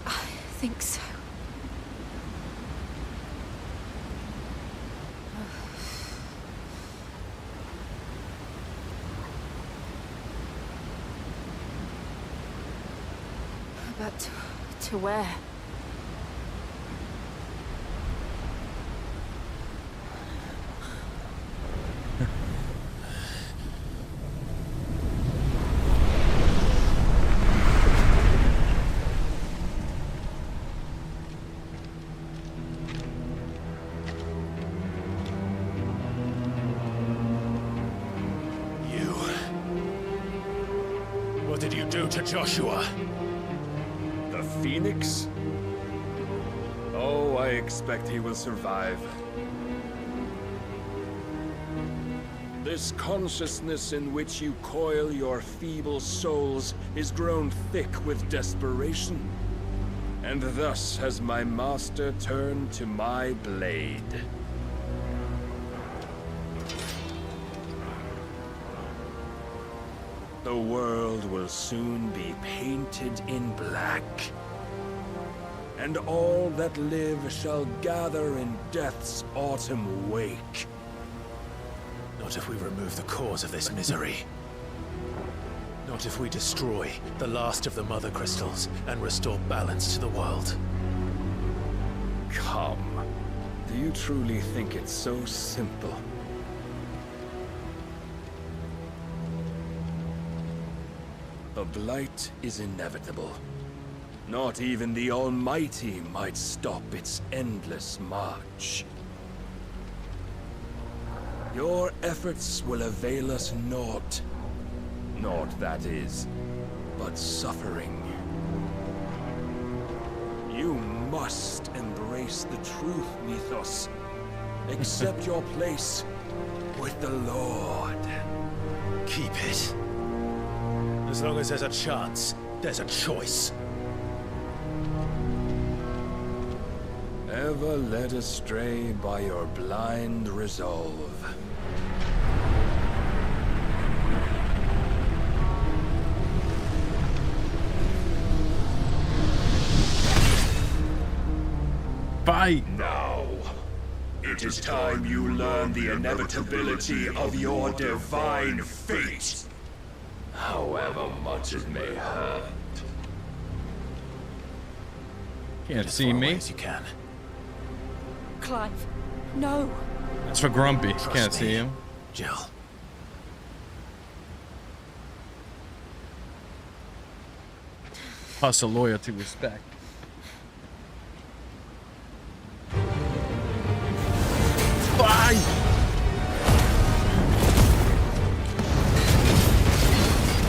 I think so. But to where? What did you do to Joshua? The Phoenix? Oh, I expect he will survive. This consciousness in which you coil your feeble souls is grown thick with desperation. And thus has my master turned to my blade. The world will soon be painted in black. And all that live shall gather in death's autumn wake. Not if we remove the cause of this misery. Not if we destroy the last of the Mother Crystals and restore balance to the world. Come. Do you truly think it's so simple? The Blight is inevitable. Not even the Almighty might stop its endless march. Your efforts will avail us naught. Naught, that is, but suffering. You must embrace face the truth, Mythos. Accept your place with the Lord. Keep it. As long as there's a chance, there's a choice. Ever led astray by your blind resolve. Fight! Now, it is time you learn the inevitability of your divine fate. However much it may hurt. Can't see me. As you can. Clive, no. That's for Grumpy. Trust Can't me, see him. Jill. Hustle, loyalty, respect. Bye!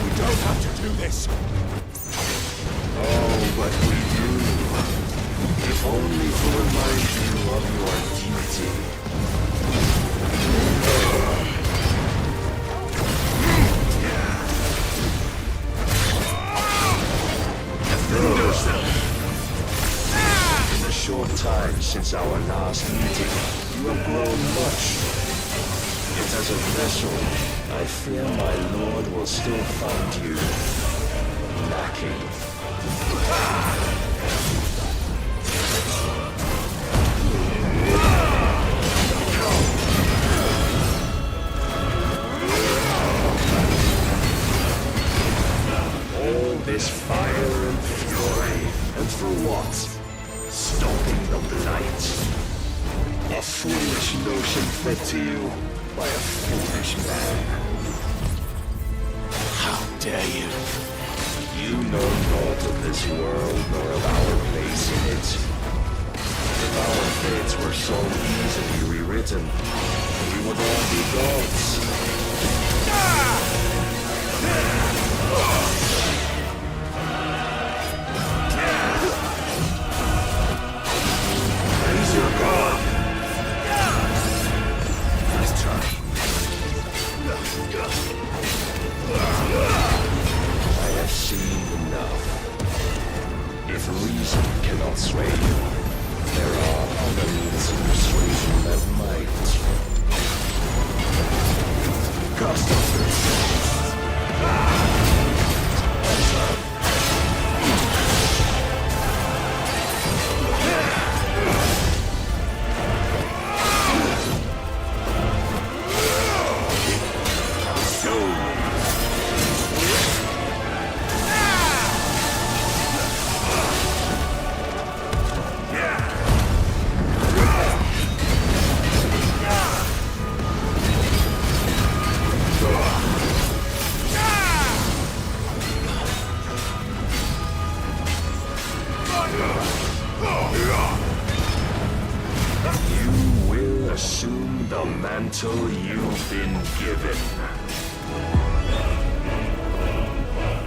We don't have to do this. Oh, but we do. If only to remind you of your duty. Defend yourself. In the short time since our last meeting, you have grown much. Yet as a vessel, I fear my lord will still find you lacking. All this fire and fury, and for what? Stopping the Blight. A foolish notion fed to you by a foolish man. How dare you? You know naught of this world nor of our place in it. If our fates were so easily rewritten, we would all be gods. Raise your guard. Let's try. I have seen enough. If reason cannot sway you, there are other means of persuasion that might. Cast off your sins. You've been given.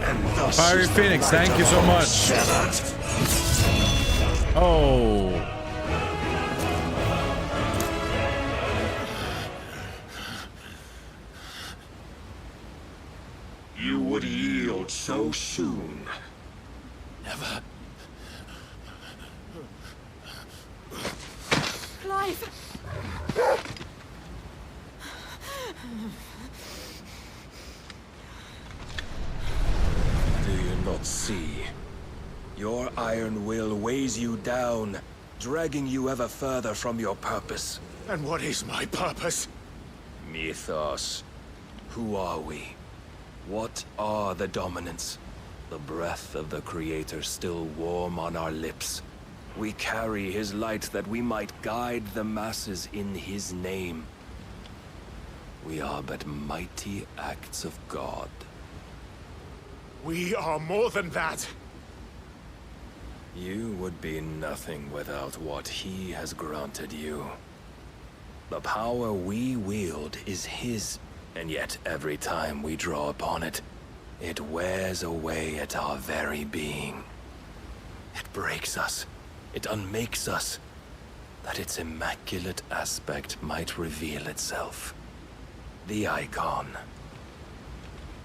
And thus Fiery Phoenix, thank you so much. Oh. You would yield so soon. Never. Clive! Do you not see? Your iron will weighs you down, dragging you ever further from your purpose. And what is my purpose? Mythos. Who are we? What are the dominants? The breath of the Creator still warm on our lips. We carry his light that we might guide the masses in his name. We are but mighty acts of God. We are more than that. You would be nothing without what he has granted you. The power we wield is his, and yet every time we draw upon it, it wears away at our very being. It breaks us. It unmakes us. that its immaculate aspect might reveal itself. The Eikon.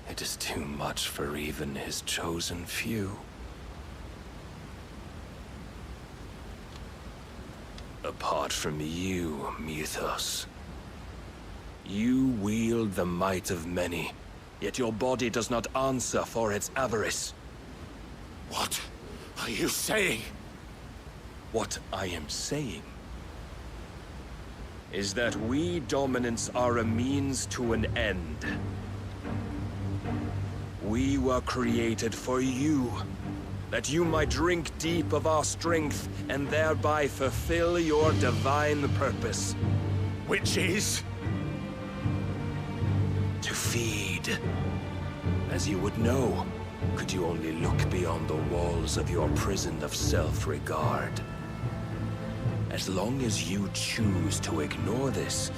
It is too much for even his chosen few. Apart from you, Mythos. You wield the might of many, yet your body does not answer for its avarice. What are you saying? What I am saying is that we dominants are a means to an end. We were created for you, that you might drink deep of our strength and thereby fulfill your divine purpose. Which is? To feed. As you would know, could you only look beyond the walls of your prison of self-regard. As long as you choose to ignore this,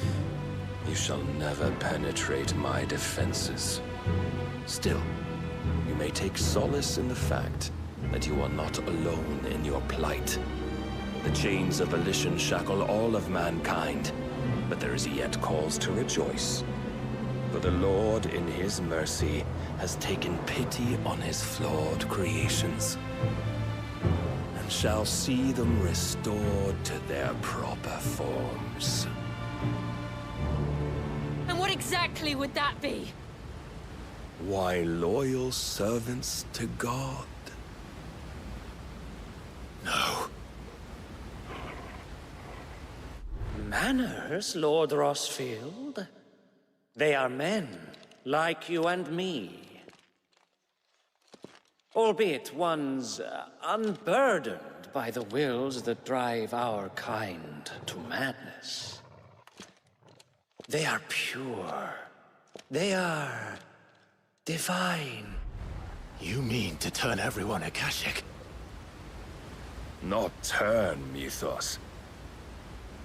you shall never penetrate my defenses. Still, you may take solace in the fact that you are not alone in your plight. The chains of volition shackle all of mankind, but there is yet cause to rejoice. For the Lord, in his mercy, has taken pity on his flawed creations, and shall see them restored to their proper forms. And what exactly would that be? Why, loyal servants to God. No. Manners, Lord Rosfield? They are men, like you and me. Albeit ones unburdened by the wills that drive our kind to madness. They are pure. They are divine. You mean to turn everyone Akashic? Not turn, Mythos.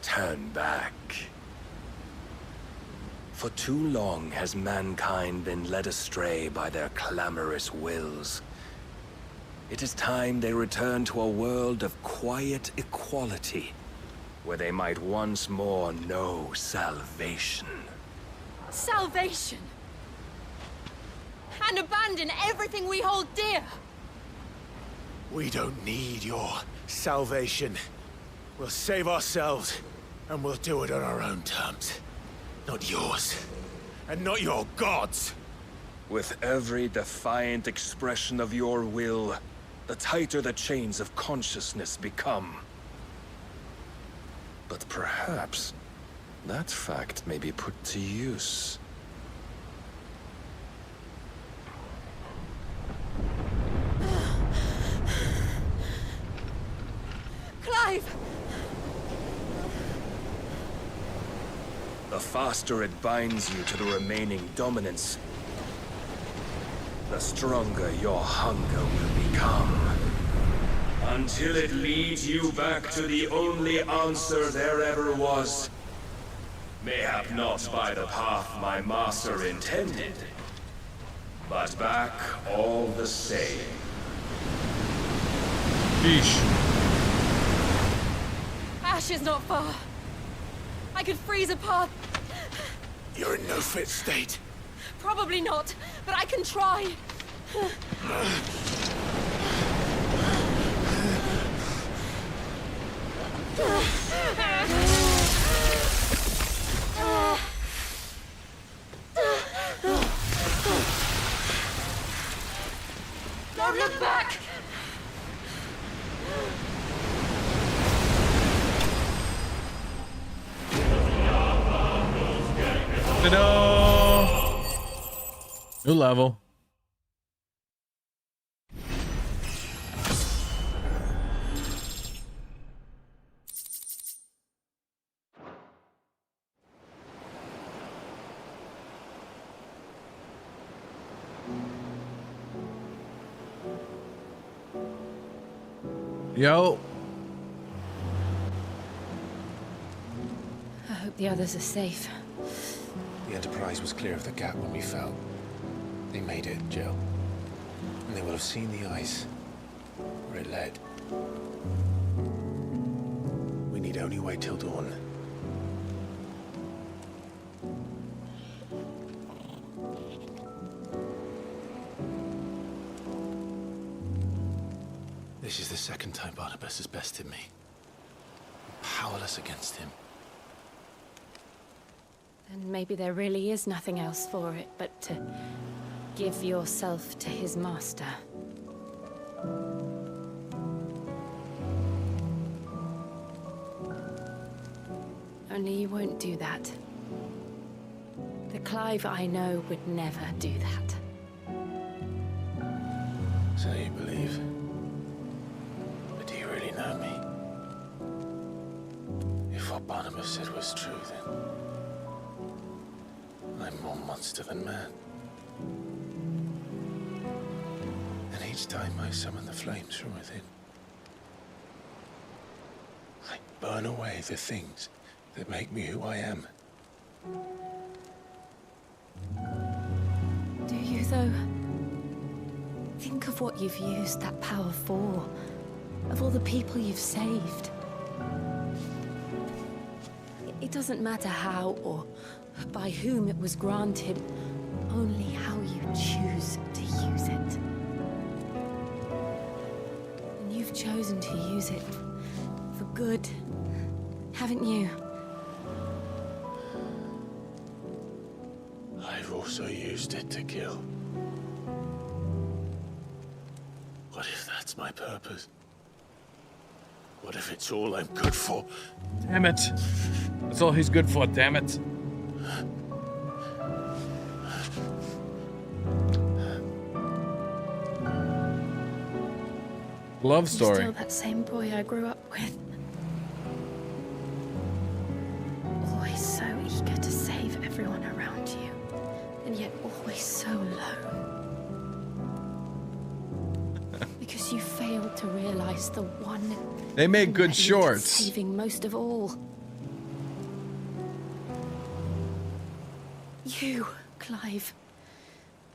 Turn back. For too long has mankind been led astray by their clamorous wills. It is time they return to a world of quiet equality, where they might once more know salvation. Salvation? And abandon everything we hold dear? We don't need your salvation. We'll save ourselves, and we'll do it on our own terms. Not yours. And not your gods! With every defiant expression of your will, the tighter the chains of consciousness become. But perhaps that fact may be put to use. Clive! The faster it binds you to the remaining dominance, the stronger your hunger will become. Until it leads you back to the only answer there ever was. Mayhap not by the path my master intended, but back all the same. Sheesh. Ash is not far. I could freeze a path. You're in no fit state. Probably not, but I can try. Don't look back! Ta-da! New level. Yo. I hope the others are safe. The Enterprise was clear of the gap when we fell. They made it, Jill. And they will have seen the ice where it led. We need help. only wait till dawn. This is the second time Barnabas has bested me. I'm powerless against him. And maybe there really is nothing else for it but to give yourself to his master. Only you won't do that. The Clive I know would never do that. So you believe? But do you really know me? If what Barnabas said was true, then I'm more monster than man. And each time I summon the flames from within, I burn away the things that make me who I am. Do you, though? Think of what you've used that power for. Of all the people you've saved. It doesn't matter how or by whom it was granted, only how you choose to use it. And you've chosen to use it for good, haven't you? I've also used it to kill. What if that's my purpose? What if it's all I'm good for? Damn it. That's all he's good for, damn it. Love story. You're still that same boy I grew up with. Always so eager to save everyone around you, and yet always so low. Because you failed to realize the one They make good that needed shorts. saving most of all. You, Clive.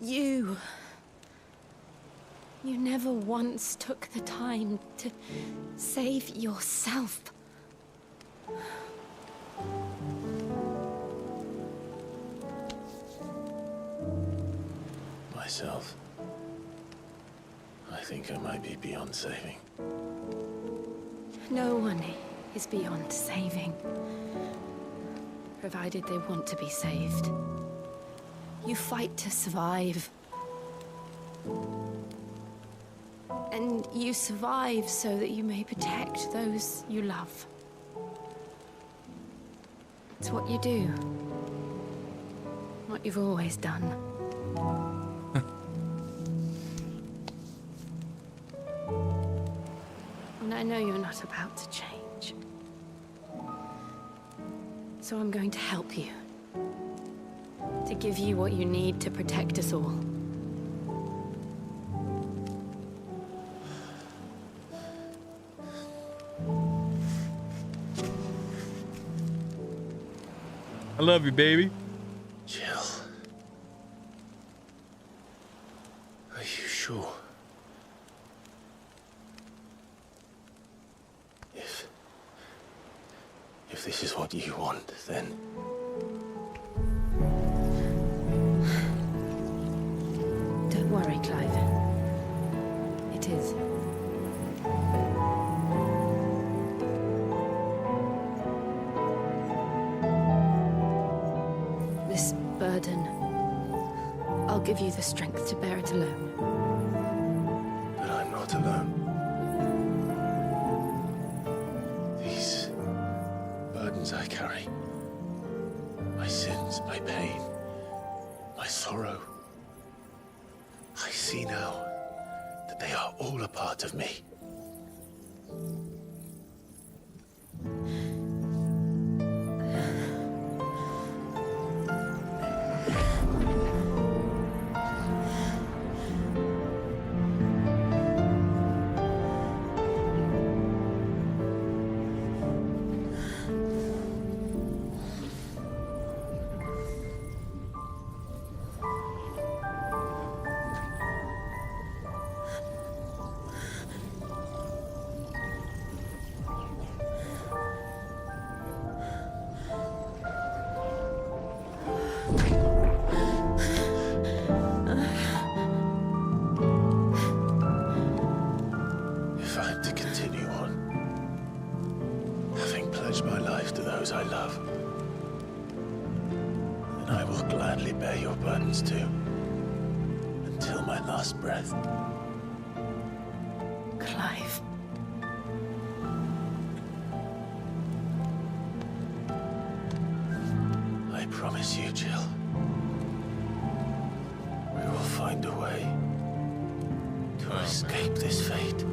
You. You never once took the time to save yourself. Myself? I think I might be beyond saving. No one is beyond saving, provided they want to be saved. You fight to survive. And you survive so that you may protect those you love. It's what you do. What you've always done. And I know you're not about to change. So I'm going to help you. To give you what you need to protect us all. I love you, baby. Jill. Are you sure? If this is what you want, then... Don't worry, Clive. It is. This burden, I'll give you the strength to bear it alone. But I'm not alone. These burdens I carry, my sins, my pain, my sorrow, I see now that they are all a part of me. pledge my life to those I love, then I will gladly bear your burdens too, until my last breath. Clive. I promise you, Jill, we will find a way to escape this fate.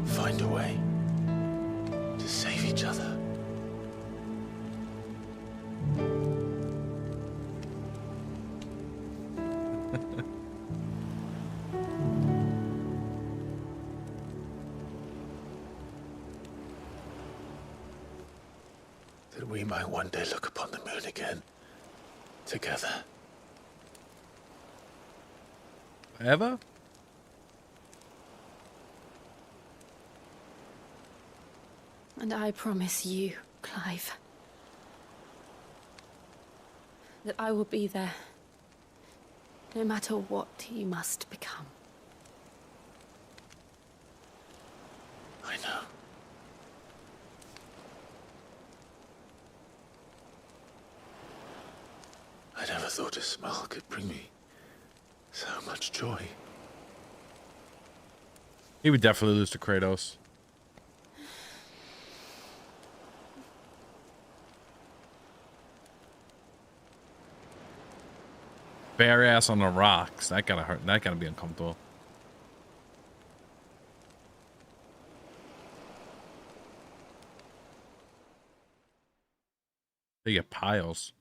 Find a way to save each other. That we might one day look upon the moon again, together. Ever? And I promise you, Clive, that I will be there, no matter what you must become. I know. I never thought a smile could bring me so much joy. He would definitely lose to Kratos. Bare ass on the rocks. That gotta hurt. That gotta be uncomfortable. They get piles.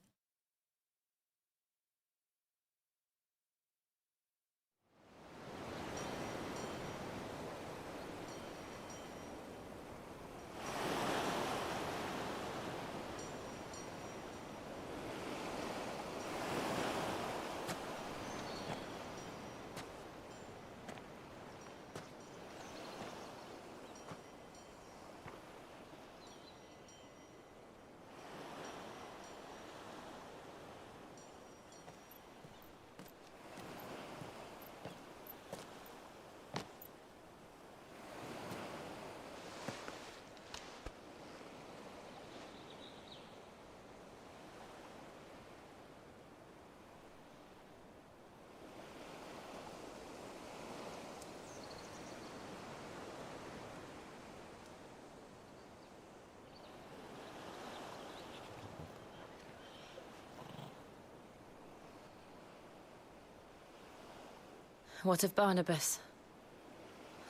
What of Barnabas?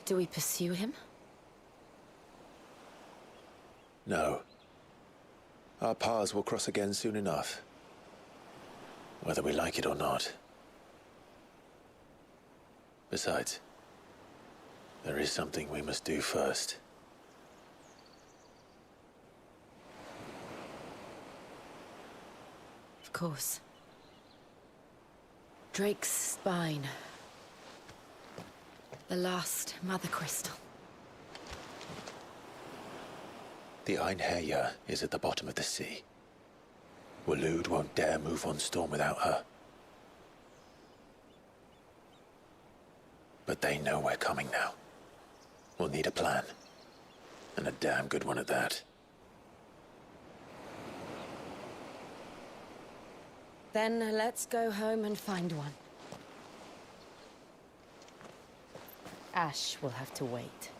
Do we pursue him? No. Our paths will cross again soon enough. Whether we like it or not. Besides, there is something we must do first. Of course. Drake's spine. The last Mother Crystal. The Einherjar is at the bottom of the sea. Waloed won't dare move on Storm without her. But they know we're coming now. We'll need a plan. And a damn good one at that. Then let's go home and find one. Ash will have to wait.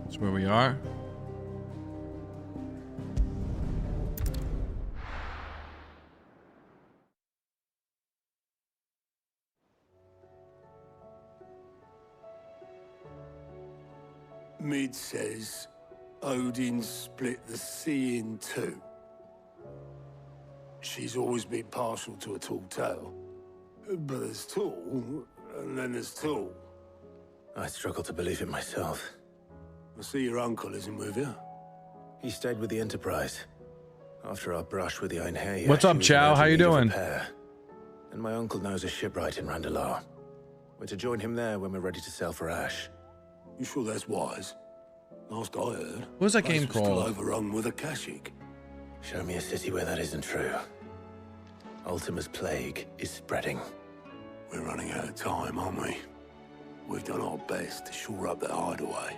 That's where we are. Mid says Odin split the sea in two. She's always been partial to a tall tale. But there's tall, and then there's tall. I struggle to believe it myself. I see your uncle isn't with you. He stayed with the Enterprise. After our brush with the Einherjar, What's up, she was Chow? in How you urgent need of doing? repair. And my uncle knows a shipwright in Randalar. We're to join him there when we're ready to sail for Ash. You sure that's wise? Last I heard, What was that place game was still called? overrun with a Kashyyyk. Show me a city where that isn't true. Ultima's plague is spreading. We're running out of time, aren't we? We've done our best to shore up that hideaway.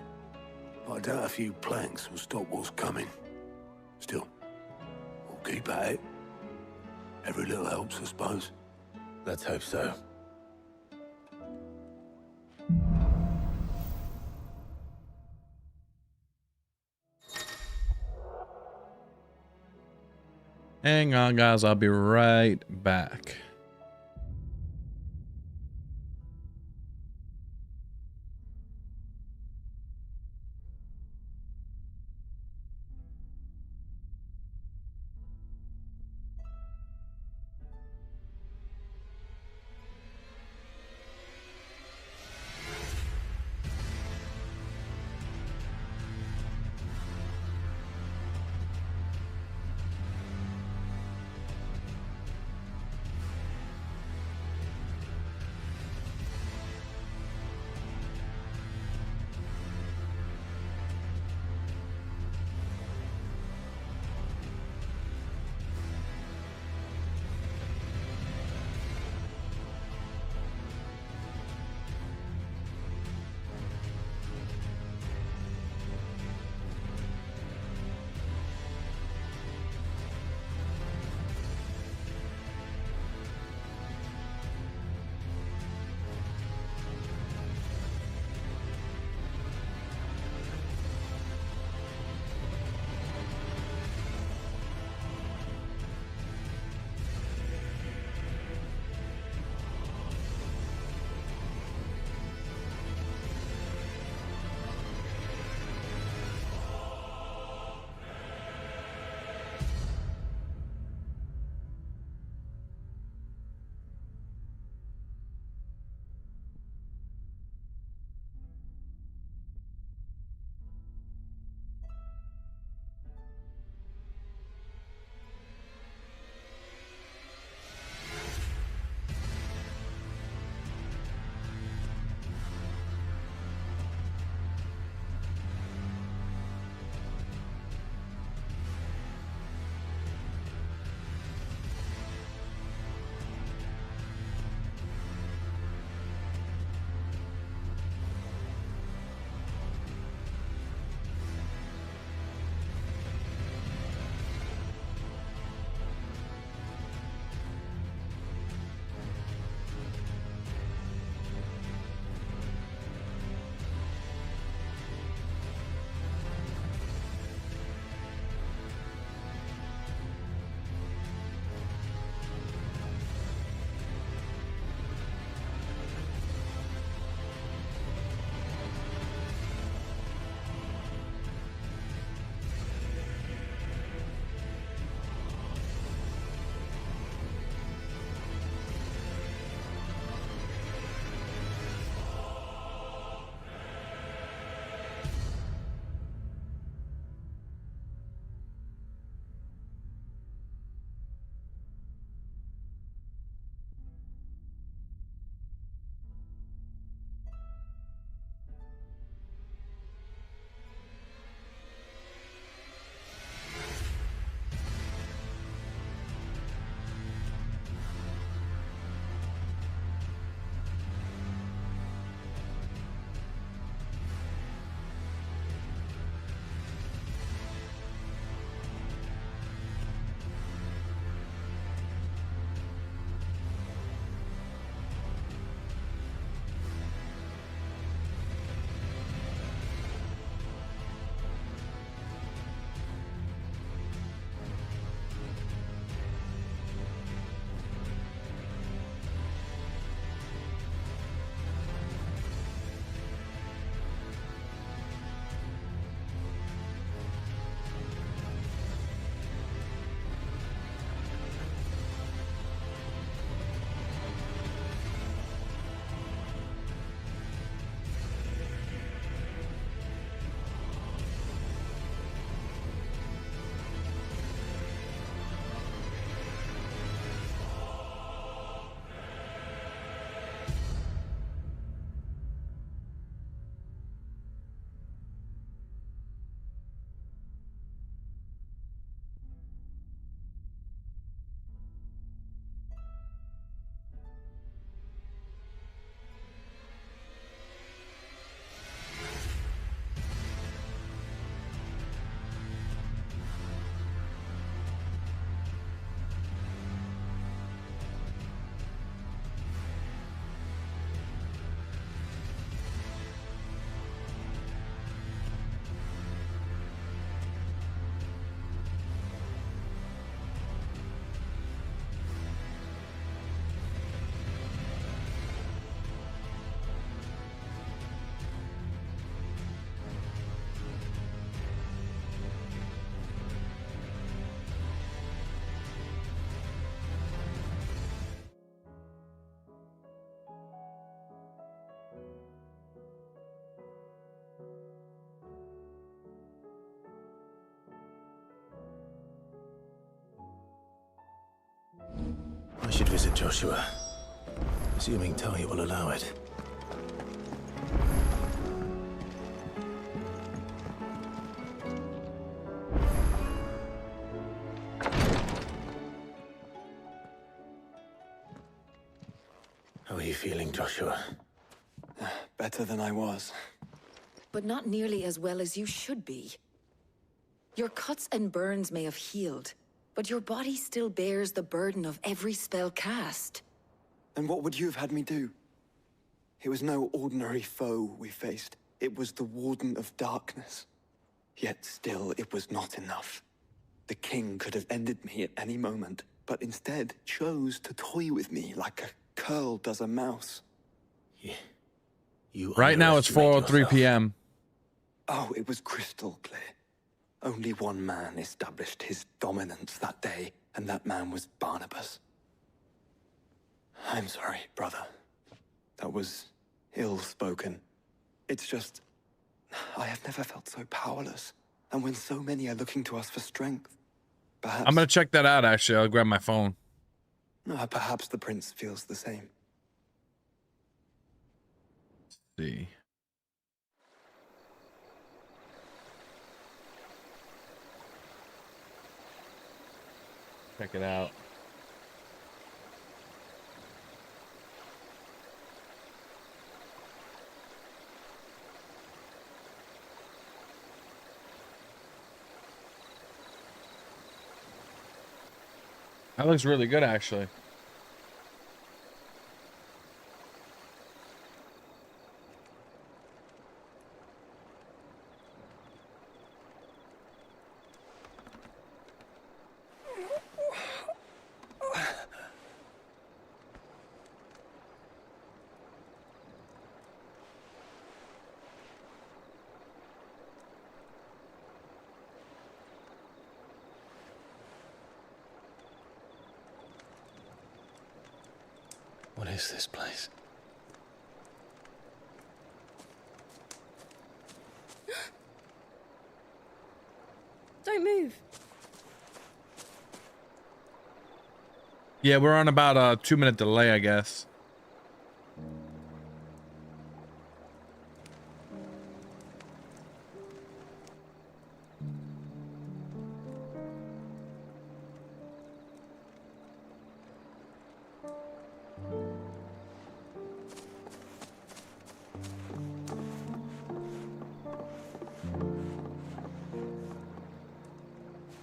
But I doubt a few planks will stop what's coming. Still, we'll keep at it. Every little helps, I suppose. Let's hope so. Hang on, guys. I'll be right back. should visit Joshua, assuming Talia will allow it. How are you feeling, Joshua? Better than I was. But not nearly as well as you should be. Your cuts and burns may have healed, but your body still bears the burden of every spell cast. And what would you have had me do? It was no ordinary foe we faced. It was the Warden of Darkness. Yet still, it was not enough. The king could have ended me at any moment, but instead chose to toy with me like a curl does a mouse. Right now it's 4:03 p.m. Oh, it was crystal clear. Only one man established his dominance that day, and that man was Barnabas. I'm sorry, brother. That was ill-spoken. It's just, I have never felt so powerless. And when so many are looking to us for strength, perhaps... I'm gonna check that out, actually. I'll grab my phone. Perhaps the prince feels the same. Let's see. Check it out. That looks really good, actually. What is this place? Don't move. Yeah, we're on about a 2-minute delay, I guess.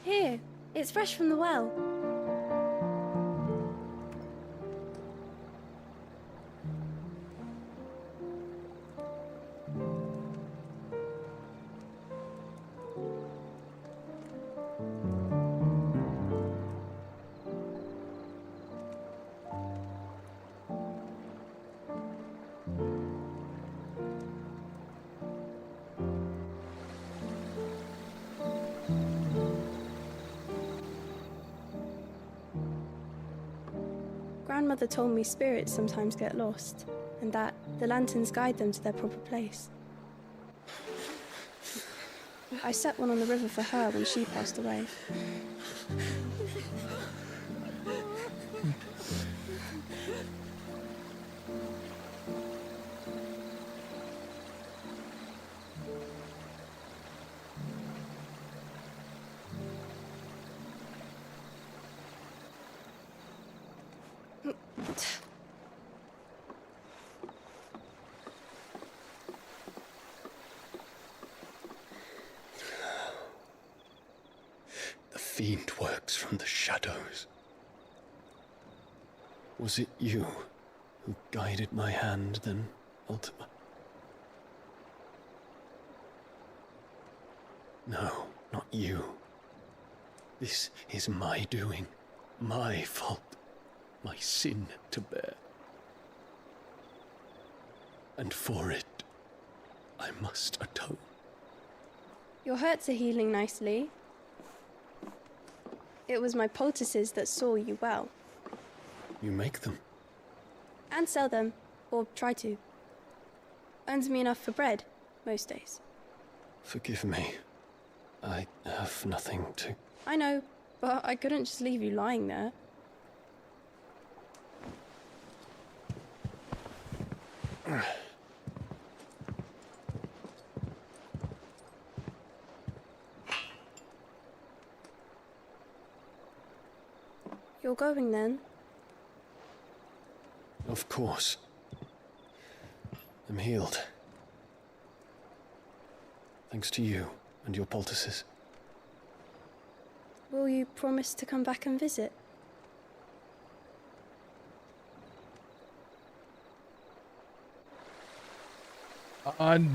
Here, it's fresh from the well. Grandmother told me spirits sometimes get lost, and that the lanterns guide them to their proper place. I set one on the river for her when she passed away. The fiend works from the shadows. Was it you who guided my hand then, Ultima? No, not you. This is my doing, my fault, my sin to bear. And for it, I must atone. Your hurts are healing nicely. It was my poultices that saw you well. You make them? And sell them, or try to. Earns me enough for bread, most days. Forgive me. I have nothing to... I know, but I couldn't just leave you lying there. You're going then? Of course. I'm healed. Thanks to you and your poultices. Will you promise to come back and visit?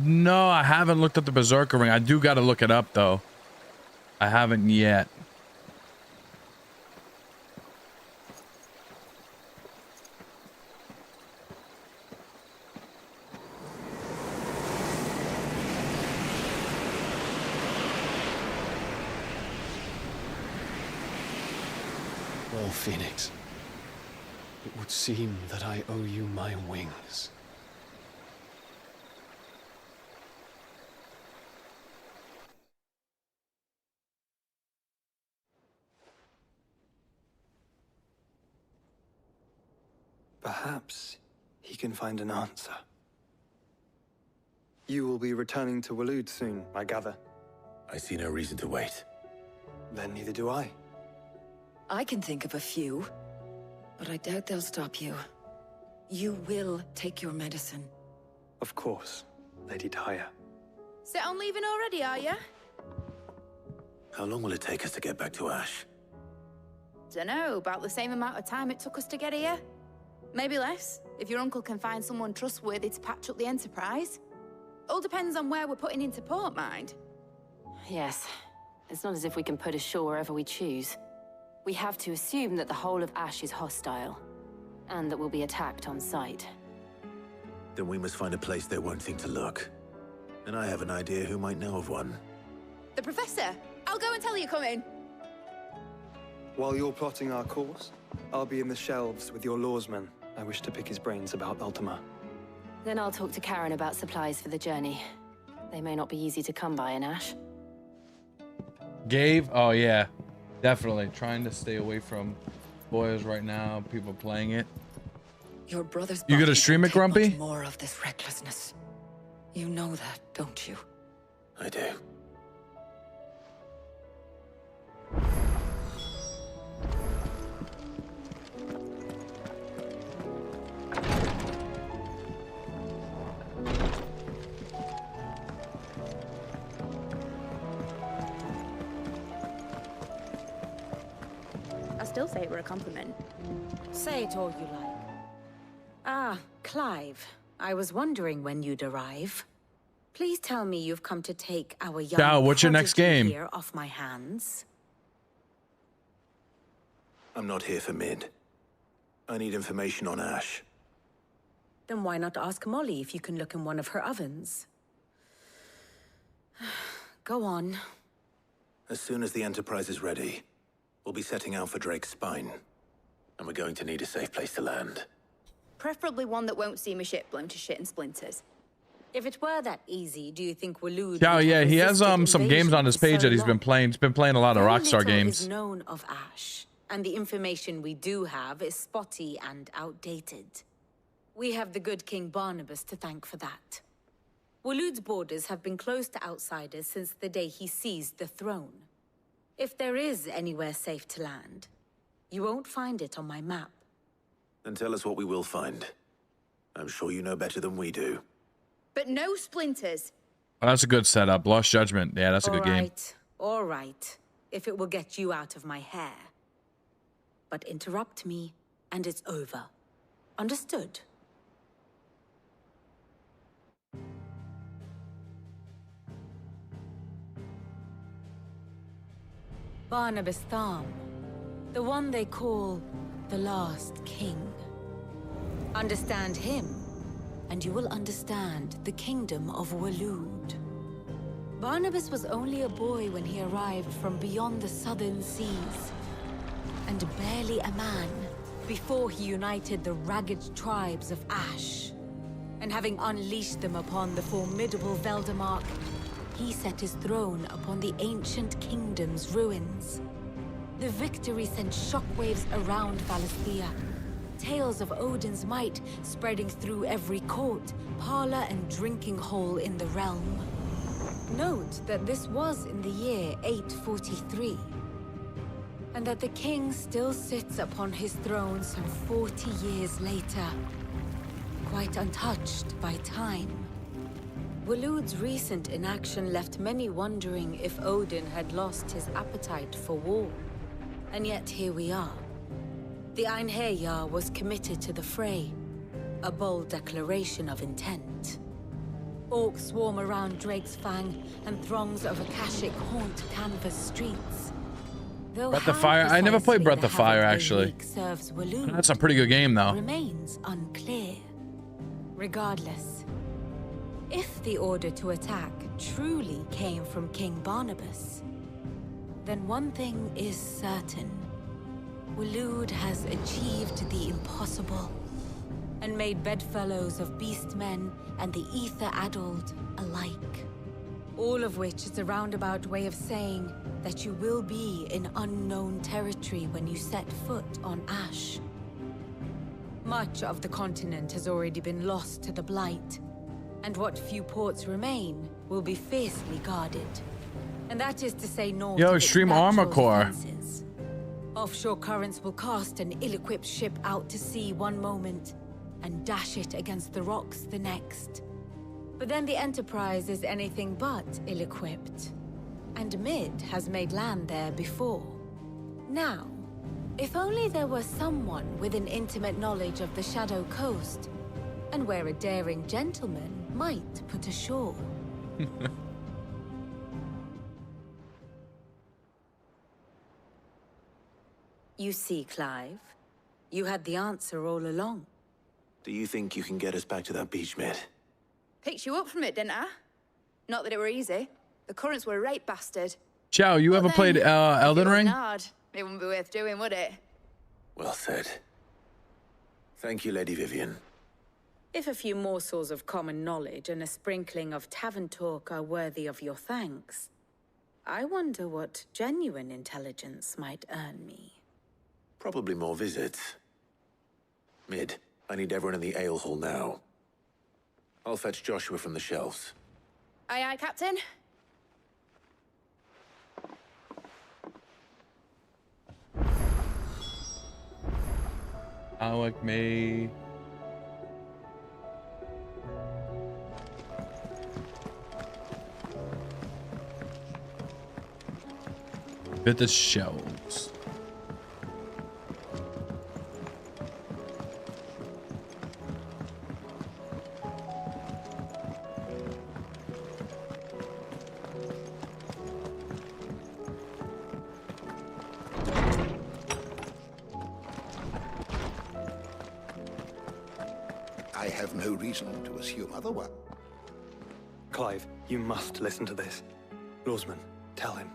No, I haven't looked at the Berserker ring. I do got to look it up, though. I haven't yet. Well, Phoenix, it would seem that I owe you my wings. Perhaps he can find an answer. You will be returning to Waloed soon, I gather. I see no reason to wait. Then neither do I. I can think of a few, but I doubt they'll stop you. You will take your medicine. Of course, Lady Daya. Set on leaving already, are ya? How long will it take us to get back to Ash? Dunno, about the same amount of time it took us to get here. Maybe less, if your uncle can find someone trustworthy to patch up the Enterprise. All depends on where we're putting into port, mind. Yes. It's not as if we can put ashore wherever we choose. We have to assume that the whole of Ash is hostile, and that we'll be attacked on sight. Then we must find a place they won't think to look. And I have an idea who might know of one. The Professor! I'll go and tell you coming! While you're plotting our course, I'll be in the shelves with your lawsman. I wish to pick his brains about Ultima. Then I'll talk to Karen about supplies for the journey. They may not be easy to come by in Ash. Gabe? Oh, yeah. Definitely. Trying to stay away from spoilers right now. People playing it. Your brother's You gonna body stream won't it, take Grumpy? much more of this recklessness. You know that, don't you? I do. I still say it were a compliment. Say it all you like. Ah, Clive. I was wondering when you'd arrive. Please tell me you've come to take our young Cal, what's your next prodigy game? here off my hands. I'm not here for mid. I need information on Ash. Then why not ask Molly if you can look in one of her ovens? Go on. As soon as the Enterprise is ready, we'll be setting out for Drake's Spine. And we're going to need a safe place to land. Preferably one that won't see my ship blown to shit and splinters. If it were that easy, do you think Waloed Oh, would yeah. have He has resisted some games on his invasion page so that he's been long? playing. He's been playing a lot of Very Rockstar little games. is known of Ash, and the information we do have is spotty and outdated. We have the good King Barnabas to thank for that. Waloed's borders have been closed to outsiders since the day he seized the throne. If there is anywhere safe to land, you won't find it on my map. Then tell us what we will find. I'm sure you know better than we do. But no splinters. Oh, that's a good setup. Lost Judgment. Yeah, that's a good game. All right, if it will get you out of my hair. But interrupt me, and it's over. Understood? Barnabas Tham, the one they call the Last King. Understand him, and you will understand the kingdom of Waloed. Barnabas was only a boy when he arrived from beyond the southern seas, and barely a man before he united the ragged tribes of Ash. And having unleashed them upon the formidable Veldamark, he set his throne upon the ancient kingdom's ruins. The victory sent shockwaves around Valisthea, tales of Odin's might spreading through every court, parlor, and drinking hole in the realm. Note that this was in the year 843, and that the king still sits upon his throne some 40 years later, quite untouched by time. Waloed's recent inaction left many wondering if Odin had lost his appetite for war. And yet here we are. The Einherjar was committed to the fray, a bold declaration of intent. Orcs swarm around Drake's Fang, and throngs of Akashic haunt Kanver's streets. Though Breath of Fire? I never played Breath of Fire, actually. Serves Waloed That's a pretty good game, though. remains unclear. Regardless, if the order to attack truly came from King Barnabas, then one thing is certain. Waloed has achieved the impossible, and made bedfellows of beastmen and the ether-addled alike. All of which is a roundabout way of saying that you will be in unknown territory when you set foot on Ash. Much of the continent has already been lost to the Blight, and what few ports remain will be fiercely guarded. And that is to say naught Yo, of its Extreme natural Armor Core. defenses. Offshore currents will cast an ill-equipped ship out to sea one moment, and dash it against the rocks the next. But then the Enterprise is anything but ill-equipped. And Mid has made land there before. Now, if only there were someone with an intimate knowledge of the Shadow Coast, and where a daring gentleman might put ashore. You see, Clive, you had the answer all along. Do you think you can get us back to that beach, Mid? Picked you up from it, didn't I? Not that it were easy. The currents were a right bastard. Chow, you ever played Elden Ring? Hard. It wouldn't be worth doing, would it? Well said. Thank you, Lady Vivian. If a few morsels of common knowledge and a sprinkling of tavern talk are worthy of your thanks, I wonder what genuine intelligence might earn me. Probably more visits. Mid, I need everyone in the ale hall now. I'll fetch Joshua from the shelves. Aye, aye, Captain. Alec me. Bit the shelves. I have no reason to assume otherwise. Clive, you must listen to this. Lawsman, tell him.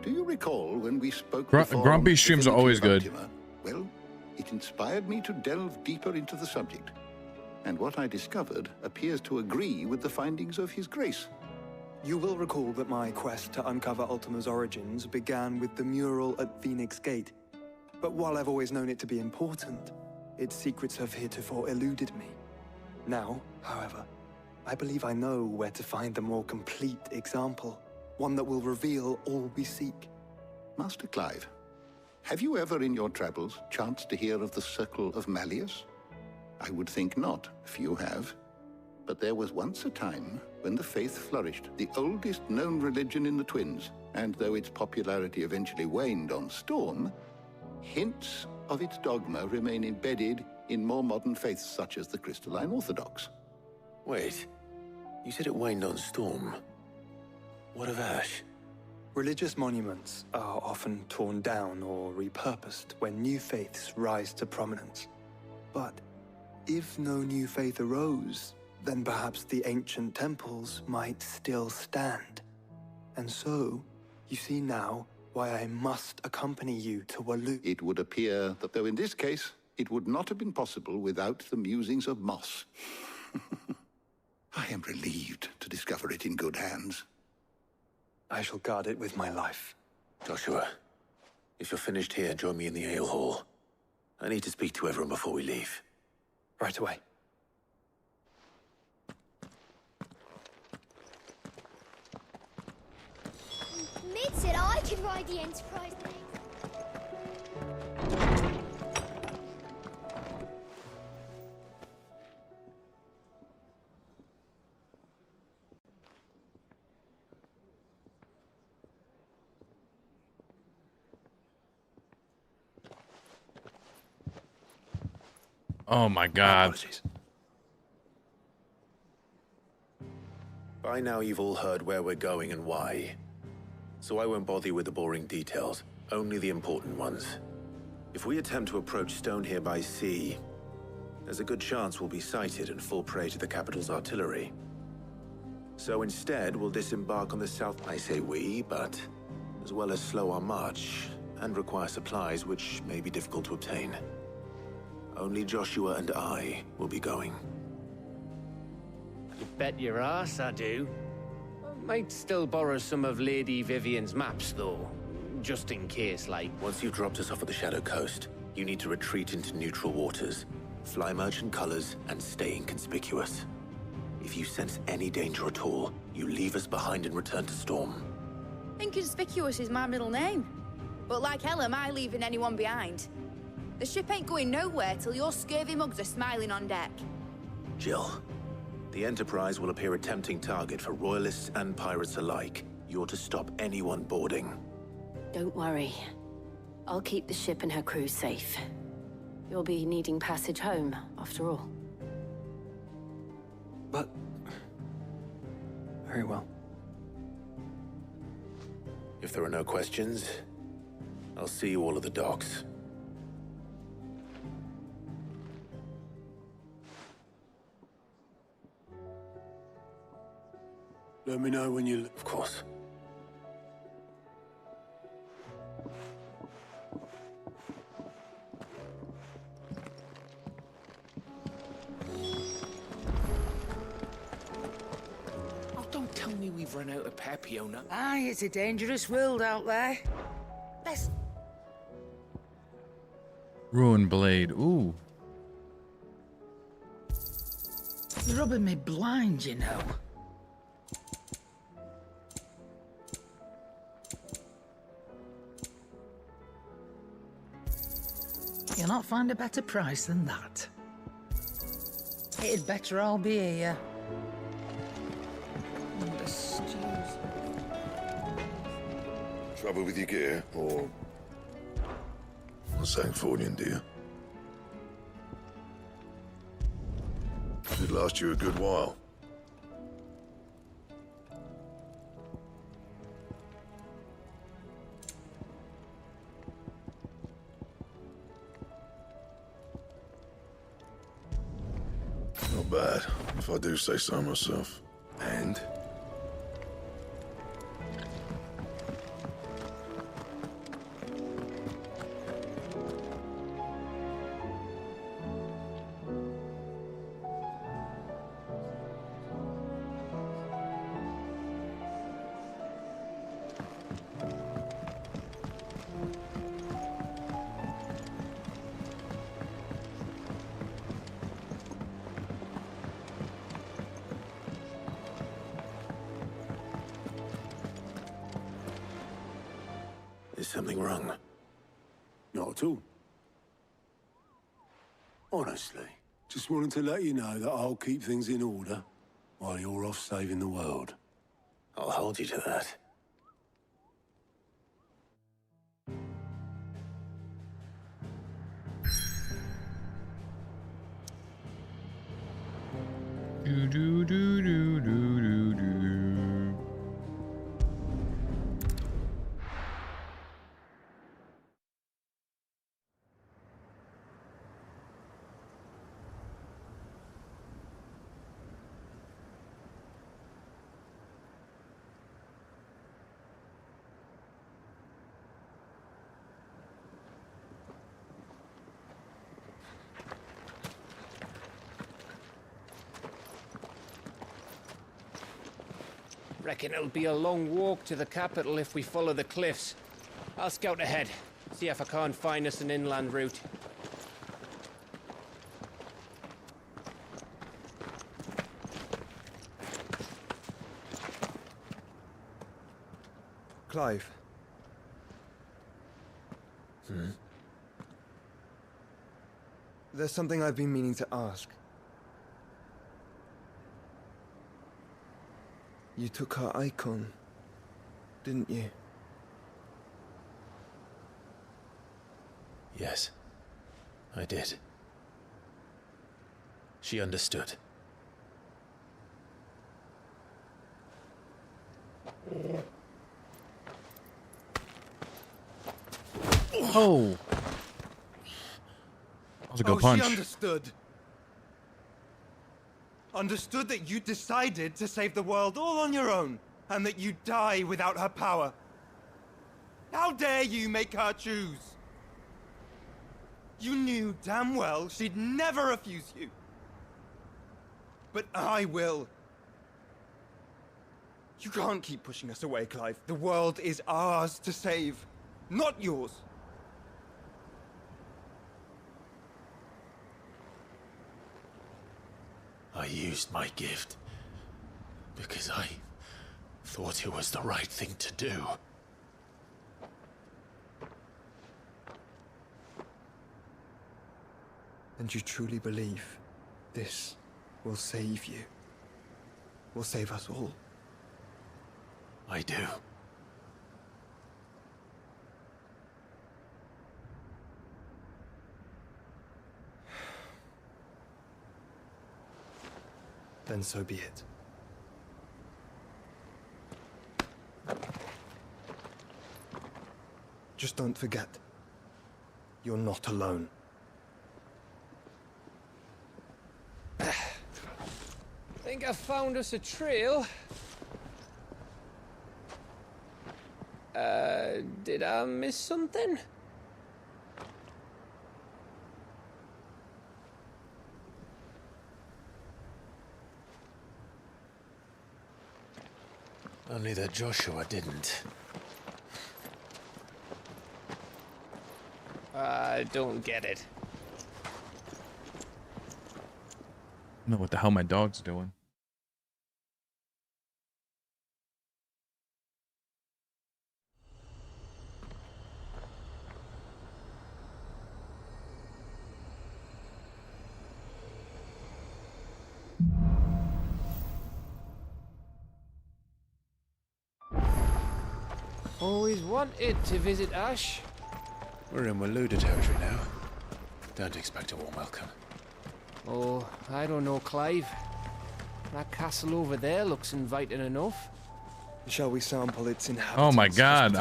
Do you recall when we spoke Grumpy streams are always good. Ultima? Well, it inspired me to delve deeper into the subject. And what I discovered appears to agree with the findings of His Grace. You will recall that my quest to uncover Ultima's origins began with the mural at Phoenix Gate. But while I've always known it to be important, its secrets have heretofore eluded me. Now, however, I believe I know where to find the more complete example, one that will reveal all we seek. Master Clive, have you ever in your travels chanced to hear of the Circle of Malleus? I would think not, if you have. But there was once a time when the faith flourished, the oldest known religion in the Twins, and though its popularity eventually waned on Storm, hints of its dogma remain embedded in more modern faiths such as the Crystalline Orthodox. Wait, you said it waned on Storm. What of Ash? Religious monuments are often torn down or repurposed when new faiths rise to prominence. But if no new faith arose, then perhaps the ancient temples might still stand. And so, you see now why I must accompany you to Waloed. It would appear that, though in this case, it would not have been possible without the musings of Moss. I am relieved to discover it in good hands. I shall guard it with my life. Joshua, if you're finished here, join me in the ale hall. I need to speak to everyone before we leave. Right away. Mid said I could ride the Enterprise next. Oh my God. Apologies. By now you've all heard where we're going and why. So I won't bother you with the boring details, only the important ones. If we attempt to approach Stone here by sea, there's a good chance we'll be sighted and fall prey to the capital's artillery. So instead, we'll disembark on the south. I say we, but as well as slow our march and require supplies which may be difficult to obtain. Only Joshua and I will be going. You bet your ass I do. Might still borrow some of Lady Vivian's maps, though. Just in case, like... Once you've dropped us off at the Shadow Coast, you need to retreat into neutral waters, fly merchant colors, and stay inconspicuous. If you sense any danger at all, you leave us behind and return to Storm. Inconspicuous is my middle name. But like hell am I leaving anyone behind. The ship ain't going nowhere till your scurvy mugs are smiling on deck. Jill, the Enterprise will appear a tempting target for royalists and pirates alike. You're to stop anyone boarding. Don't worry. I'll keep the ship and her crew safe. You'll be needing passage home, after all. But... very well. If there are no questions, I'll see you all at the docks. Let me know when you... Of course. Oh, don't tell me we've run out of Papiona. Aye, it's a dangerous world out there. Let's... Ruin blade. Ooh. You're rubbing me blind, you know. You'll not find a better price than that. It'd better all be here. And the stews. Trouble with your gear, or... something for you, dear? It last you a good while. Not bad, if I do say so myself. And? Is something wrong? Not at all. Honestly, just wanted to let you know that I'll keep things in order while you're off saving the world. I'll hold you to that. Do do do do do do do. Reckon it'll be a long walk to the capital if we follow the cliffs. I'll scout ahead, see if I can't find us an inland route. Clive. There's something I've been meaning to ask. You took her Eikon, didn't you? Yes, I did. She understood. Oh! That was a good punch. She understood. Understood that you decided to save the world all on your own, and that you'd die without her power. How dare you make her choose? You knew damn well she'd never refuse you. But I will. You can't keep pushing us away, Clive. The world is ours to save, not yours. I used my gift because I thought it was the right thing to do. And you truly believe this will save you? Will save us all? I do. Then so be it. Just don't forget, you're not alone. Think I found us a trail. Did I miss something? Only that Joshua didn't. I don't get it. I don't know what the hell my dog's doing. Always wanted to visit Ash. We're in Waluda territory now. Don't expect a warm welcome. Oh, I don't know, Clive. That castle over there looks inviting enough. Shall we sample its inhabitants? Oh my god.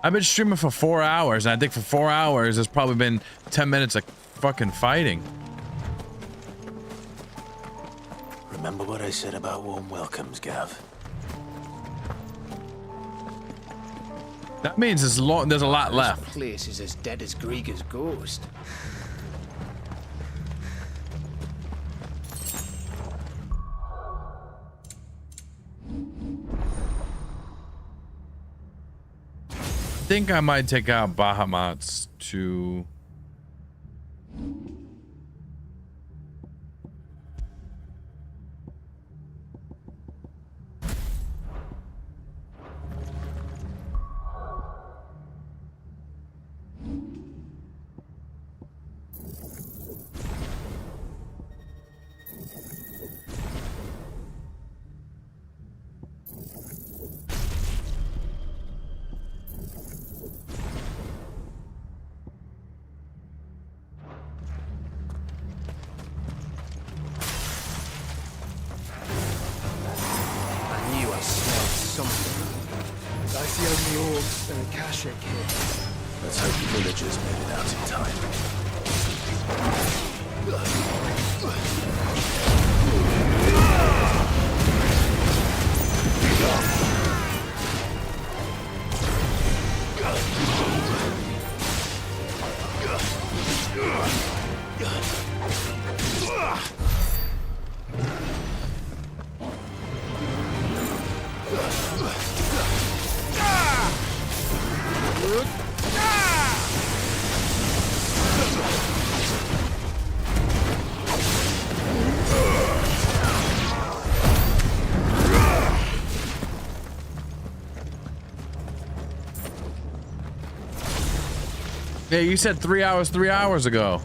I've been streaming for 4 hours, and I think for 4 hours there's probably been 10 minutes of fucking fighting. Remember what I said about warm welcomes, Gav? That means there's a lot left. This place is as dead as Grieger's ghost. I think I might take out Bahamut's to... Let's hope the villagers made it out in time. Yeah, you said 3 hours 3 hours ago.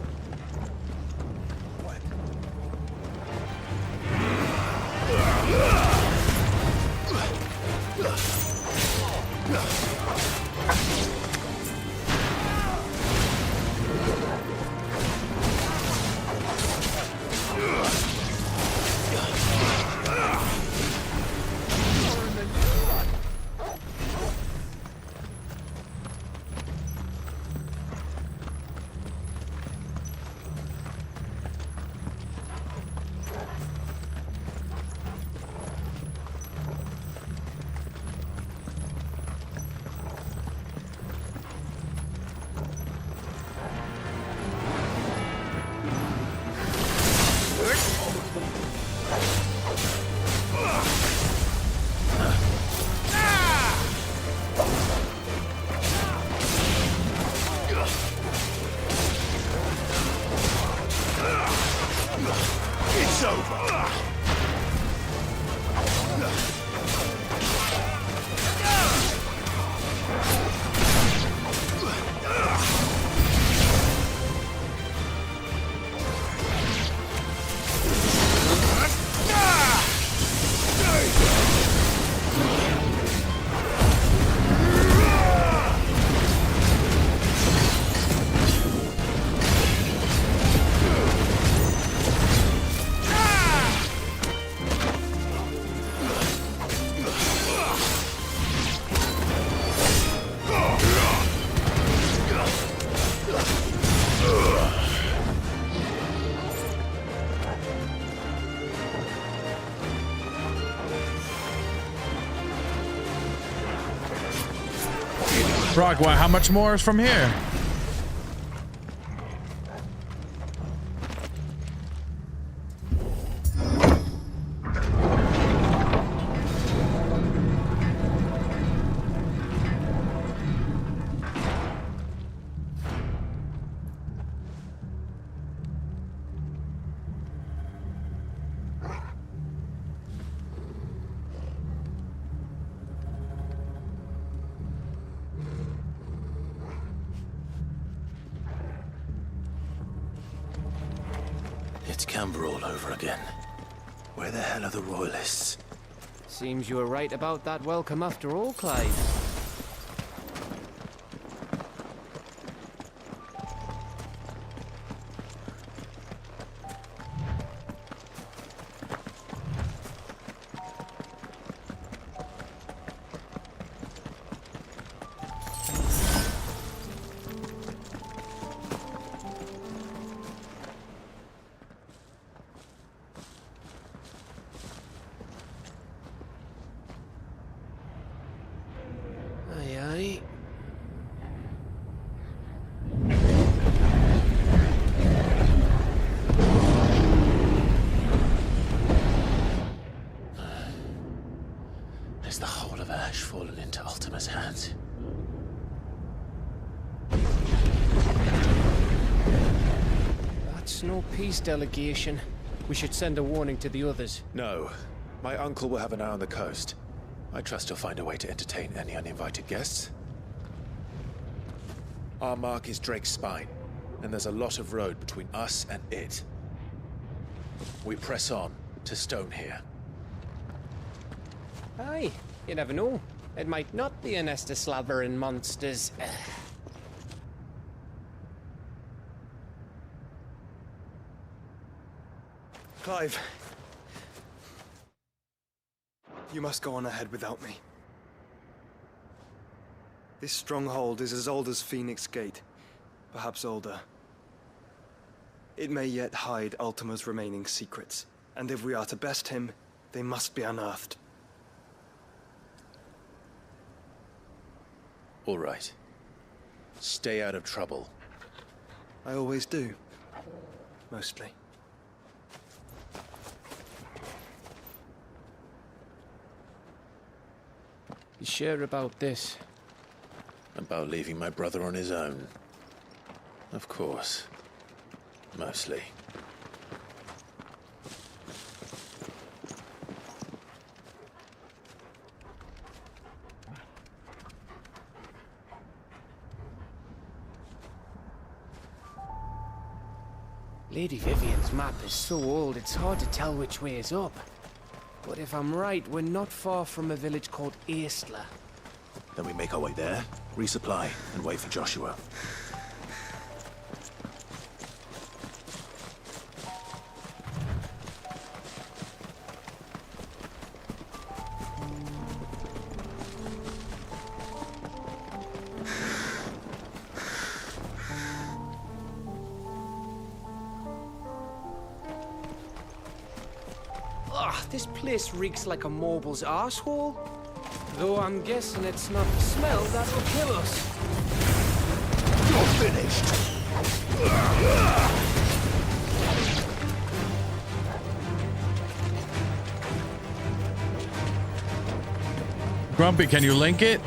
Brock, why? How much more is from here? It's Kanver all over again. Where the hell are the royalists? Seems you were right about that welcome after all, Clive. Is the whole of Ash fallen into Ultima's hands? That's no peace delegation. We should send a warning to the others. No. My uncle will have an eye on the coast. I trust he'll find a way to entertain any uninvited guests. Our mark is Drake's Spine, and there's a lot of road between us and it. We press on to Stone here. Aye, you never know. It might not be a nest of slavering monsters. Clive. You must go on ahead without me. This stronghold is as old as Phoenix Gate, perhaps older. It may yet hide Ultima's remaining secrets, and if we are to best him, they must be unearthed. All right. Stay out of trouble. I always do. Mostly. You sure about this? About leaving my brother on his own? Of course. Mostly. Lady Vivian's map is so old it's hard to tell which way is up. But if I'm right, we're not far from a village called Aistla. Then we make our way there, resupply, and wait for Joshua. This place reeks like a mobile's arsehole. Though I'm guessing it's not the smell that will kill us. You're finished! Grumpy, can you link it?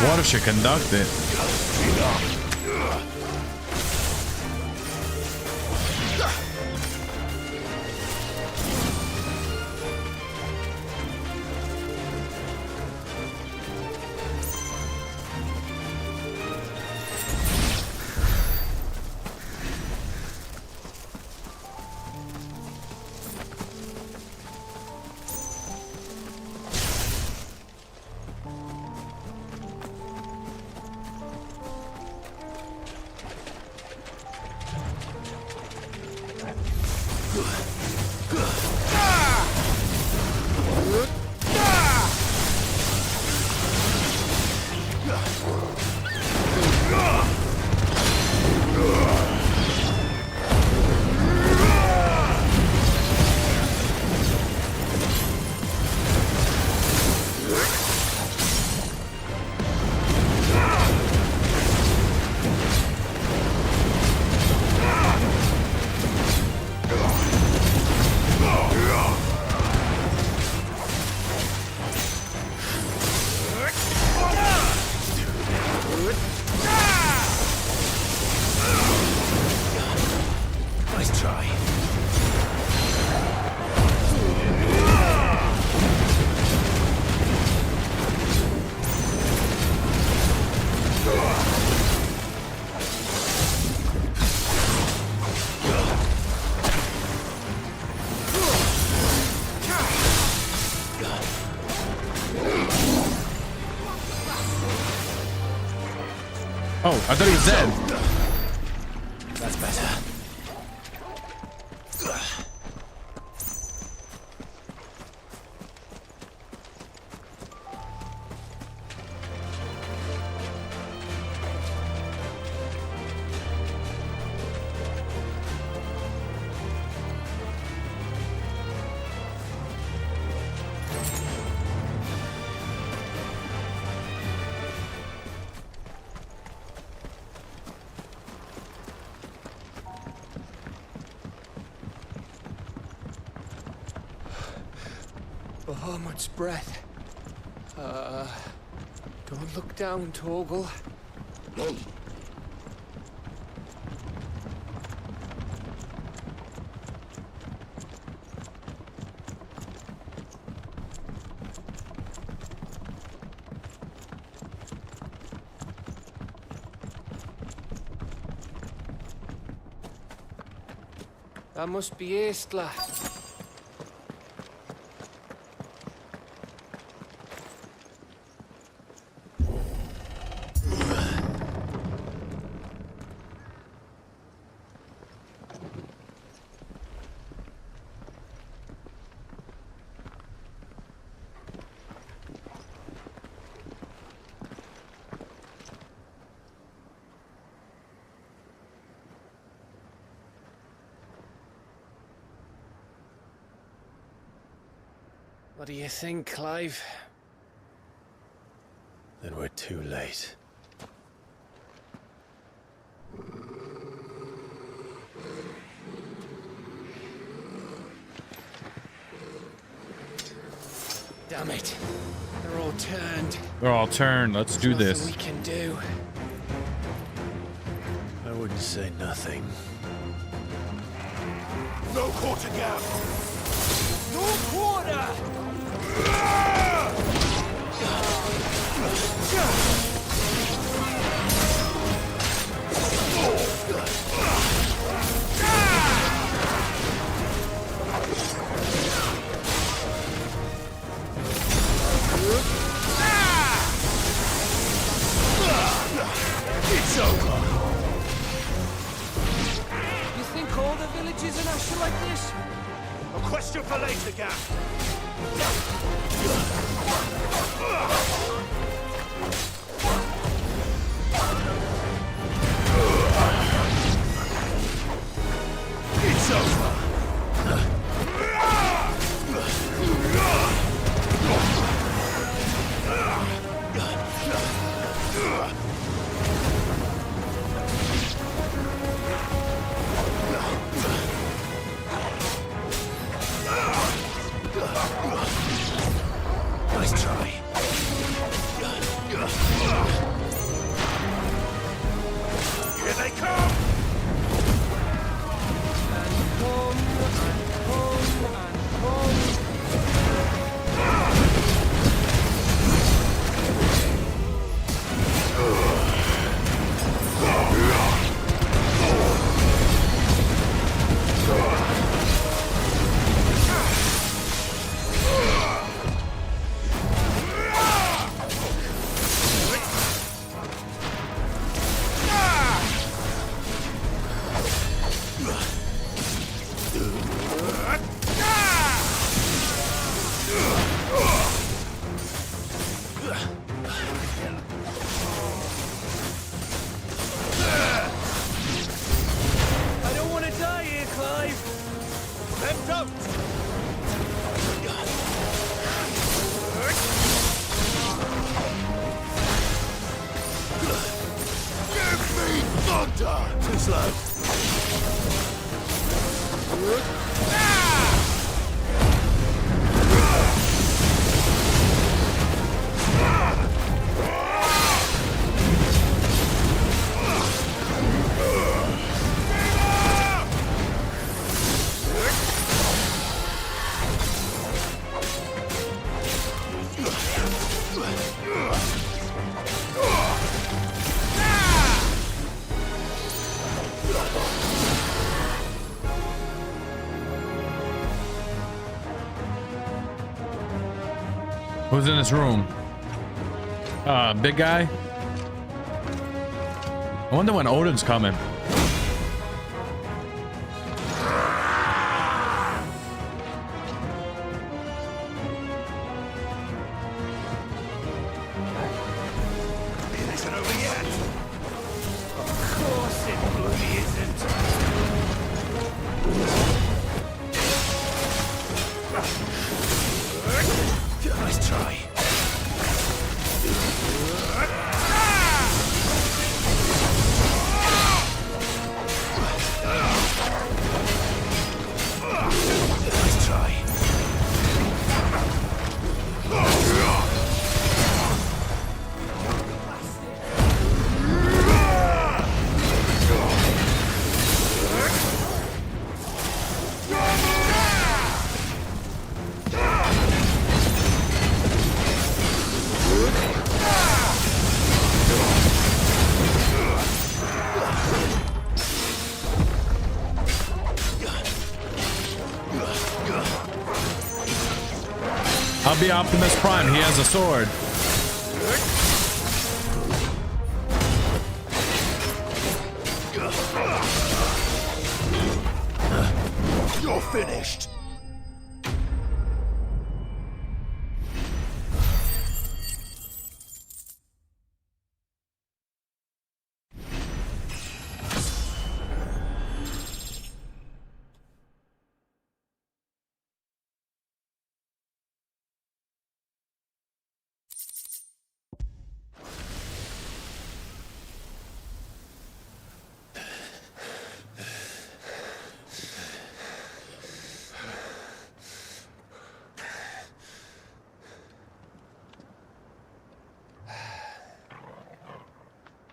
Water should conduct it. Oh, I thought he was dead. That's better. Bahamut's breath. Don't look down, Torgal. No. That must be Aistla. What do you think, Clive? Then we're too late. Damn it. They're all turned. They're all turned. Let's do Nothing this. we can do. I wouldn't say nothing. No quarter gap! No quarter! It's over! You think all the villages in Asher like this? A question for later, Gap. It's over. Nice try. Here they come! And come, and come, and come. I don't want to die here, Clive. Then don't! Give me thunder! Too slow. Who's in this room? Big guy? I wonder when Odin's coming. It isn't over yet. Of course it bloody isn't. Nice try. be Optimus Prime. He has a sword. You're finished.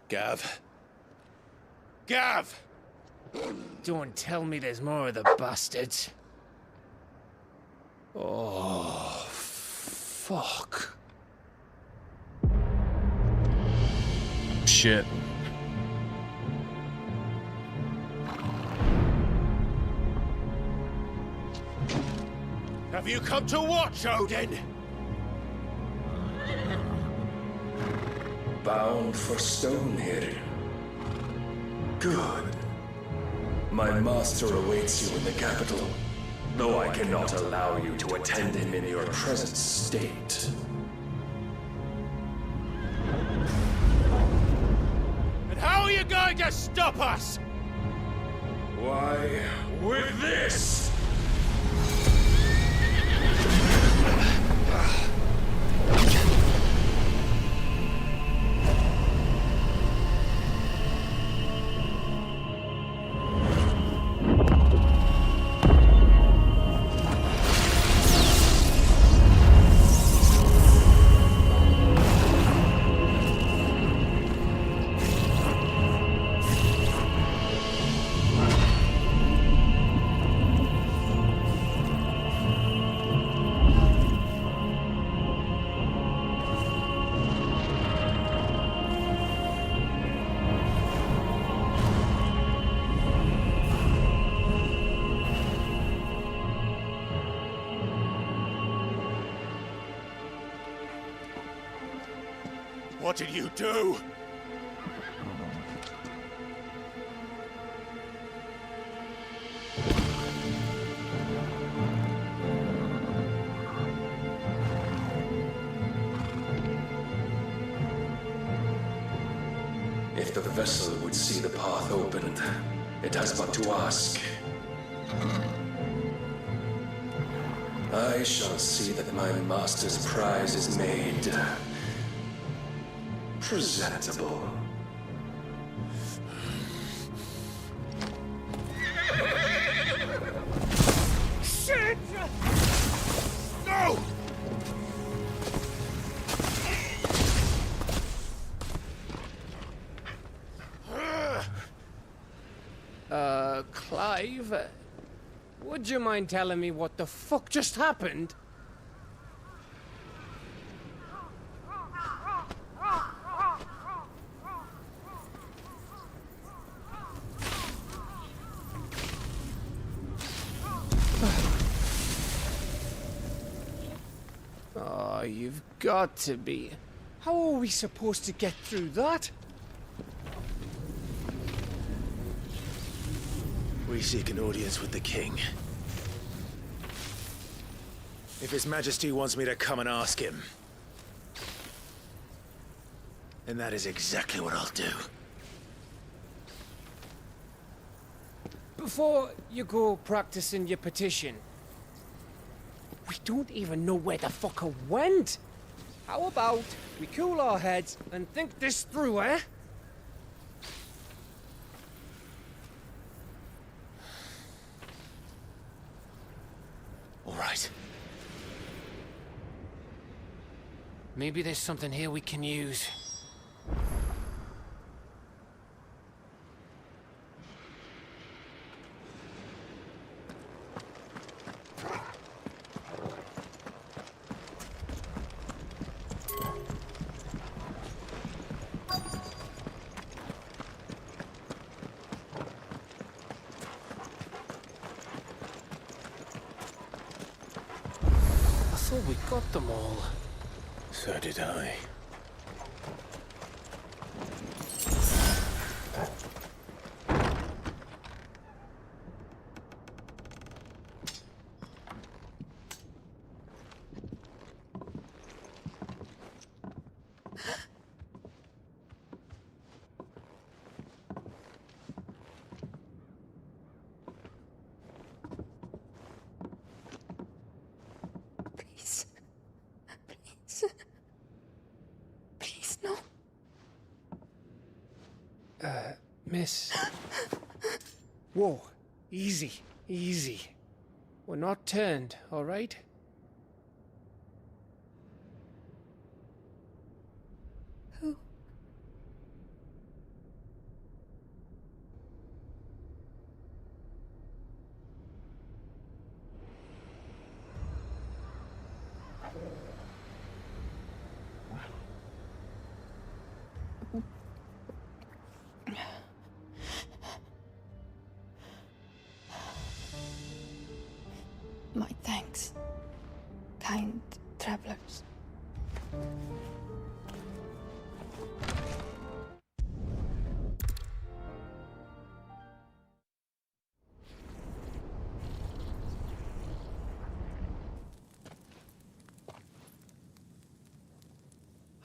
Gav? Gav! Don't tell me there's more of the bastards. Oh, fuck. Shit. Have you come to watch, Odin? Bound for Stonehill. Good. My master awaits you in the capital, though I cannot allow you to attend him in your present state. And how are you going to stop us? Why, with this! What did you do? If the vessel would see the path opened, it has but to ask. I shall see that my master's prize is made presentable. Shit! No! Clive, would you mind telling me what the fuck just happened? Oh, you've got to be. How are we supposed to get through that? We seek an audience with the king. If His Majesty wants me to come and ask him, then that is exactly what I'll do. Before you go practicing your petition, we don't even know where the fucker went. How about we cool our heads and think this through, eh? All right. Maybe there's something here we can use. thought we got them all. So did I. Please, no. Miss. Whoa, easy, easy. We're not turned, all right? Who? My thanks, kind travelers.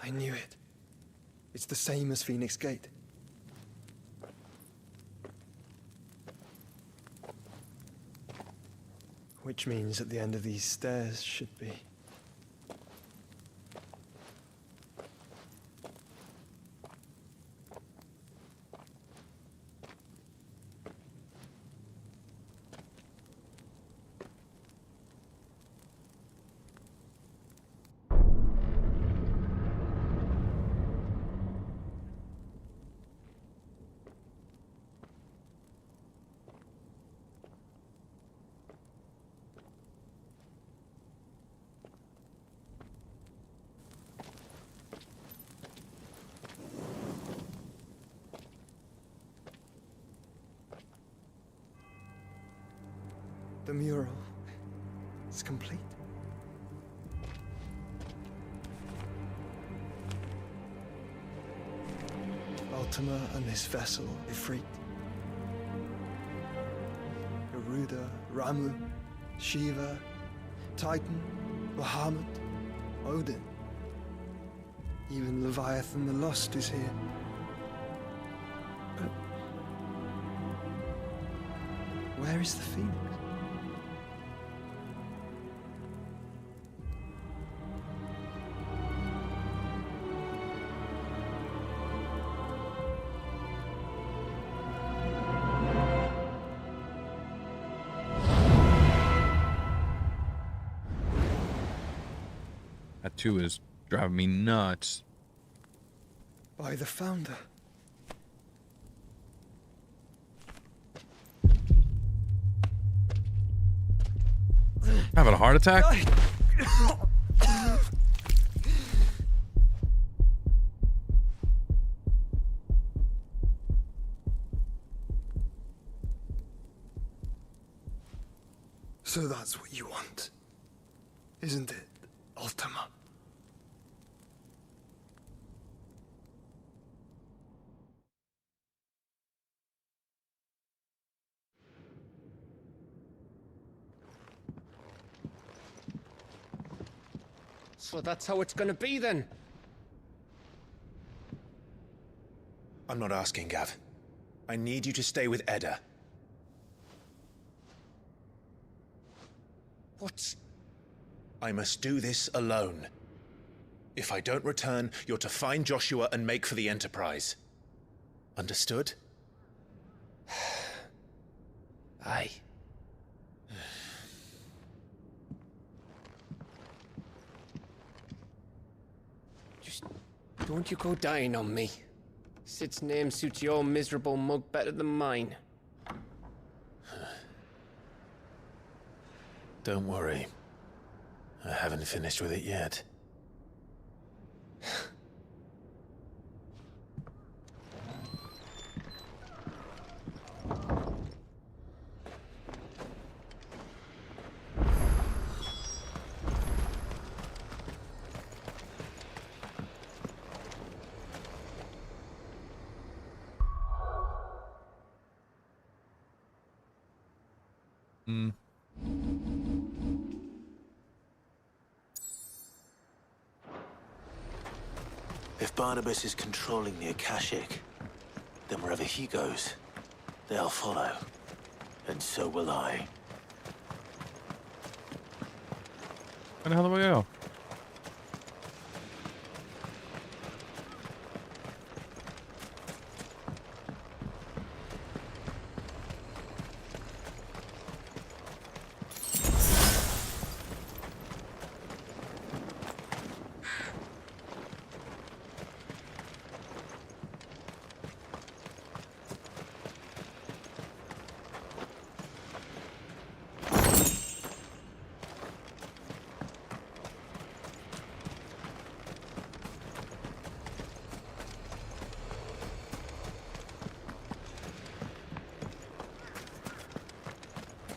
I knew it. It's the same as Phoenix Gate. Which means at the end of these stairs should be... The mural is complete. Ultima and his vessel, Ifrit. Garuda, Ramu, Shiva, Titan, Bahamut, Odin. Even Leviathan the Lost is here. But where is the Phoenix? That too is driving me nuts. By the Founder. Having a heart attack? So that's what you want, isn't it, Ultima? So that's how it's gonna be then? I'm not asking, Gav. I need you to stay with Edda. What? I must do this alone. If I don't return, you're to find Joshua and make for the Enterprise. Understood? Aye. Just don't you go dying on me. Sid's name suits your miserable mug better than mine. Don't worry. I haven't finished with it yet. If Barnabas is controlling the Akashic, then wherever he goes, they'll follow. And so will I. Where the hell do we go?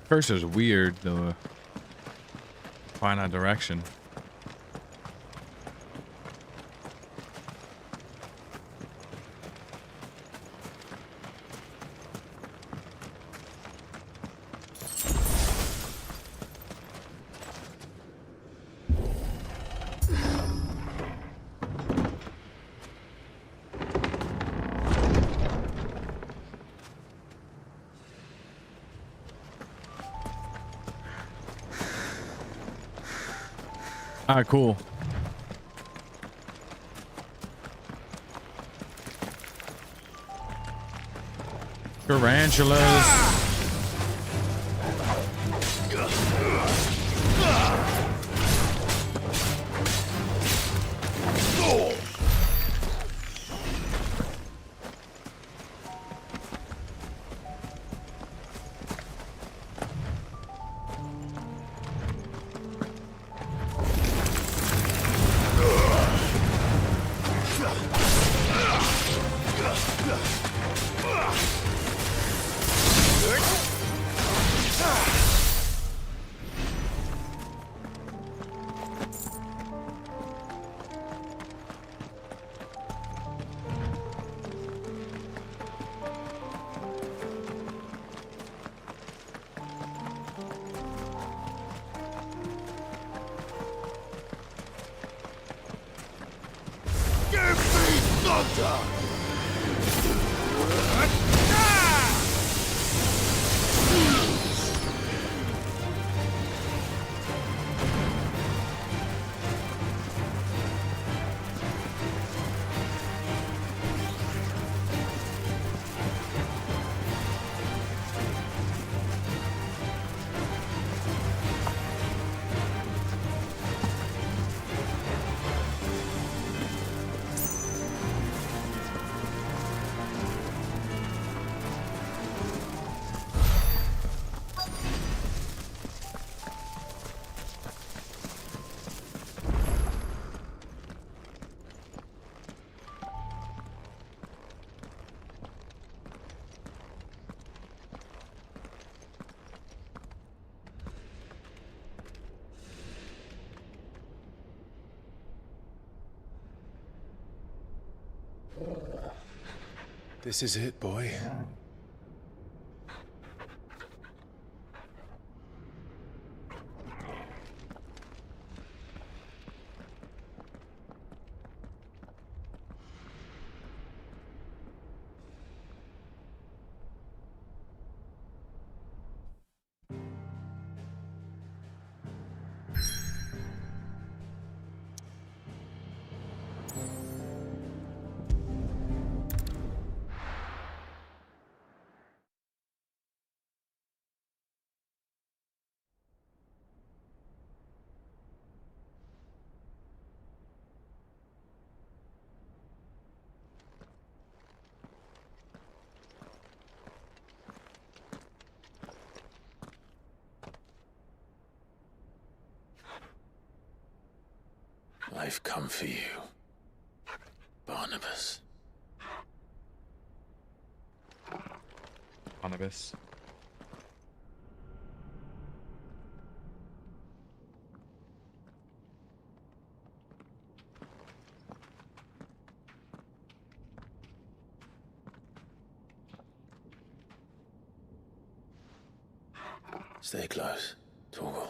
Cursor's weird though. Find our direction. Ah, cool. Tarantulas. This is it, boy. I've come for you, Barnabas. Barnabas. Stay close, Torgal.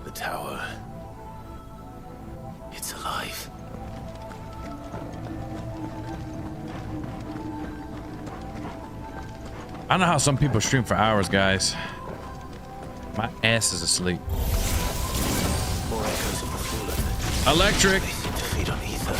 The tower. It's alive. I don't know how some people stream for hours, guys. My ass is asleep. More echoes of the fallen. Electric. They seem to feed on ether.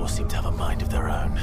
Seem to have a mind of their own.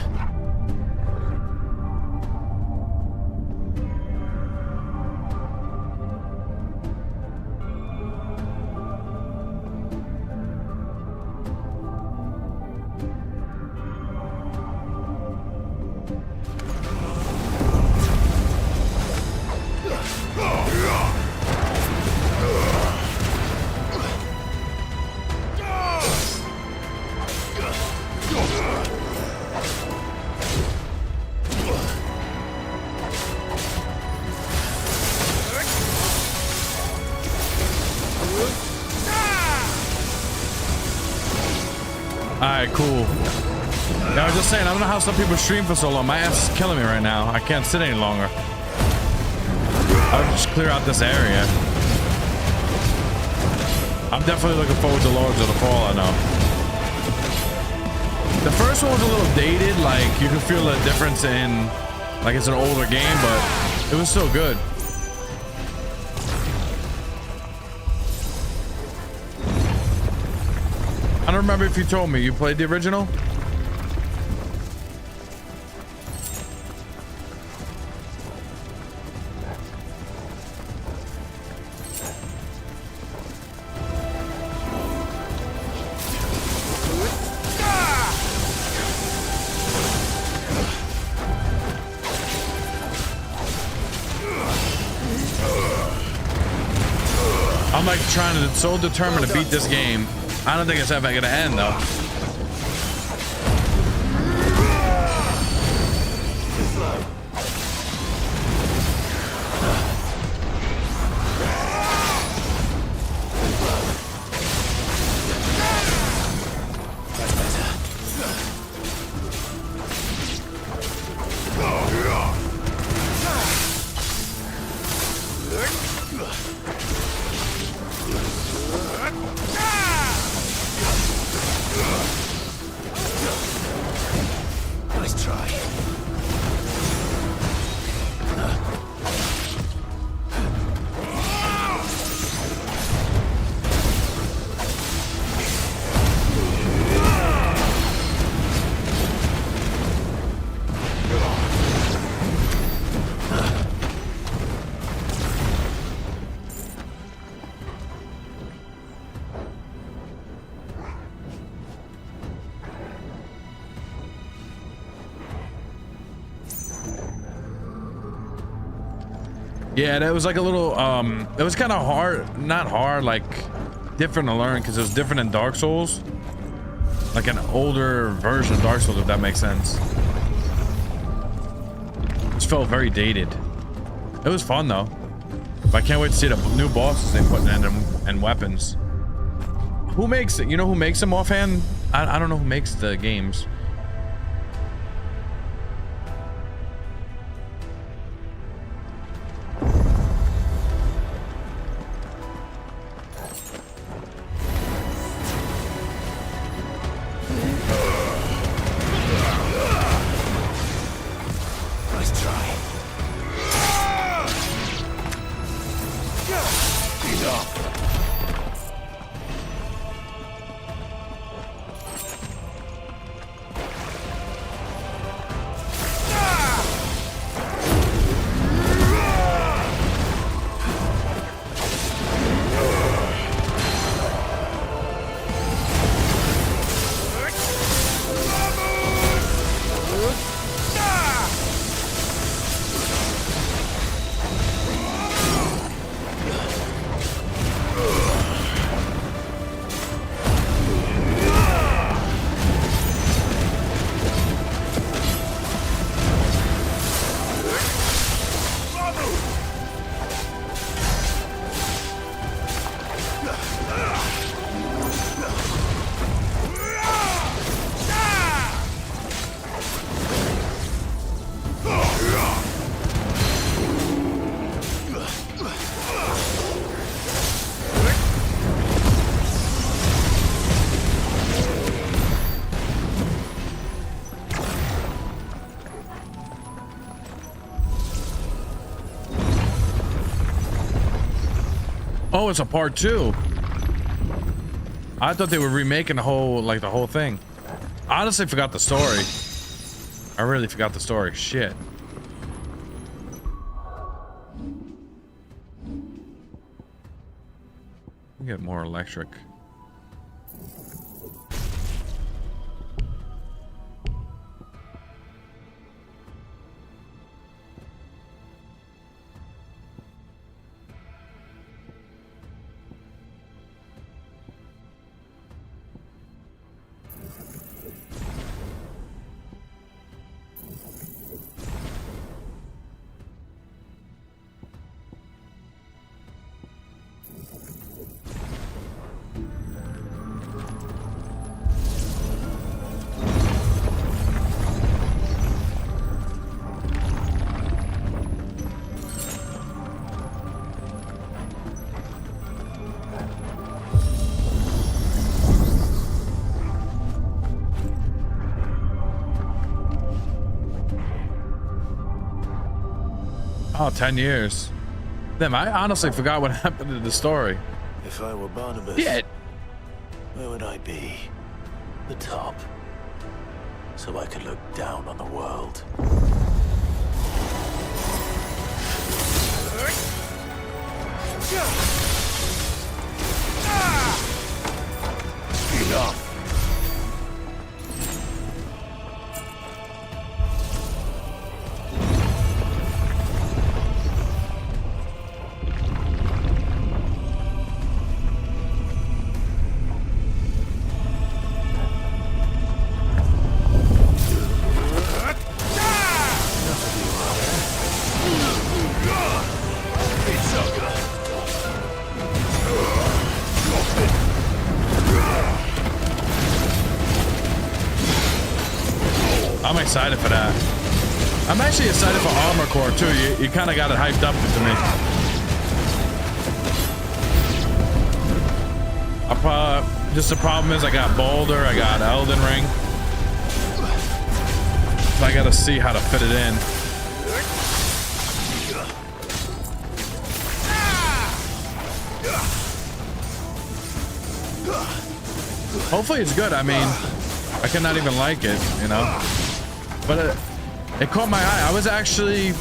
Alright, cool. Yeah, I was just saying, I don't know how some people stream for so long. My ass is killing me right now. I can't sit any longer. I'll just clear out this area. I'm definitely looking forward to Lords of the Fall, I know. The first one was a little dated, like you can feel the difference in, like it's an older game, but it was still good. I don't remember if you told me you played the original. I'm like trying to, so determined to beat this game. I don't think it's ever gonna end though. Nice try. Yeah, that was like a little, it was kind of hard, not hard, like different to learn because it was different in Dark Souls. Like an older version of Dark Souls, if that makes sense. It just felt very dated. It was fun though. But I can't wait to see the new bosses they put in and weapons. Who makes it? You know who makes them offhand? I don't know who makes the games. Oh, it's a part 2. I thought they were remaking the whole thing. I honestly forgot the story. I really forgot the story. Shit. We get more electric. Oh, 10 years. Damn, I honestly forgot what happened to the story. If I were Barnabas, Shit. Where would I be? The top. So I could look down on the world. Enough. I'm excited for that. I'm actually excited for Armor Core too. You kind of got it hyped up to me. Just the problem is I got Boulder, I got Elden Ring. So I got to see how to fit it in. Hopefully it's good. I mean, I cannot even like it, you know. But it caught my eye. I was actually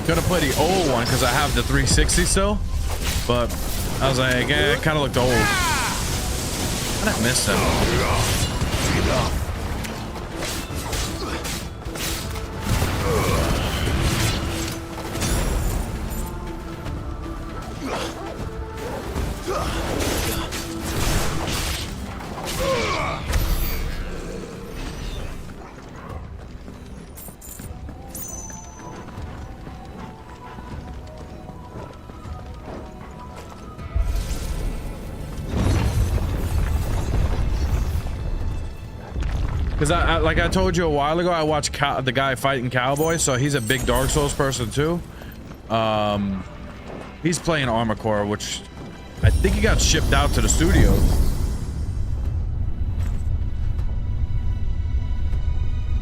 gonna play the old one because I have the 360 still, but I was like, yeah, it kind of looked old. And I missed them. Because I like I told you a while ago, I watched the guy fighting Cowboy, so he's a big Dark Souls person too. He's playing Armored Core, which I think he got shipped out to the studios.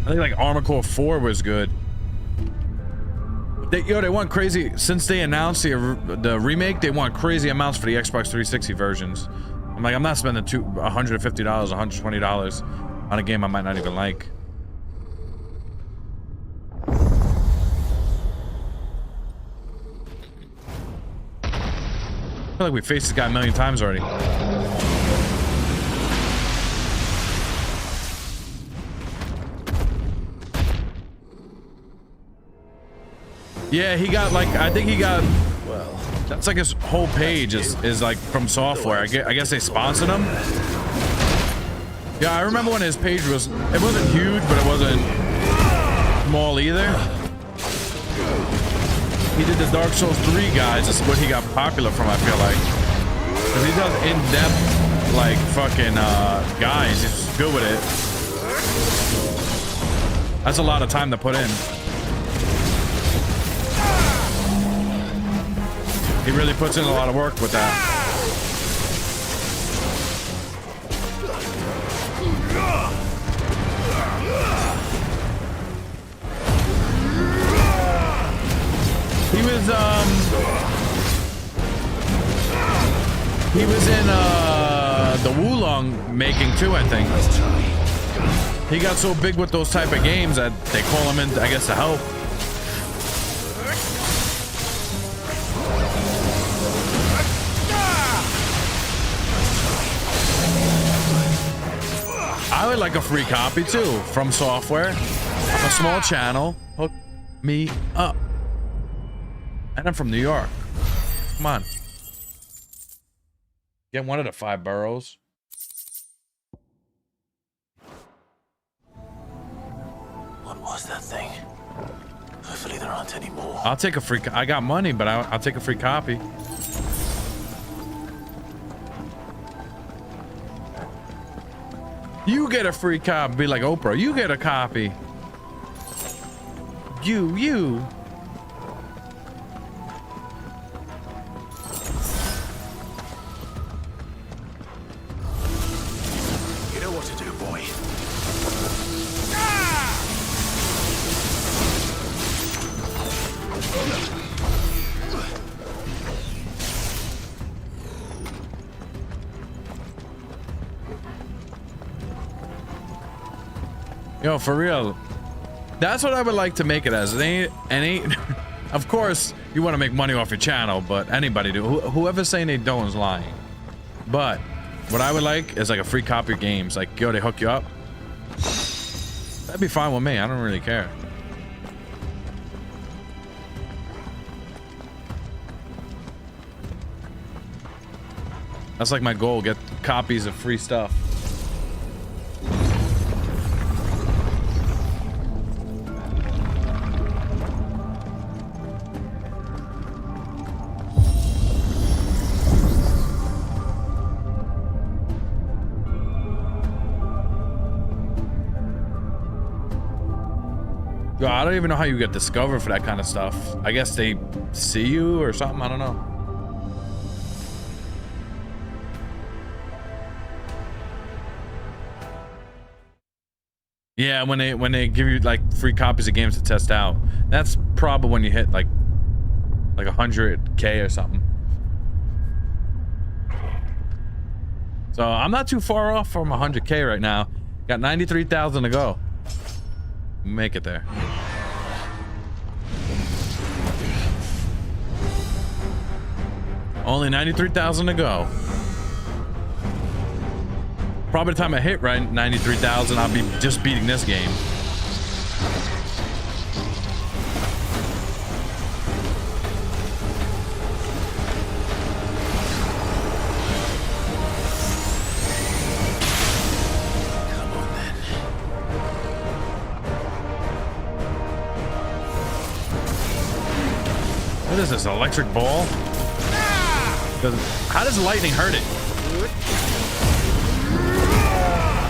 I think like Armored Core 4 was good. They want crazy since they announced the remake. They want crazy amounts for the Xbox 360 versions. I'm like, I'm not spending $150, $120 on a game I might not even like. I feel like we faced this guy a million times already. Yeah, he got like, I think he got, well, that's like his whole page is like from software. I guess they sponsored him. Yeah, I remember when his page was, it wasn't huge, but it wasn't small either. He did the Dark Souls 3 guys. That's what he got popular from, I feel like. Because he does in-depth, like, fucking, guys. He's good with it. That's a lot of time to put in. He really puts in a lot of work with that. He was in the Wulong making too, I think. He got so big with those type of games that they call him in, I guess, to help. I would like a free copy too from software. I'm a small channel. Hook me up. And I'm from New York. Come on. Get one of the 5 boroughs. What was that thing? Hopefully there aren't any more. I'll take a free. I got money, but I'll take a free copy. You get a free copy. Be like Oprah. You get a copy. You. You know what to do, boy. Yo, for real. That's what I would like to make it as. It ain't of course, you want to make money off your channel, but anybody do. Whoever's saying they don't is lying. But what I would like is like a free copy of games. Like, yo, they hook you up. That'd be fine with me. I don't really care. That's like my goal. Get copies of free stuff. Yo, I don't even know how you get discovered for that kind of stuff. I guess they see you or something. I don't know. Yeah, when they give you like free copies of games to test out, that's probably when you hit like 100K or something. So I'm not too far off from 100K right now. Got 93,000 to go. Make it there. Only 93,000 to go. Probably the time I hit right 93,000, I'll be just beating this game. What is this, an electric ball? How does lightning hurt it?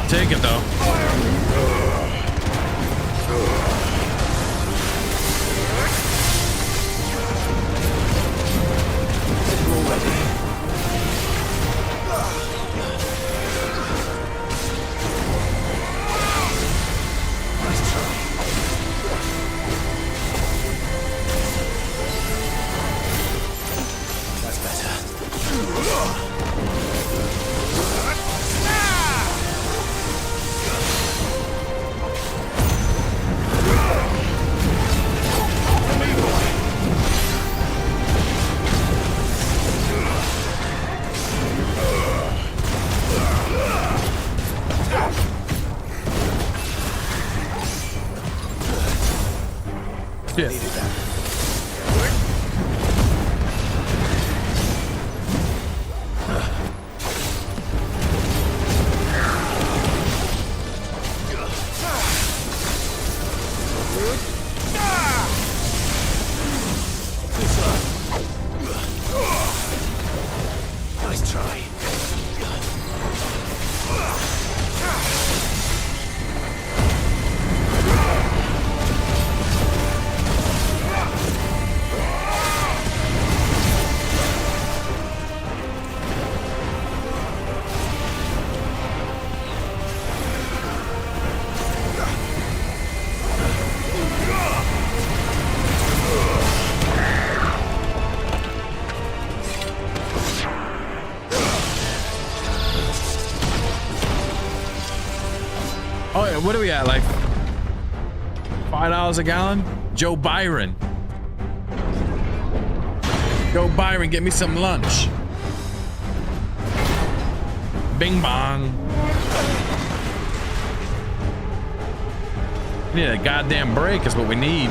I'll take it though. Yeah. Nice try. Oh, yeah, what are we at? Like $5 a gallon? Joe Byron. Joe Byron, get me some lunch. Bing bong. We need a goddamn break is what we need.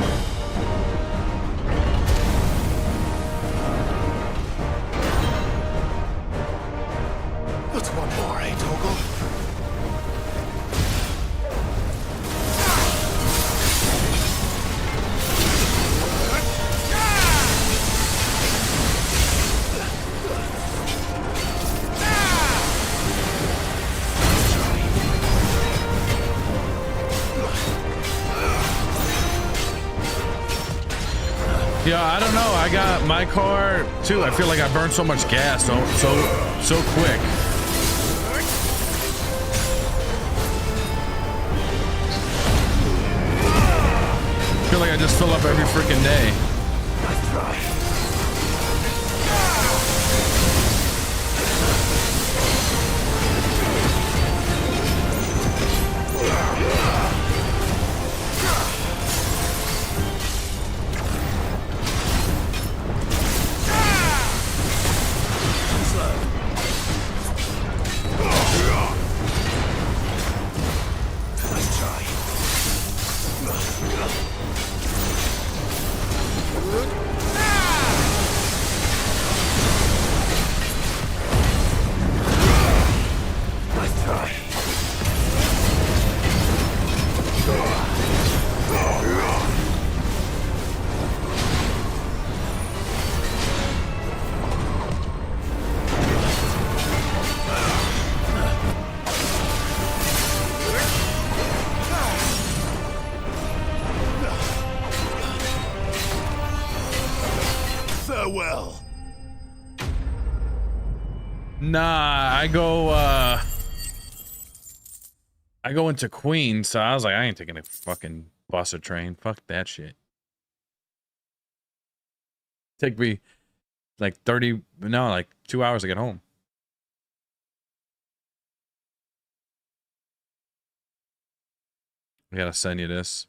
What's one more, eh, Torgal? Yeah, I don't know. I got my car too. I feel like I burned so much gas so quick. I feel like I just fill up every freaking day. Nice try. Farewell. Nah, I go into Queens, so I was like, I ain't taking a fucking bus or train. Fuck that shit. Take me like 2 hours to get home. I gotta send you this.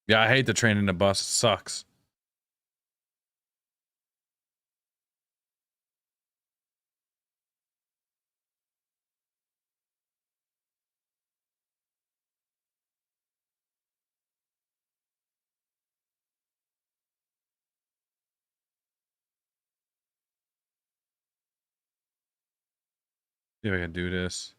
Yeah, I hate the train and the bus. It sucks. See if I can do this.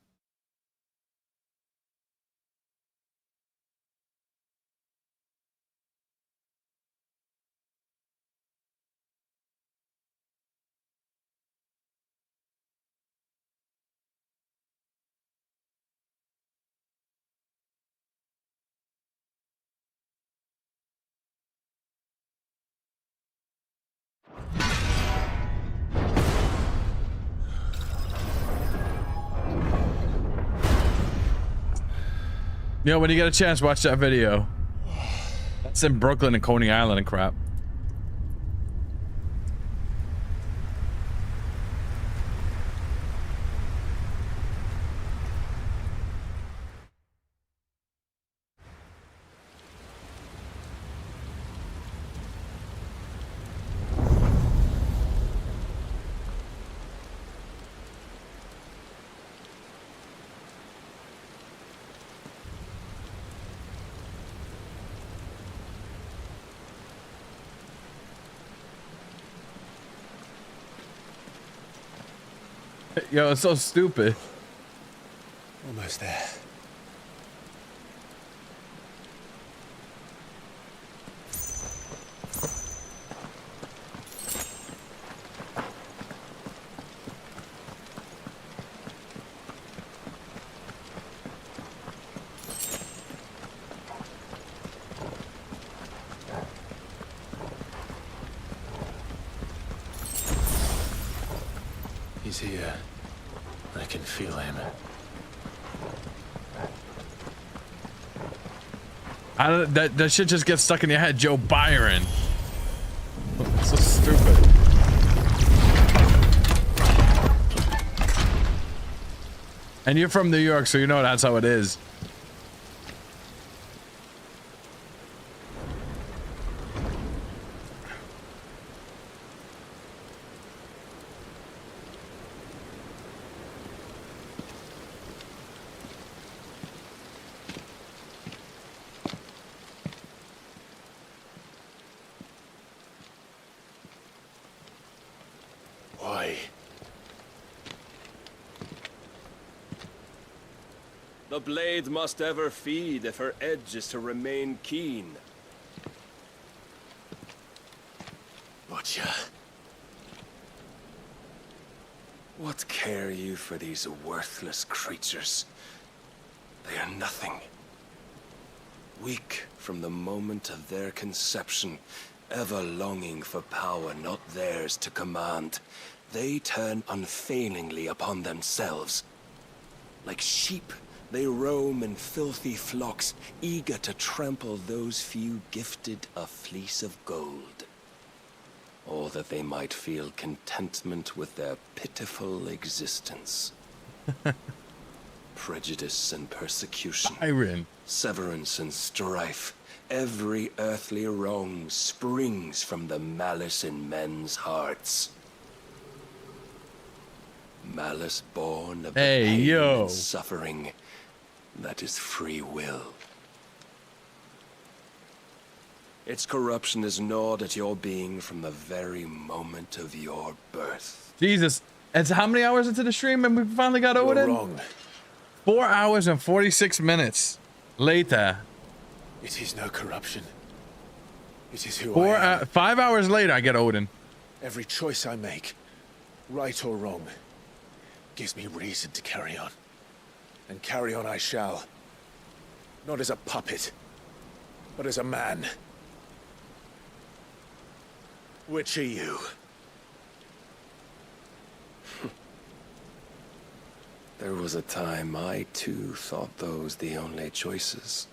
Yo, when you get a chance, watch that video. That's in Brooklyn and Coney Island and crap. Yo, it's so stupid. Almost there. He's here. I can feel him. That shit just gets stuck in your head, Joe Byron. So stupid. And you're from New York, so you know that's how it is. The blade must ever feed if her edge is to remain keen. Butcher. What care you for these worthless creatures? They are nothing. Weak from the moment of their conception, ever longing for power not theirs to command, they turn unfailingly upon themselves. Like sheep, they roam in filthy flocks, eager to trample those few gifted a fleece of gold. Or that they might feel contentment with their pitiful existence. Prejudice and persecution. Byron. Severance and strife. Every earthly wrong springs from the malice in men's hearts. Malice born of the pain and suffering. That is free will. Its corruption is gnawed at your being from the very moment of your birth. Jesus, it's how many hours into the stream and we finally got Odin? You're wrong. 4 hours and 46 minutes later. It is no corruption. It is who I am. 5 hours later, I get Odin. Every choice I make, right or wrong, gives me reason to carry on. And carry on I shall. Not as a puppet, but as a man. Which are you? There was a time I too thought those the only choices.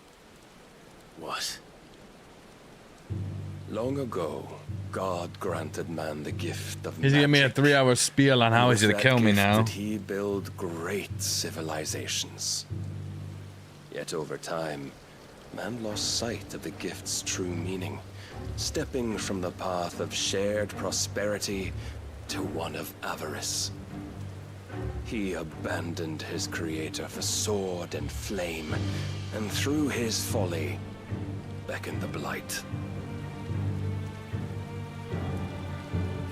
What? Long ago, God granted man the gift of He's giving me a 3-hour spiel on how he's gonna kill me now. Did he build great civilizations? Yet over time, man lost sight of the gift's true meaning, stepping from the path of shared prosperity to one of avarice. He abandoned his creator for sword and flame, and through his folly, beckoned the Blight.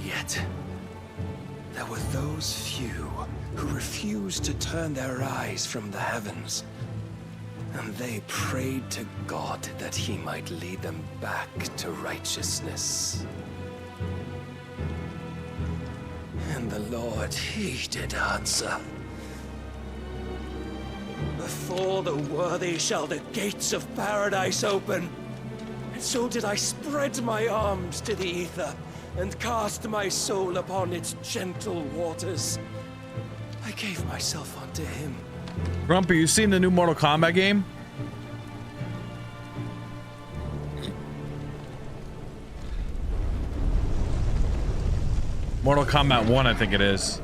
Yet, there there were those few who refused to turn their eyes from the heavens. And they prayed to God that he might lead them back to righteousness. And the Lord, he did answer. Before the worthy shall the gates of paradise open. And so did I spread my arms to the ether and cast my soul upon its gentle waters. I gave myself unto him. Grumpy, you seen the new Mortal Kombat game? Mortal Kombat 1, I think it is.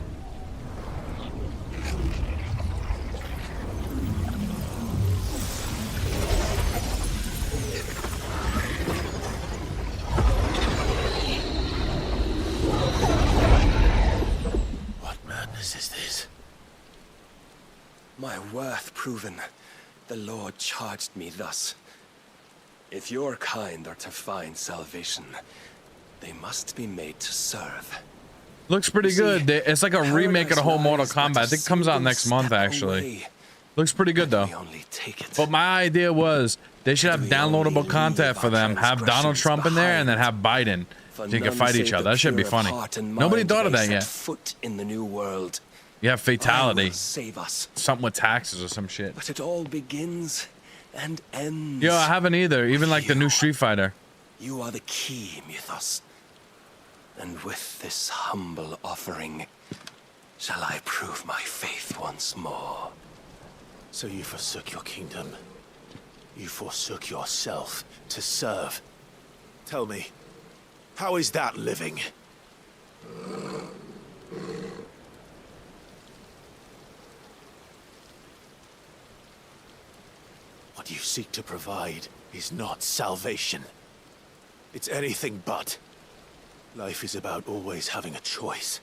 What madness is this? My worth proven, the Lord charged me thus. If your kind are to find salvation, they must be made to serve. Looks pretty good. It's like a remake of the whole Mortal Kombat. I think it comes out next month, actually. Looks pretty good, though. But my idea was they should have downloadable content for them. Have Donald Trump in there and then have Biden. So you can fight each other. That should be funny. Nobody thought of that yet. Foot in the new world. You have Fatality. Save us. Something with taxes or some shit. But it all begins and ends. Yo, I haven't either. Even like the new Street Fighter. You are the key, Mythos. And with this humble offering, shall I prove my faith once more. So you forsook your kingdom. You forsook yourself to serve. Tell me, how is that living? What you seek to provide is not salvation. It's anything but. Life is about always having a choice.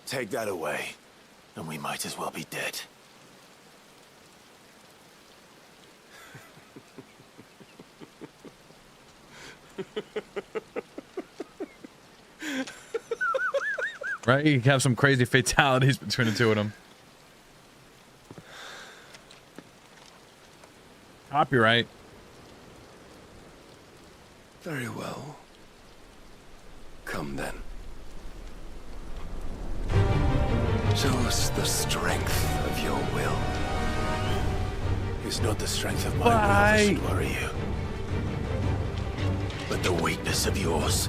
Take that away, and we might as well be dead. Right? You can have some crazy fatalities between the two of them. Copyright. Very well. Come then. Show us the strength of your will. It's not the strength of my will that should worry you, but the weakness of yours.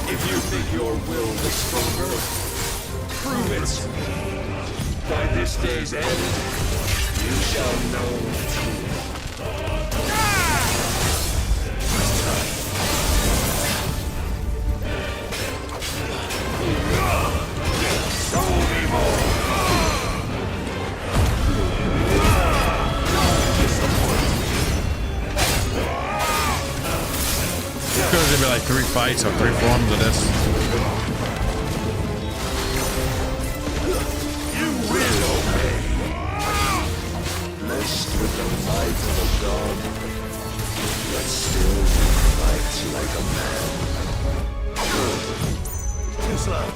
If you think your will is stronger, prove it. By this day's end, you shall know the truth. Show me more. There's gonna be like 3 fights or 3 forms of this. You will obey. Blessed with the might of a god, but still fight like a man. Too slow.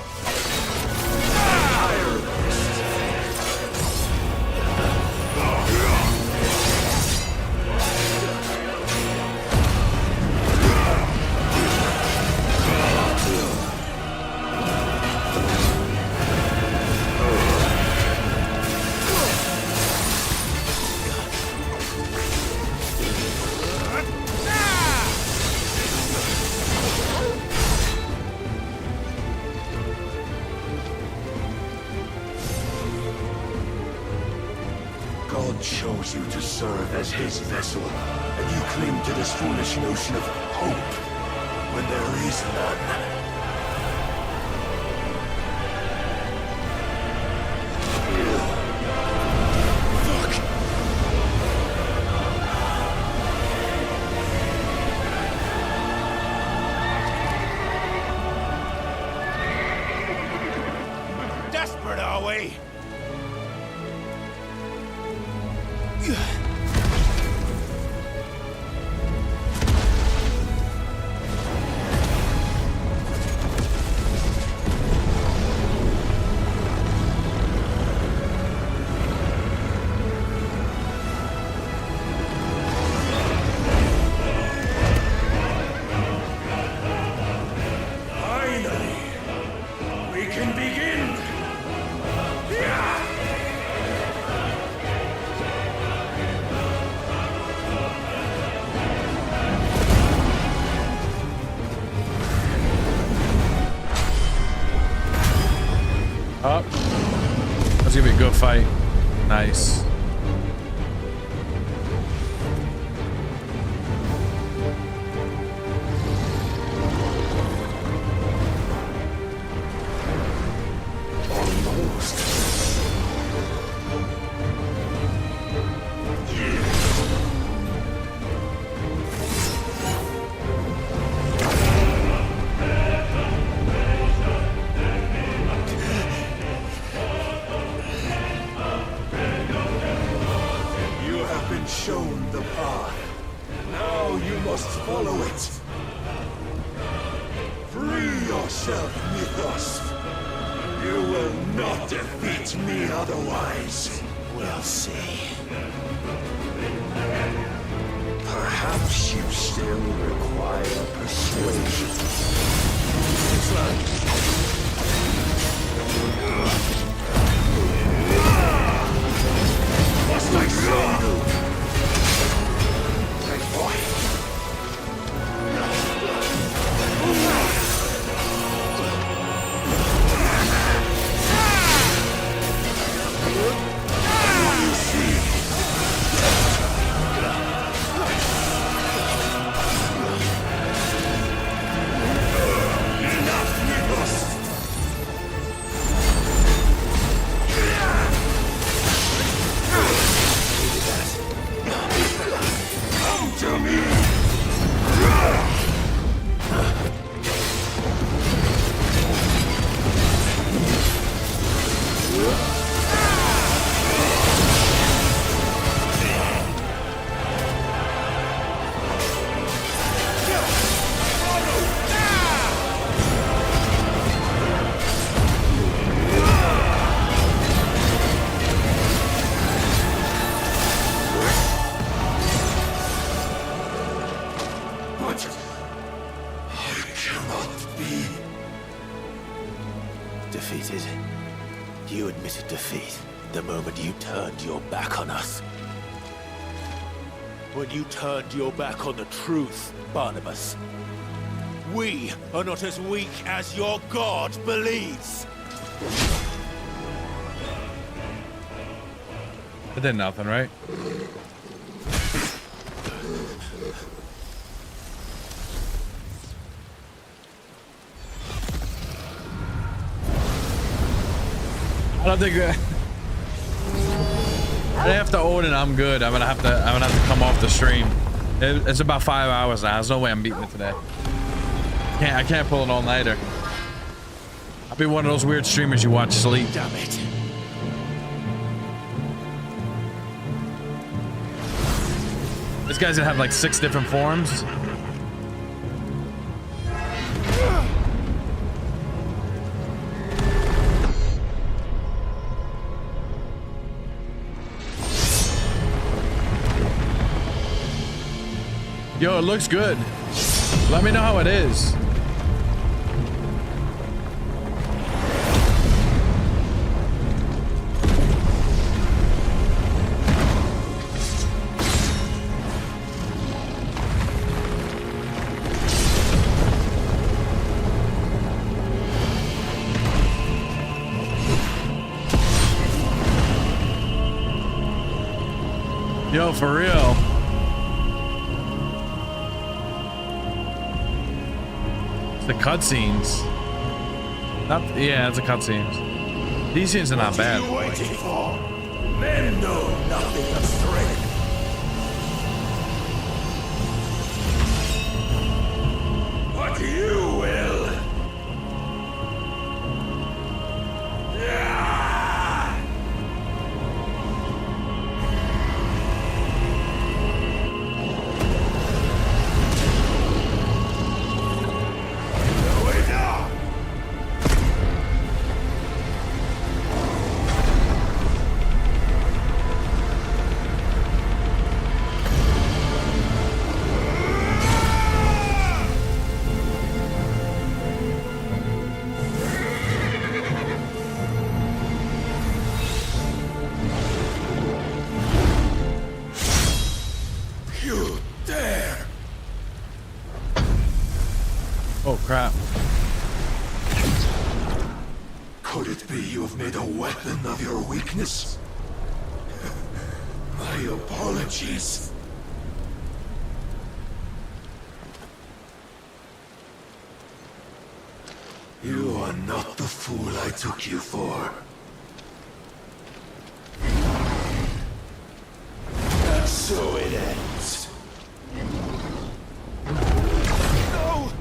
Higher. God chose you to serve as his vessel, and you cling to this foolish notion of hope when there is none. Up. That's gonna be a good fight. Nice. Shown the path. Now you must follow it. Free yourself, Mythos. You will not defeat me otherwise. We'll see. Perhaps you still require persuasion. Must I show you? Defeated. You admitted defeat the moment you turned your back on us. When you turned your back on the truth, Barnabas. We are not as weak as your god believes. It did nothing, right? I don't think after Odin I'm good. I'm gonna have to come off the stream. It's about 5 hours now. There's no way I'm beating it today. I can't pull an all-nighter. I'll be one of those weird streamers you watch sleep. Damn it. This guy's gonna have like 6 different forms. Yo, it looks good. Let me know how it is. Yo, for real. The cutscenes. Yeah, it's a cutscenes. These scenes are not bad. What are you waiting for? Men know nothing of strength. But you will. crap. Could it be you have made a weapon of your weakness? My apologies. You are not the fool I took you for. And so it ends. No!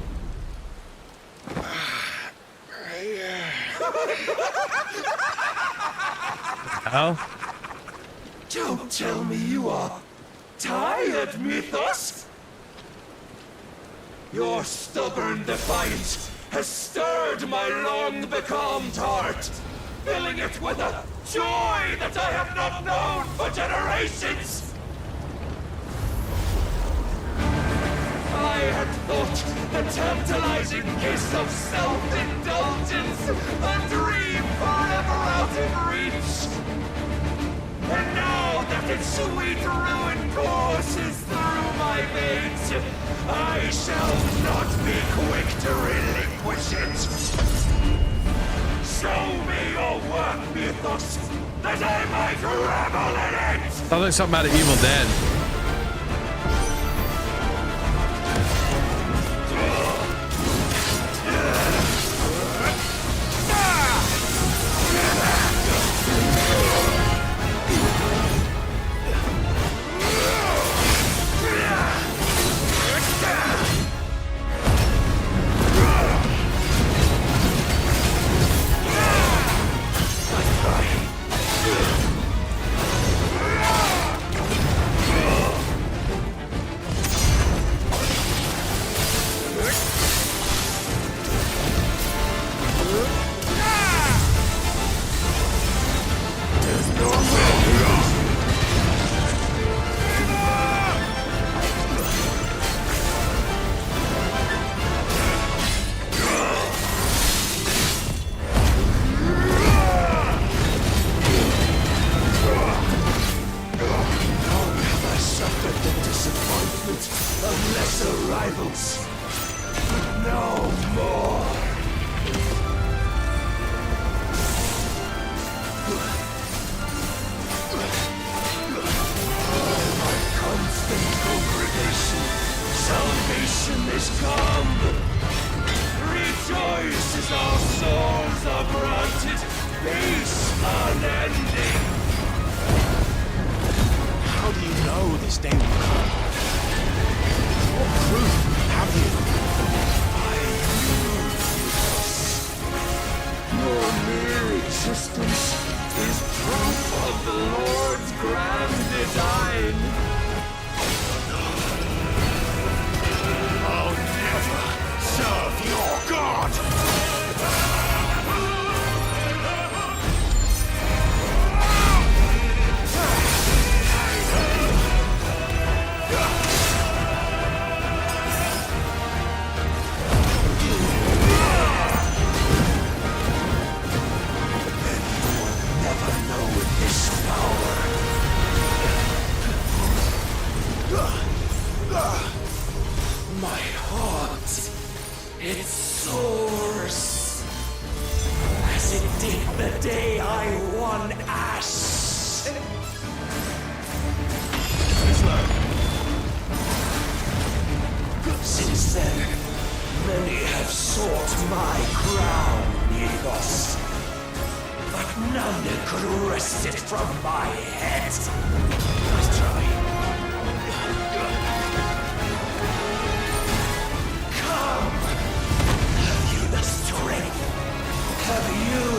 Hell? Don't tell me you are tired, Mythos! Your stubborn defiance has stirred my long-becalmed heart, filling it with a joy that I have not known for generations! I had thought the tantalizing kiss of self-indulgence a dream forever out of reach. And now that its sweet ruin courses through my veins, I shall not be quick to relinquish it. Show me your work, Mythos, that I might revel in it! Sounds like something out of Evil Dead.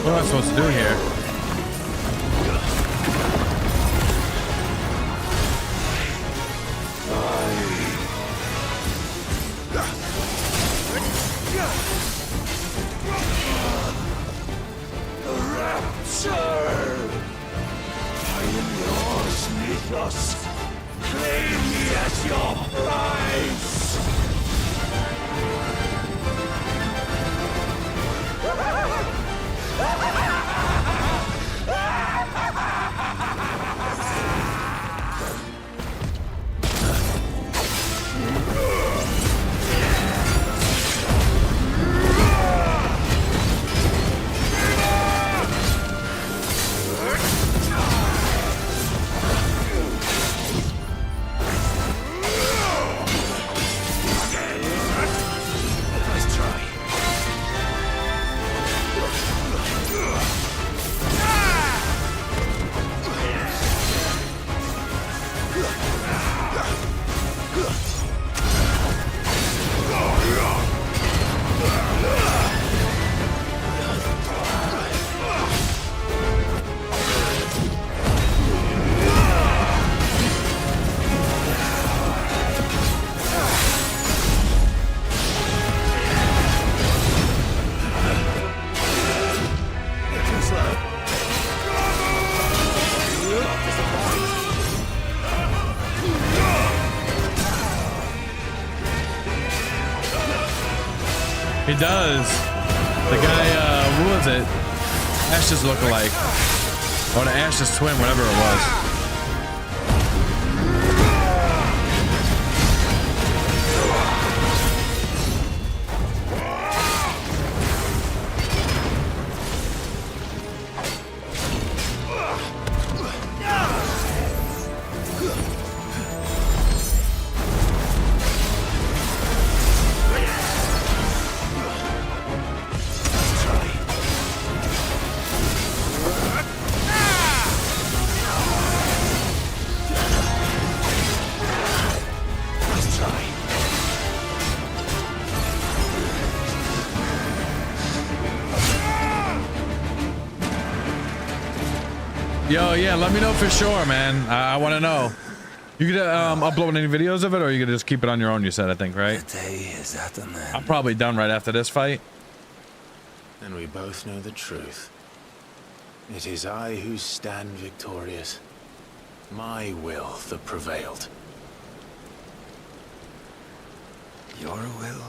What am I supposed to do here? He does. The guy, who was it? Ash's lookalike. Or the Ash's twin, whatever it was. Yo, yeah, let me know for sure, man. I want to know. You could upload any videos of it, or you could just keep it on your own, you said, I think, right? The day is at an end. I'm probably done right after this fight. And we both know the truth. It is I who stand victorious. My will that prevailed. Your will?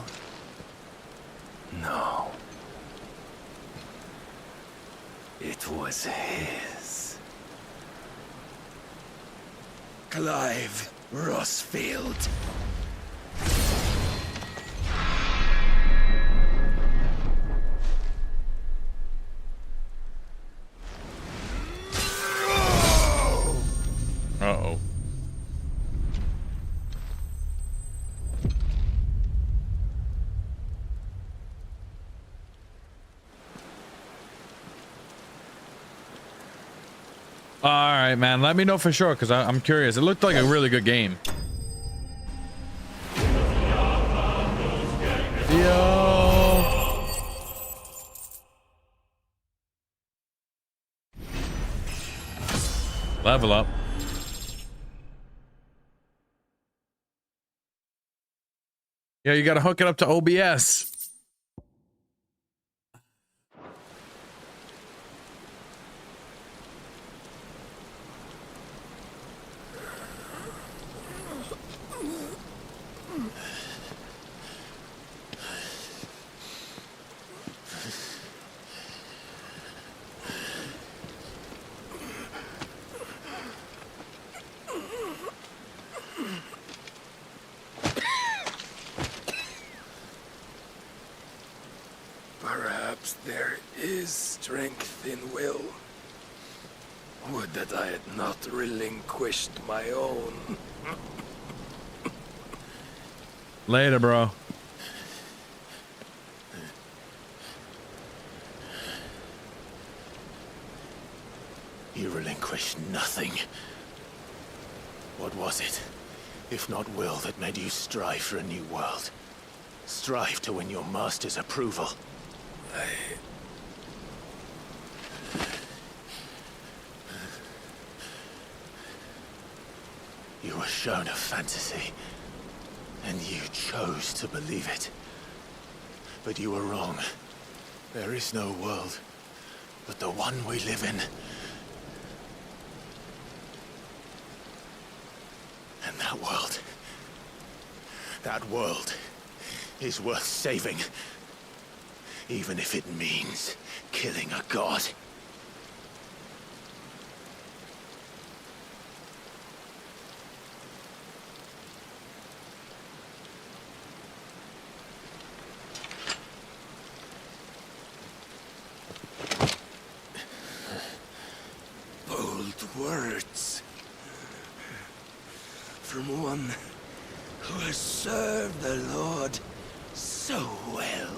No. It was his. Clive Rosfield. Uh-oh. All right, man. Let me know for sure, because I'm curious. It looked like a really good game. Yo. Level up. Yeah, you got to hook it up to OBS. Perhaps there is strength in will. Would that I had not relinquished my own. Later, bro. You relinquished nothing. What was it, if not will, that made you strive for a new world? Strive to win your master's approval? You were shown a fantasy, and you chose to believe it. But you were wrong. There is no world but the one we live in. And that world is worth saving. Even if it means killing a god. Bold words. From one who has served the Lord so well.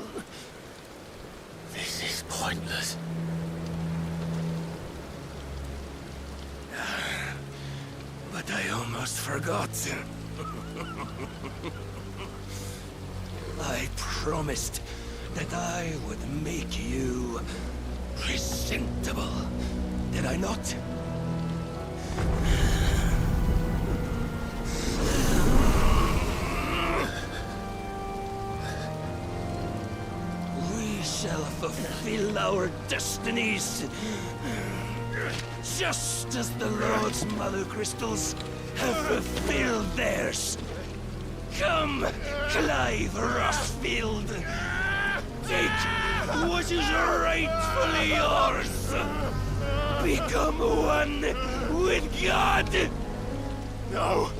This is pointless. But I almost forgot. I promised that I would make you presentable. Did I not? We shall fulfill our destinies. Just as the Lord's Mother Crystals have fulfilled theirs. Come, Clive Rosfield. Take what is rightfully yours. Become one with God. No.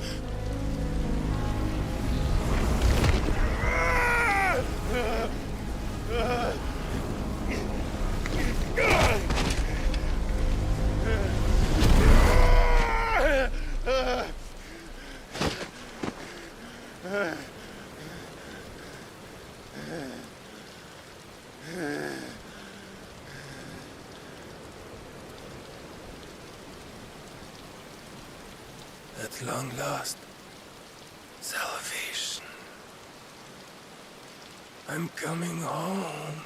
At long last, salvation. I'm coming home.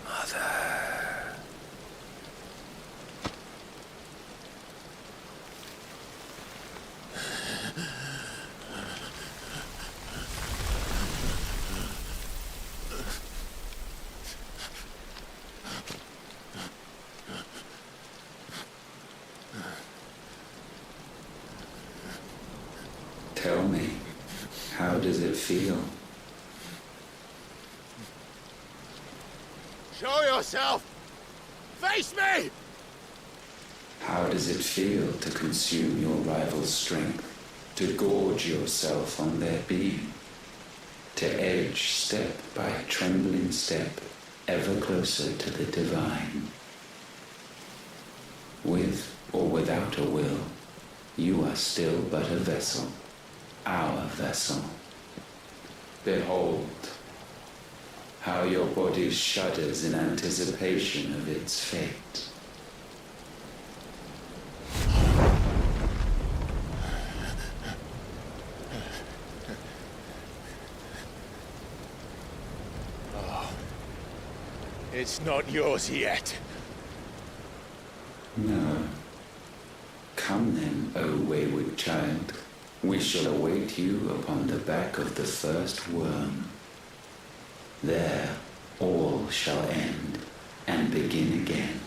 Mother. Tell me, how does it feel? Show yourself! Face me! How does it feel to consume your rival's strength, to gorge yourself on their beam, to edge step by trembling step ever closer to the divine? With or without a will, you are still but a vessel, our vessel. Behold, how your body shudders in anticipation of its fate. Oh, it's not yours yet. No. Come then, O wayward child. We shall await you upon the back of the first worm. There all shall end and begin again.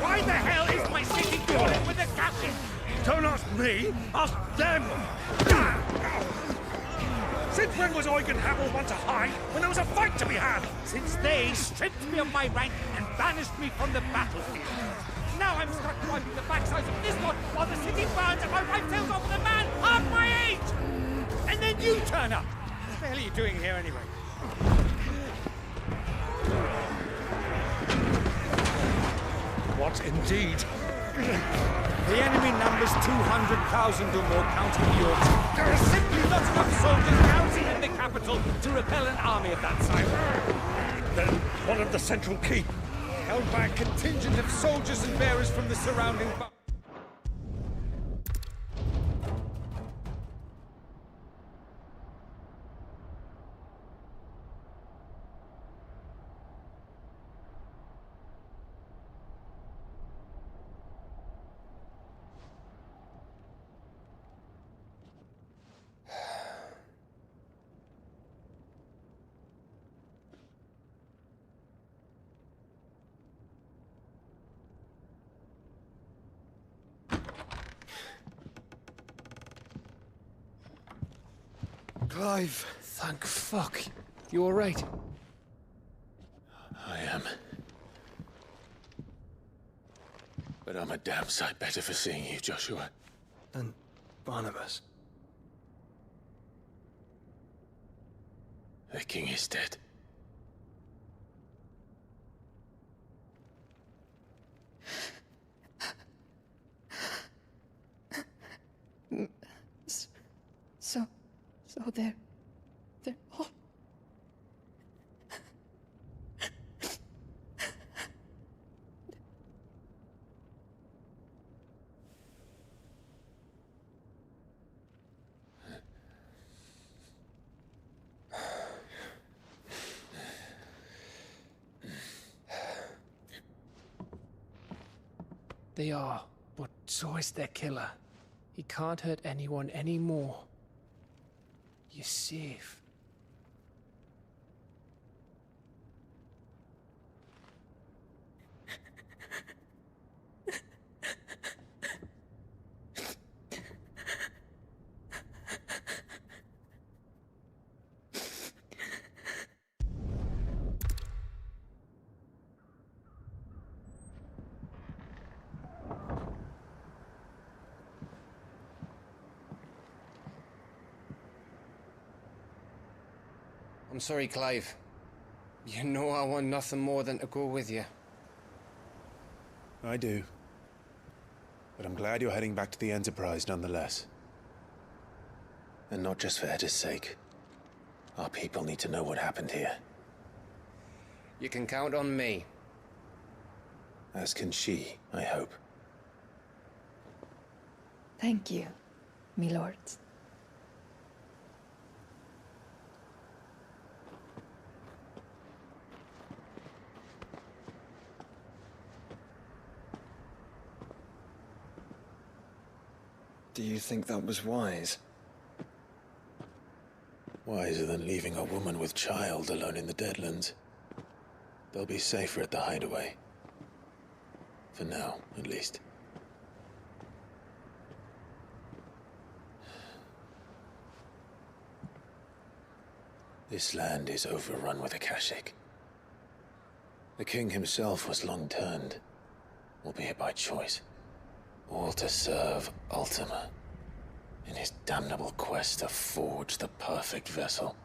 Why the hell is my city falling with the captain? Don't ask me, ask them! Since when was Eikon want to hide when there was a fight to be had? Since they stripped me of my rank and banished me from the battlefield. Now I'm stuck wiping the backsides of this one while the city burns and my wife tells off with a man half my age! And then you turn up! What the hell are you doing here anyway? What indeed? The enemy numbers 200,000 or more, counting yours. There are simply not enough soldiers garrisoned in the capital to repel an army of that size. Then what of the central keep? Held by a contingent of soldiers and bearers from the surrounding... Clive! Thank fuck. You alright? I am. But I'm a damn sight better for seeing you, Joshua. And Barnabas. The king is dead. So they're all... They are, but so is their killer. He can't hurt anyone anymore. You're safe. I'm sorry, Clive. You know I want nothing more than to go with you. I do. But I'm glad you're heading back to the Enterprise nonetheless. And not just for Edda's sake. Our people need to know what happened here. You can count on me. As can she, I hope. Thank you, me lords. Do you think that was wise? Wiser than leaving a woman with child alone in the Deadlands. They'll be safer at the hideaway. For now, at least. This land is overrun with Akashic. The king himself was long turned, albeit by choice. All to serve Ultima, in his damnable quest to forge the perfect vessel.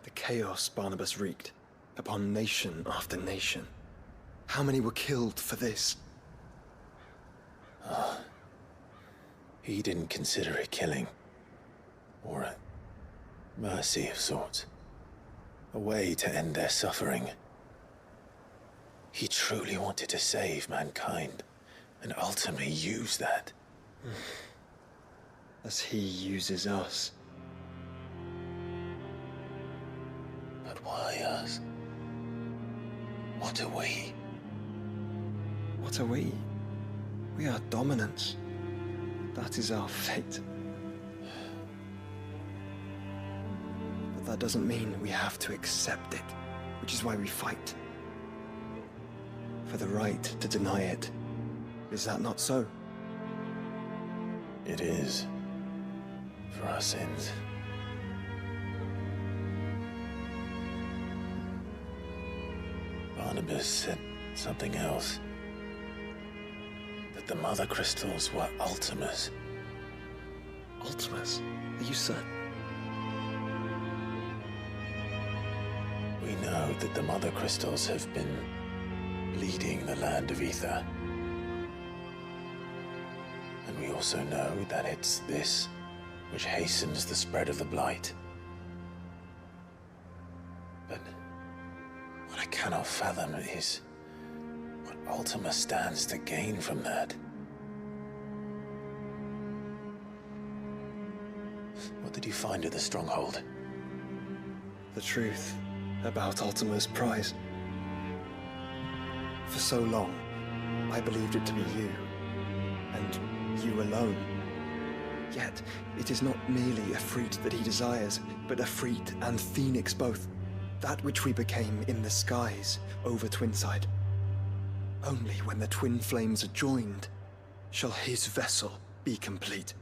The chaos Barnabas wreaked upon nation after nation. How many were killed for this? He didn't consider it killing. Or a mercy of sorts. A way to end their suffering. He truly wanted to save mankind, and ultimately use that. As he uses us. But why us? What are we? What are we? We are dominance. That is our fate. But that doesn't mean we have to accept it, which is why we fight. For the right to deny it. Is that not so? It is. For our sins. Barnabas said something else. That the Mother Crystals were Ultimas. Ultimas? Are you certain? We know that the Mother Crystals have been leading the land of Ether. And we also know that it's this which hastens the spread of the Blight. But what I cannot fathom is what Ultima stands to gain from that. What did you find at the Stronghold? The truth about Ultima's prize. For so long, I believed it to be you, and you alone. Yet, it is not merely Ifrit that he desires, but Ifrit and Phoenix both. That which we became in the skies over Twinside. Only when the twin flames are joined shall his vessel be complete.